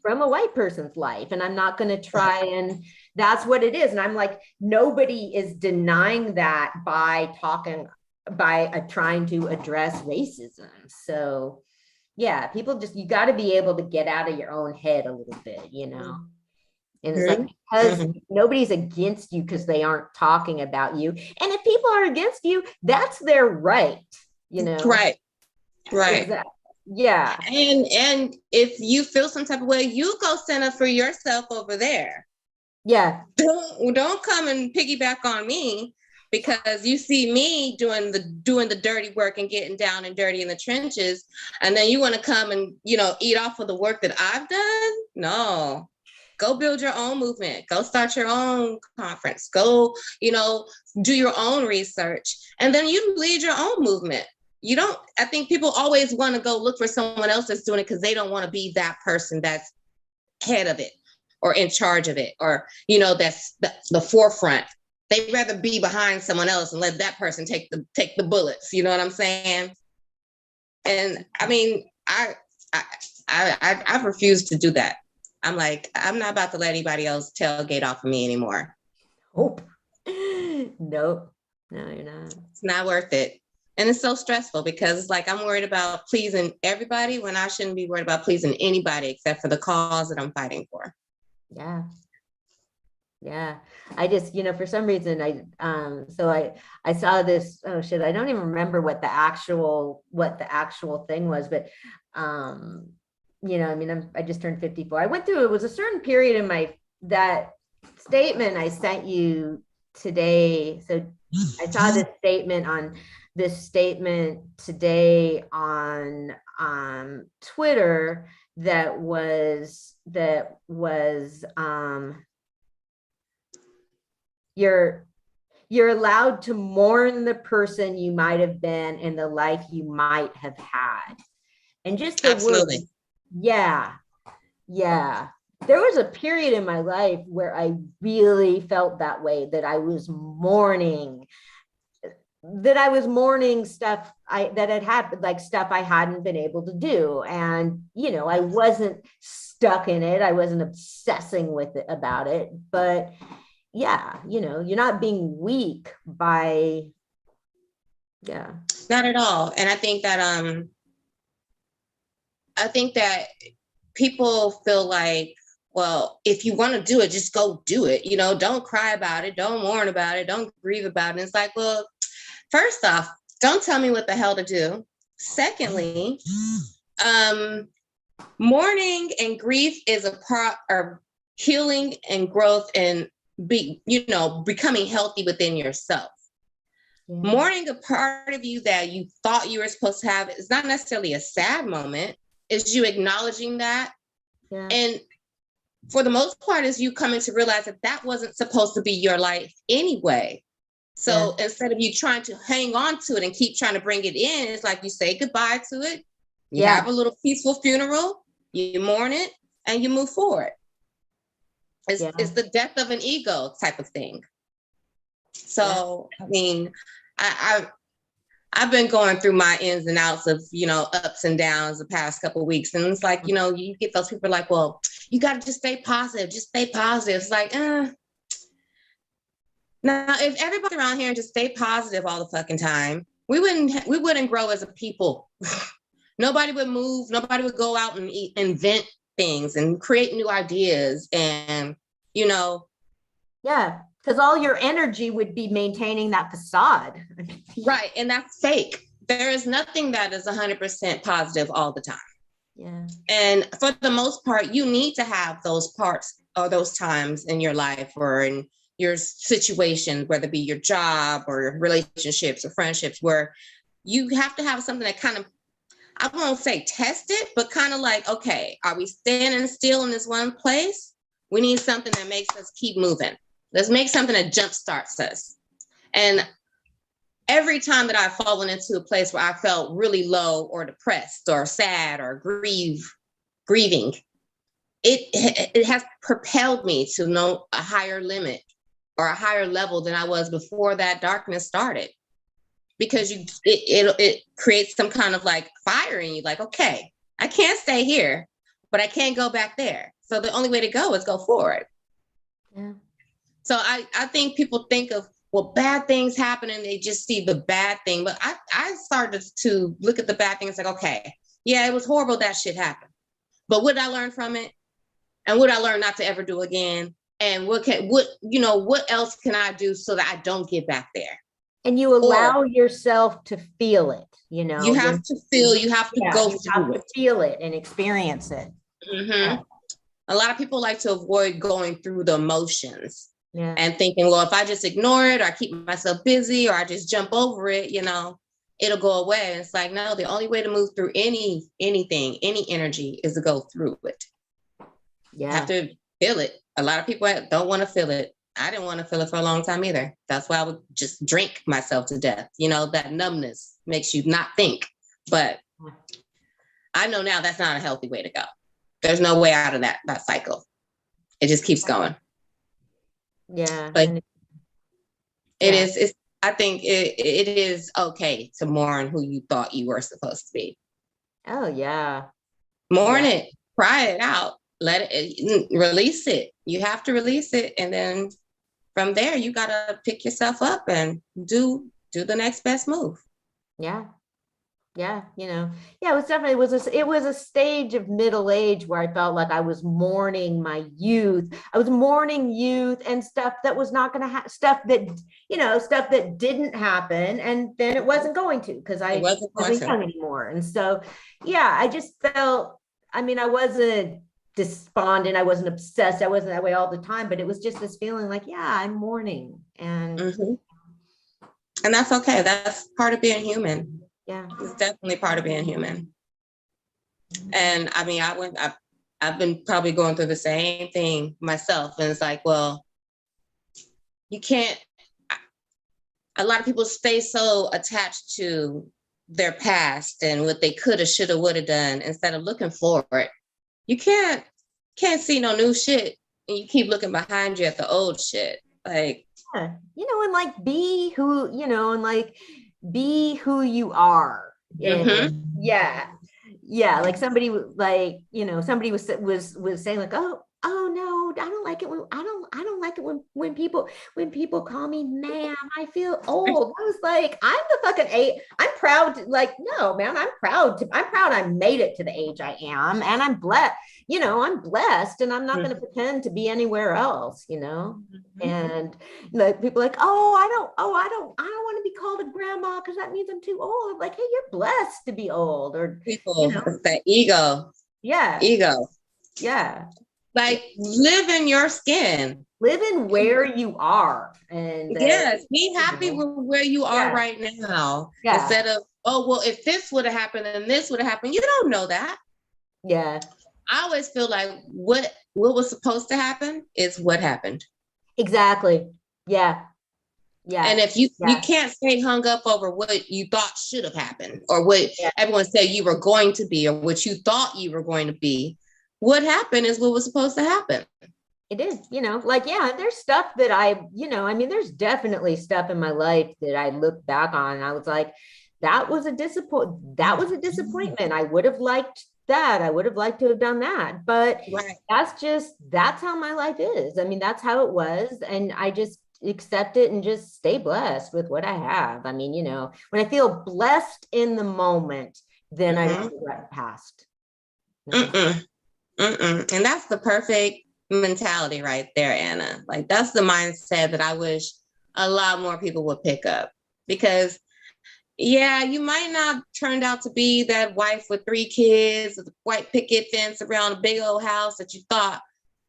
from a white person's life, and I'm not going to try, and that's what it is. And I'm like, nobody is denying that by trying to address racism. So yeah, people you got to be able to get out of your own head a little bit, you know. And it's like, because nobody's against you because they aren't talking about you. And if people are against you, that's their right, you know. Right. Exactly. Yeah. And if you feel some type of way, you go stand up for yourself over there. Yeah. Don't come and piggyback on me because you see me doing the dirty work and getting down and dirty in the trenches, and then you want to come and, you know, eat off of the work that I've done. No. Go build your own movement. Go start your own conference. Go, you know, do your own research, and then you lead your own movement. I think people always want to go look for someone else that's doing it because they don't want to be that person that's head of it or in charge of it, or, you know, that's the forefront. They'd rather be behind someone else and let that person take the bullets. You know what I'm saying? And I mean, I refuse to do that. I'm like, I'm not about to let anybody else tailgate off of me anymore. Nope. No, you're not. It's not worth it. And it's so stressful because it's like I'm worried about pleasing everybody when I shouldn't be worried about pleasing anybody except for the cause that I'm fighting for. Yeah. Yeah. I just, you know, for some reason I saw this, oh shit, I don't even remember what the actual thing was, but you know, I mean, I just turned 54. I went through, it was a certain period in that statement I sent you today. So I saw this statement today on Twitter that was you're allowed to mourn the person you might have been and the life you might have had. And just the Absolutely. word, yeah. There was a period in my life where I really felt that way, that I was mourning stuff that had happened, like stuff I hadn't been able to do. And, you know, I wasn't stuck in it. I wasn't obsessing with it about it, but yeah, you know, you're not being weak by, yeah. Not at all. And I think that people feel like, well, if you want to do it, just go do it. You know, don't cry about it. Don't mourn about it. Don't grieve about it. And it's like, well, first off, don't tell me what the hell to do. Secondly, mourning and grief is a part of healing and growth and becoming healthy within yourself. Yeah. Mourning a part of you that you thought you were supposed to have is not necessarily a sad moment. It's you acknowledging that. Yeah. And for the most part, is you coming to realize that that wasn't supposed to be your life anyway. So instead of you trying to hang on to it and keep trying to bring it in, it's like you say goodbye to it. You have a little peaceful funeral, you mourn it, and you move forward. It's the death of an ego type of thing. So, I mean, I've been going through my ins and outs of, ups and downs the past couple of weeks. And it's like, you get those people like, well, you got to just stay positive. Just stay positive. It's like, Now, if everybody around here just stay positive all the fucking time, we wouldn't grow as a people. Nobody would move. Nobody would go out and invent things and create new ideas. And, Yeah, because all your energy would be maintaining that facade. Right. And that's fake. There is nothing that is 100% positive all the time. Yeah. And for the most part, you need to have those parts or those times in your life or in your situation, whether it be your job or relationships or friendships, where you have to have something that kind of, I won't say test it, but kind of like, okay, are we standing still in this one place? We need something that makes us keep moving. Let's make something that jumpstarts us. And every time that I've fallen into a place where I felt really low or depressed or sad or grieving, it has propelled me to know a higher limit or a higher level than I was before that darkness started. Because it creates some kind of like fire in you, like, okay, I can't stay here, but I can't go back there. So the only way to go is go forward. Yeah. So I think people think of, well, bad things happen and they just see the bad thing. But I started to look at the bad things like, okay, yeah, it was horrible that shit happened. But what did I learn from it? And what I learned not to ever do again? And what else can I do so that I don't get back there? And you allow yourself to feel it, You have to feel, you have to go through it. Feel it and experience it. Mm-hmm. A lot of people like to avoid going through the emotions and thinking, well, if I just ignore it or I keep myself busy or I just jump over it, it'll go away. And it's like, no, the only way to move through anything, any energy is to go through it. Yeah. You have to feel it. A lot of people don't want to feel it. I didn't want to feel it for a long time either. That's why I would just drink myself to death. That numbness makes you not think. But I know now that's not a healthy way to go. There's no way out of that cycle. It just keeps going. Yeah. But I think it is okay to mourn who you thought you were supposed to be. Oh, yeah. Mourn it, cry it out, let it, release it. You have to release it. And then from there, you got to pick yourself up and do the next best move. Yeah. Yeah. It was definitely, it was a stage of middle age where I felt like I was mourning my youth. I was mourning youth and stuff that was not going to happen, stuff that didn't happen. And then it wasn't going to, because I wasn't young anymore. And so, yeah, I just felt, I wasn't despondent. I wasn't obsessed. I wasn't that way all the time, but it was just this feeling like, yeah, I'm mourning. And and that's okay. That's part of being human. Yeah, it's definitely part of being human. And I've been probably going through the same thing myself. And it's like, well, you can't, a lot of people stay so attached to their past and what they coulda, shoulda, woulda done instead of looking forward. You can't see no new shit and you keep looking behind you at the old shit. Like, yeah, and like be who, be who you are. And yeah, like somebody like, somebody was saying like, oh no, I don't like it when I don't like it when people call me ma'am. I feel old. I was like, I'm the fucking age. I'm proud to, like, no, man, I'm proud I made it to the age I am, and I'm blessed. I'm blessed, and I'm not going to pretend to be anywhere else, and people are like, I don't want to be called a grandma because that means I'm too old. I'm like, hey, you're blessed to be old. Or people, it's that ego. Yeah. Ego. Yeah. Like, live in your skin. Live in where you are. And yes, be happy with where you are right now. Yeah. Instead of, oh, well, if this would have happened and this would have happened, you don't know that. Yeah. I always feel like what was supposed to happen is what happened. Exactly. Yeah. Yeah. And if you can't stay hung up over what you thought should have happened, or what everyone said you were going to be, or what you thought you were going to be, what happened is what was supposed to happen. It is, like, there's stuff that there's definitely stuff in my life that I look back on and I was like, that was a disappointment. I would have liked that. I would have liked to have done that. But that's how my life is. I mean, that's how it was. And I just accept it and just stay blessed with what I have. I mean, when I feel blessed in the moment, then I regret past. And that's the perfect mentality right there, Anna. Like, that's the mindset that I wish a lot more people would pick up, because you might not turned out to be that wife with 3 kids with a white picket fence around a big old house that you thought,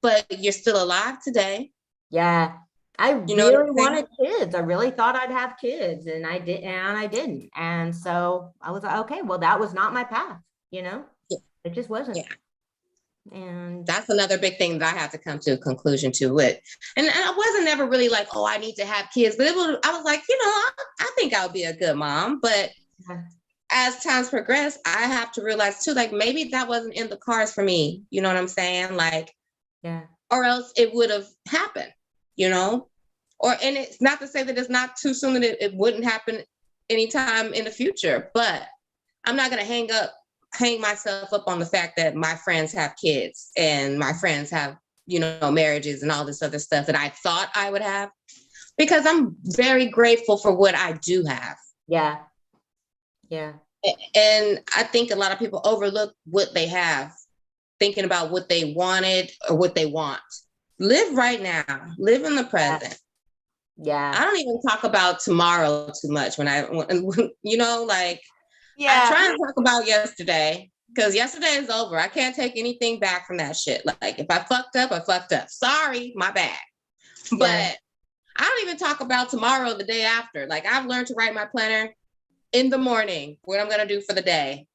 but you're still alive today. Yeah. I really wanted kids. I really thought I'd have kids, and I didn't. And so I was like, okay, well, that was not my path, it just wasn't. Yeah. And that's another big thing that I had to come to a conclusion to with. And I wasn't never really like, oh, I need to have kids, but I was like, I think I would be a good mom. But as times progress, I have to realize too, like, maybe that wasn't in the cards for me. You know what I'm saying? Like, or else it would have happened, and it's not to say that it's not too soon that it wouldn't happen anytime in the future, but I'm not going to hang myself up on the fact that my friends have kids and my friends have, marriages and all this other stuff that I thought I would have, because I'm very grateful for what I do have. Yeah. Yeah. And I think a lot of people overlook what they have, thinking about what they wanted or what they want. Live right now, live in the present. Yeah. I don't even talk about tomorrow too much when I try to talk about yesterday, because yesterday is over. I can't take anything back from that shit. Like, if I fucked up, I fucked up. Sorry, my bad. But I don't even talk about tomorrow, the day after. Like, I've learned to write my planner in the morning, what I'm going to do for the day.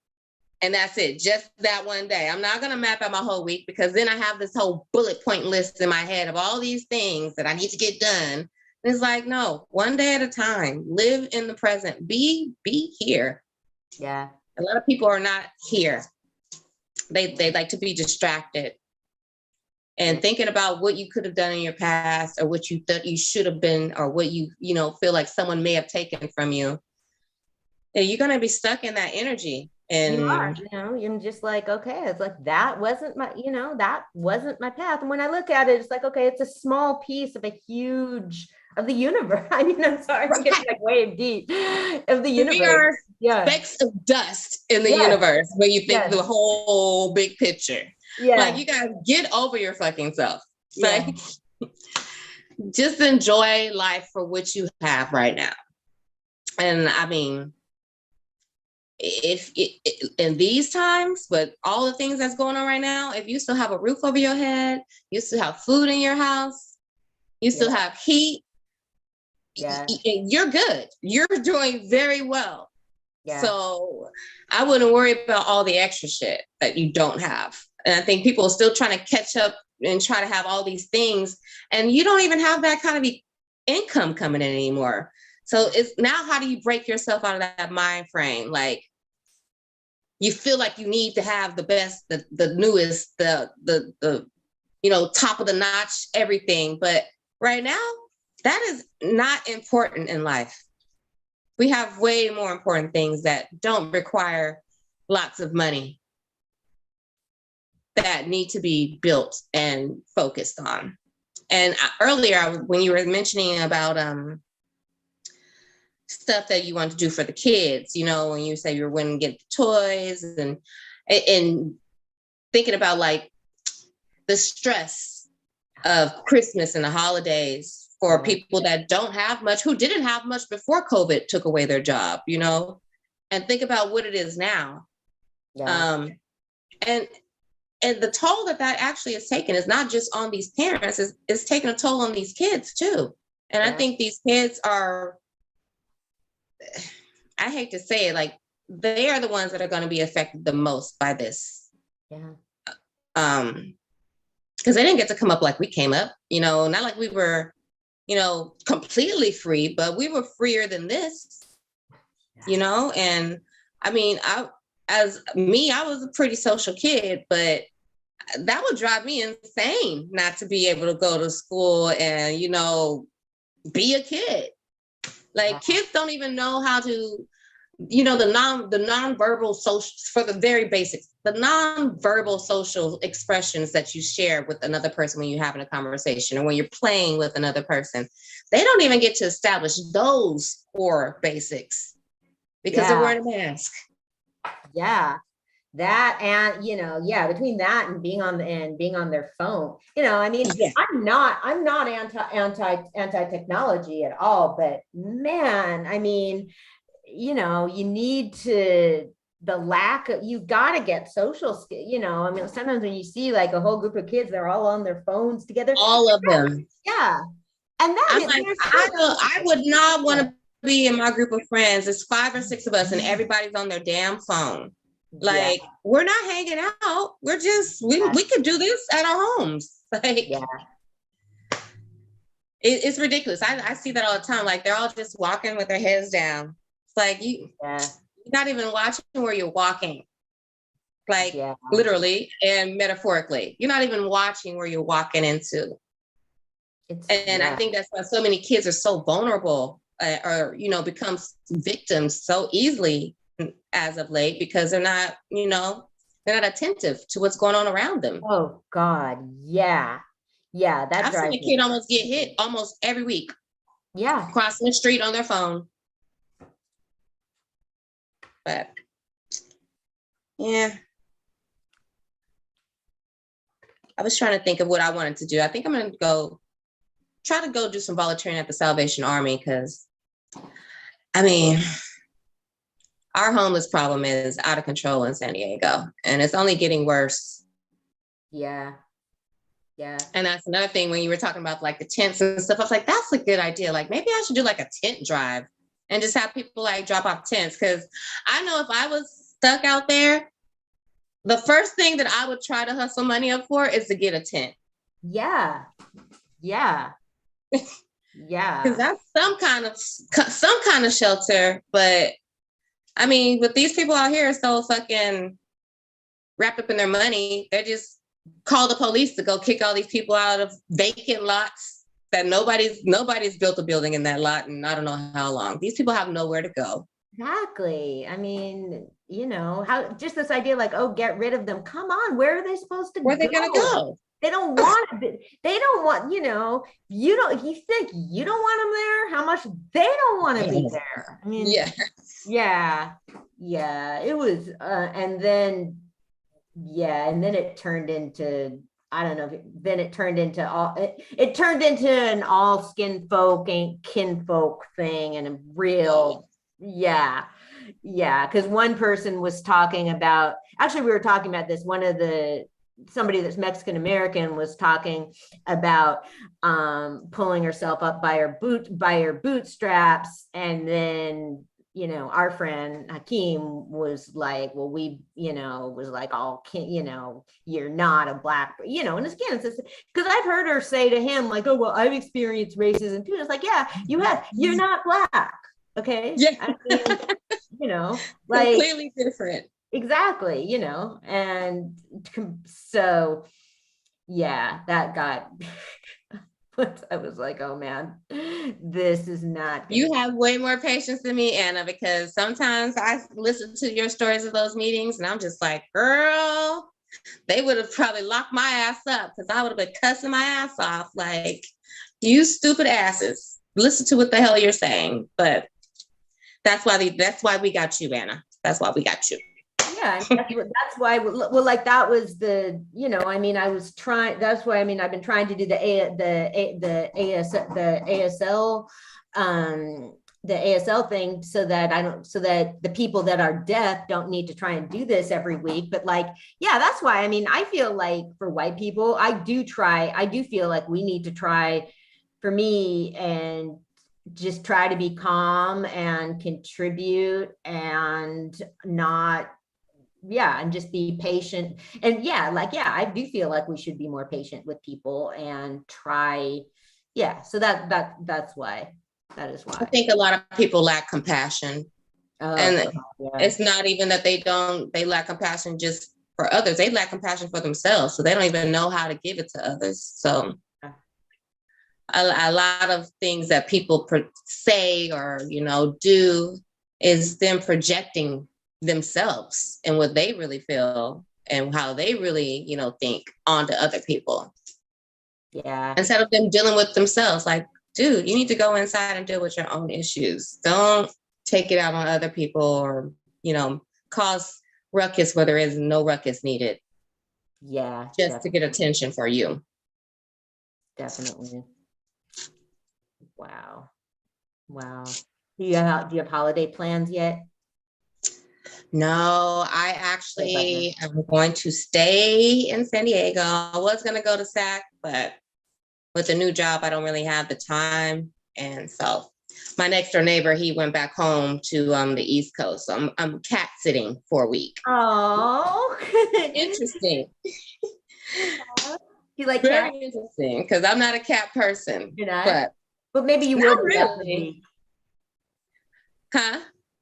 And that's it. Just that one day. I'm not going to map out my whole week, because then I have this whole bullet point list in my head of all these things that I need to get done. And it's like, no, one day at a time. Live in the present. Be here. Yeah. A lot of people are not here. They like to be distracted and thinking about what you could have done in your past, or what you thought you should have been, or what you feel like someone may have taken from you. And you're going to be stuck in that energy. And you are, you're just like, okay, it's like, that wasn't my path. And when I look at it, it's like, okay, it's a small piece of of the universe. I mean, I'm sorry, I'm getting like way deep of the universe. We are specks of dust in the universe when you think the whole big picture. Yeah. Like, you guys get over your fucking self. Like, just enjoy life for what you have right now. And I mean, if in these times, with all the things that's going on right now, if you still have a roof over your head, you still have food in your house, you still have heat, you're good. You're doing very well. Yeah. So I wouldn't worry about all the extra shit that you don't have. And I think people are still trying to catch up and try to have all these things, and you don't even have that kind of income coming in anymore. So it's now, how do you break yourself out of that mind frame? Like, you feel like you need to have the best, the newest, the top of the notch, everything. But right now, that is not important in life. We have way more important things that don't require lots of money, that need to be built and focused on. And earlier, when you were mentioning about stuff that you want to do for the kids, when you say you're going to get the toys, and thinking about like the stress of Christmas and the holidays for people that don't have much, who didn't have much before COVID took away their job, and think about what it is now. Yeah. And the toll that actually is taken is not just on these parents, it's taking a toll on these kids too. And I think these kids are, I hate to say it, like, they are the ones that are going to be affected the most by this. Yeah. because they didn't get to come up like we came up, not like we were, completely free, but we were freer than this, and I mean, I was a pretty social kid, but that would drive me insane not to be able to go to school and, be a kid. Like kids don't even know how to, the nonverbal social, for the very basics, the nonverbal social expressions that you share with another person when you're having a conversation or when you're playing with another person, they don't even get to establish those core basics because they're wearing a mask. Yeah. That and between that and being on their phone, I mean, I'm not anti technology at all, but man, I mean, you need to, the lack of, you got to get social skill, I mean, sometimes when you see like a whole group of kids, they're all on their phones together, all of them. Yeah. And that I'm like, I would not want to be in my group of friends. It's 5 or 6 of us and everybody's on their damn phone. Like, we're not hanging out. We're just, we could do this at our homes. Like, it's ridiculous. I see that all the time. Like, they're all just walking with their heads down. It's like, you're not even watching where you're walking. Like, literally and metaphorically. You're not even watching where you're walking into. And I think that's why so many kids are so vulnerable or, become victims so easily as of late, because they're not attentive to what's going on around them. Oh God. Yeah. That's I've seen a kid almost get hit almost every week. Yeah. Crossing the street on their phone. But yeah. I was trying to think of what I wanted to do. I think I'm going to try to go do some volunteering at the Salvation Army, because I mean, our homeless problem is out of control in San Diego, and it's only getting worse. Yeah. And that's another thing when you were talking about like the tents and stuff. I was like, that's a good idea. Like maybe I should do like a tent drive and just have people like drop off tents. Because I know if I was stuck out there, the first thing that I would try to hustle money up for is to get a tent. Yeah. Because that's some kind of shelter, but I mean, with these people out here so fucking wrapped up in their money, they just call the police to go kick all these people out of vacant lots that nobody's built a building in that lot and I don't know how long. These people have nowhere to go. Exactly. I mean, how just this idea like, oh, get rid of them. Come on, where are they supposed to go? Where are they gonna go? They don't want to. They don't want. You think you don't want them there? How much they don't want to be there? I mean, yeah. It was, and then it turned into, I don't know. Then it turned into it turned into an all skin folk ain't kinfolk thing, and a real, because one person was talking about. Actually, we were talking about this. Somebody that's Mexican American was talking about pulling herself up by her bootstraps, and then our friend Hakeem was like, well, was like, you're not a black, and again, it's because I've heard her say to him like, oh, well, I've experienced racism too. It's like, yeah, you're not black, okay? Yeah, I mean, like completely different. Exactly, and so, that got, I was like, oh man, this is not. You have way more patience than me, Anna, because sometimes I listen to your stories of those meetings and I'm just like, girl, they would have probably locked my ass up because I would have been cussing my ass off. Like, you stupid asses, listen to what the hell you're saying. But that's why we got you, Anna. That's why we got you. Yeah, that's why. Well, like that was the, I mean, I was trying. That's why, I mean, I've been trying to do the ASL thing so that the people that are deaf don't need to try and do this every week. But like, that's why, I mean, I feel like for white people, I do feel like we need to try, for me, and just try to be calm and contribute and not yeah, and just be patient. And yeah, I do feel like we should be more patient with people and try. Yeah. So that's why. That is I why. think a lot of people lack compassion. And it's not even that they lack compassion just for others. They lack compassion for themselves. So they don't even know how to give it to others. So a lot of things that people say or, do is them projecting themselves and what they really feel and how they really, think onto other people. Yeah. Instead of them dealing with themselves, like, dude, you need to go inside and deal with your own issues. Don't take it out on other people or, cause ruckus where there is no ruckus needed. Yeah. Just to get attention for you. Definitely. Wow. Do you have holiday plans yet? No, I actually am going to stay in San Diego. I was going to go to SAC, but with the new job, I don't really have the time. And so my next door neighbor, he went back home to the East Coast. So I'm cat sitting for a week. Oh, interesting. You like very cats? Interesting, because I'm not a cat person. You're not? But maybe you will be after a week. Huh?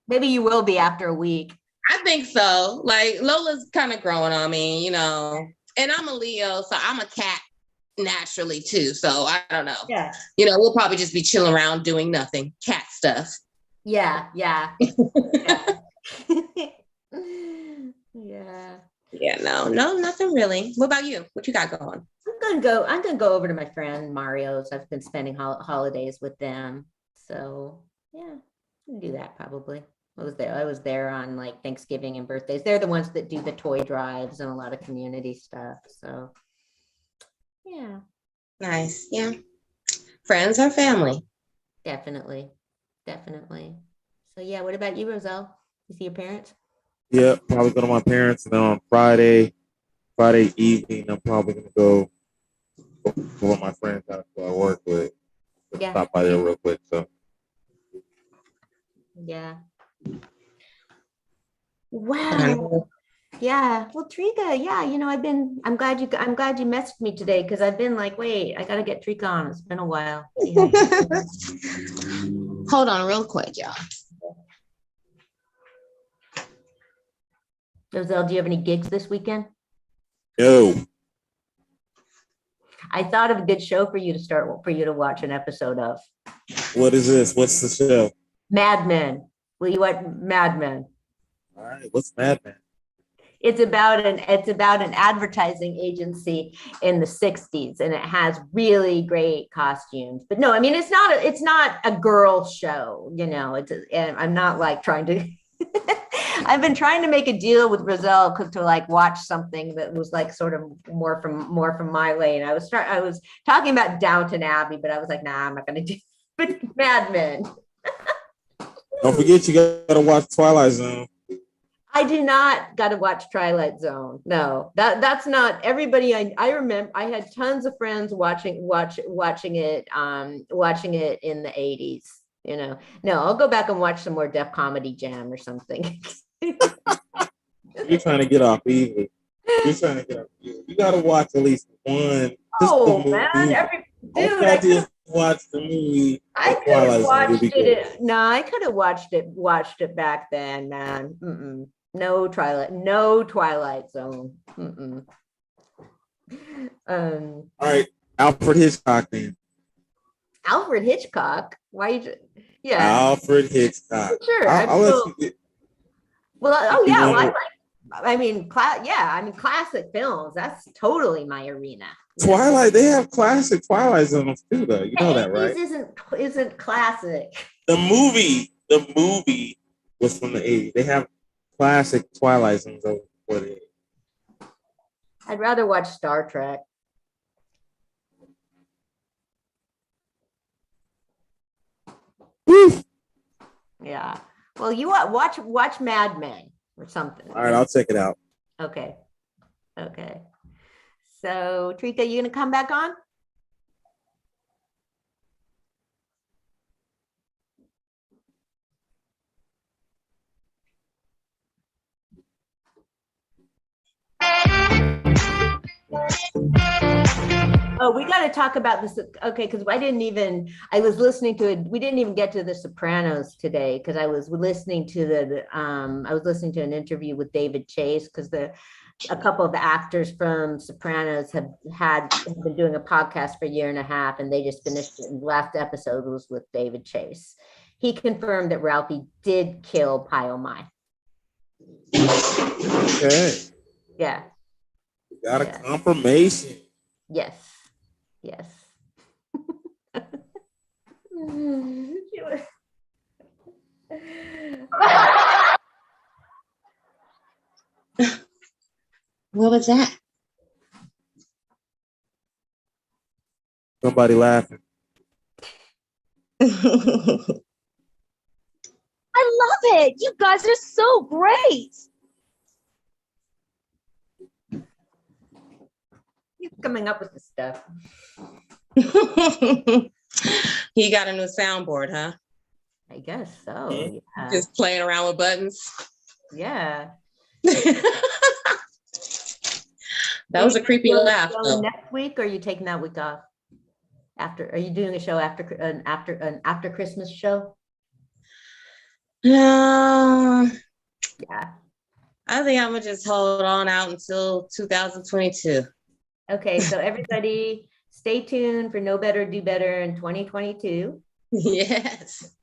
Maybe you will be after a week. I think so. Like Lola's kind of growing on me, and I'm a Leo, so I'm a cat naturally too. So I don't know. Yeah. We'll probably just be chilling around doing nothing, cat stuff. Yeah. Yeah. Yeah. No, nothing really. What about you? What you got going? I'm gonna go over to my friend Mario's. I've been spending holidays with them. So yeah, I'll do that probably. I was there on like Thanksgiving and birthdays. They're the ones that do the toy drives and a lot of community stuff. So yeah. Nice. Yeah. Friends are family. Definitely. So yeah, what about you, Roselle? You see your parents? Yeah, probably go to my parents, and then on Friday evening, I'm probably gonna go with my friends that I work with. Yeah. Stop by there real quick. So. Yeah. Wow. Yeah. Well, Trika, yeah, I'm glad you messaged me today because I've been like, wait, I gotta get Trika on. It's been a while. Hold on real quick, y'all. Roselle, do you have any gigs this weekend? No. I thought of a good show for you to watch an episode of. What is this? What's the show? Mad Men. Will you watch Mad Men? All right. What's Mad Men? It's about an advertising agency in the 60s, and it has really great costumes. But no, I mean, it's not a girl show, and I'm not like trying to I've been trying to make a deal with Roselle to like watch something that was like sort of more from my lane. I was talking about Downton Abbey, but I was like, nah, I'm not gonna do but Mad Men. Don't forget, you gotta watch Twilight Zone. I do not got to watch Twilight Zone. No, that's not everybody. I remember I had tons of friends watching it in the 80s. No, I'll go back and watch some more Def Comedy Jam or something. You're trying to get off easy. You got to watch at least one. Oh man, watch the movie. I could have watched it. No, I could have watched it back then, man. Mm-mm. No Twilight Zone. Mm-mm. All right, Alfred Hitchcock then. Alfred Hitchcock? Why? Yeah. Alfred Hitchcock. Sure. I'll let you get. Well, oh yeah. Well, classic films. That's totally my arena. Twilight. They have classic Twilight Zones too, though. You know that, right? Isn't classic. The movie was from the 80s. They have classic Twilight Zones over before the 80s. I'd rather watch Star Trek. Woo. Yeah. Well, you watch Mad Men or something. All right, I'll check it out. Okay. So, Trika, you gonna come back on? Oh, we got to talk about this. Okay, because I was listening to it. We didn't even get to The Sopranos today because I was listening to an interview with David Chase because a couple of the actors from Sopranos have been doing a podcast for a year and a half, and they just finished it. And the last episode was with David Chase. He confirmed that Ralphie did kill Pio Mai. Okay. Yeah. We got a confirmation. Yes. What was that? Somebody laughing. I love it. You guys are so great. He's coming up with the stuff. He got a new soundboard, huh? I guess so. Yeah. Just playing around with buttons. Yeah. That was a creepy laugh. Next week, or are you taking that week off? Are you doing a show after Christmas show? Yeah. I think I'm gonna just hold on out until 2022. Okay, so everybody stay tuned for Know Better, Do Better in 2022. Yes.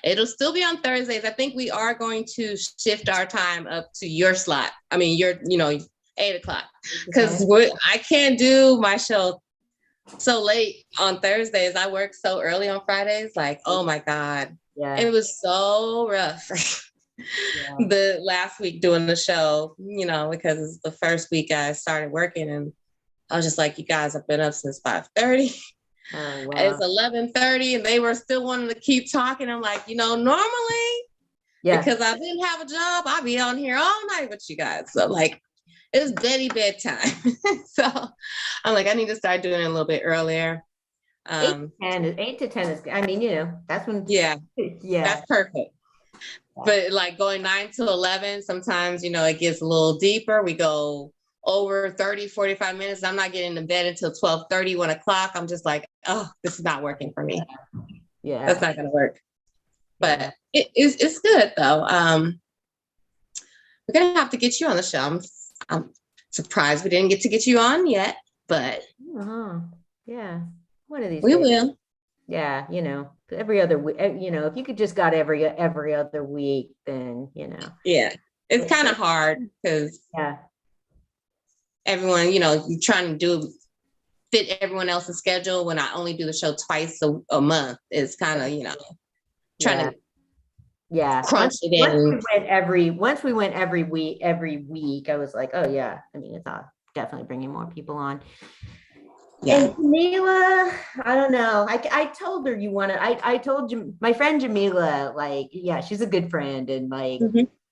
It'll still be on Thursdays. I think we are going to shift our time up to your slot. I mean, 8 o'clock. Because I can't do my show so late on Thursdays. I work so early on Fridays. Like, oh my God. Yeah. It was so rough. The last week doing the show, because it's the first week I started working, and I was just like, you guys have been up since 5:30. Oh, wow. It's 11:30 and they were still wanting to keep talking. I'm like, normally, because I didn't have a job, I'd be on here all night with you guys. So like, it was bedtime. So I'm like, I need to start doing it a little bit earlier. 8 to 10 is, that's when. Yeah, that's perfect. But like going 9 to 11, sometimes, it gets a little deeper. We go over 30, 45 minutes. I'm not getting to bed until 12:30, 1 o'clock. I'm just like, oh, this is not working for me. Yeah. That's not going to work. But it's good though. We're going to have to get you on the show. I'm surprised we didn't get to get you on yet, but yeah, one of these we days. will. Yeah, every other week. If you could just got every other week, then Yeah, it's kind of hard because everyone, you're trying to fit everyone else's schedule when I only do the show twice a month. It's kind of trying to crunch it in. Once we went every week, I was like, oh yeah, it's definitely bringing more people on. Yeah. And Jamila, I don't know. I told her I told my friend Jamila, she's a good friend, and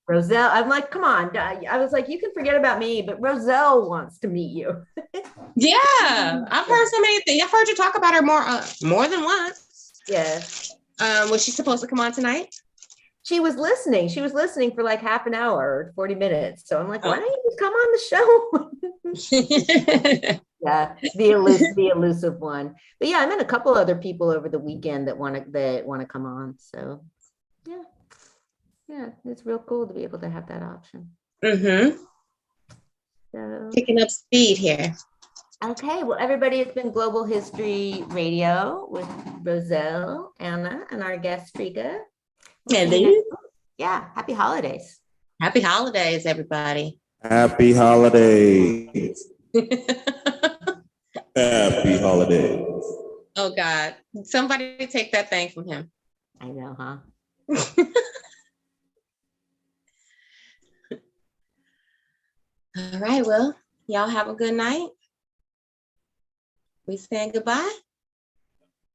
Roselle, I'm like, come on. I was like, you can forget about me, but Roselle wants to meet you. Yeah, I've heard so many things. I've heard you talk about her more than once. Yeah. Was she supposed to come on tonight? She was listening. She was listening for like half an hour or 40 minutes. So I'm like, why don't you just come on the show? Yeah, the elusive one. But yeah, I met a couple other people over the weekend that want to come on. So yeah, it's real cool to be able to have that option. Mm-hmm. So picking up speed here. Okay, well, everybody, it's been Global History Radio with Roselle, Anna, and our guest Trika. Yeah, happy holidays. Happy holidays, everybody. Happy holidays. Happy holidays. Oh God, somebody take that thing from him. I know, huh? All right, well, y'all have a good night. We saying goodbye.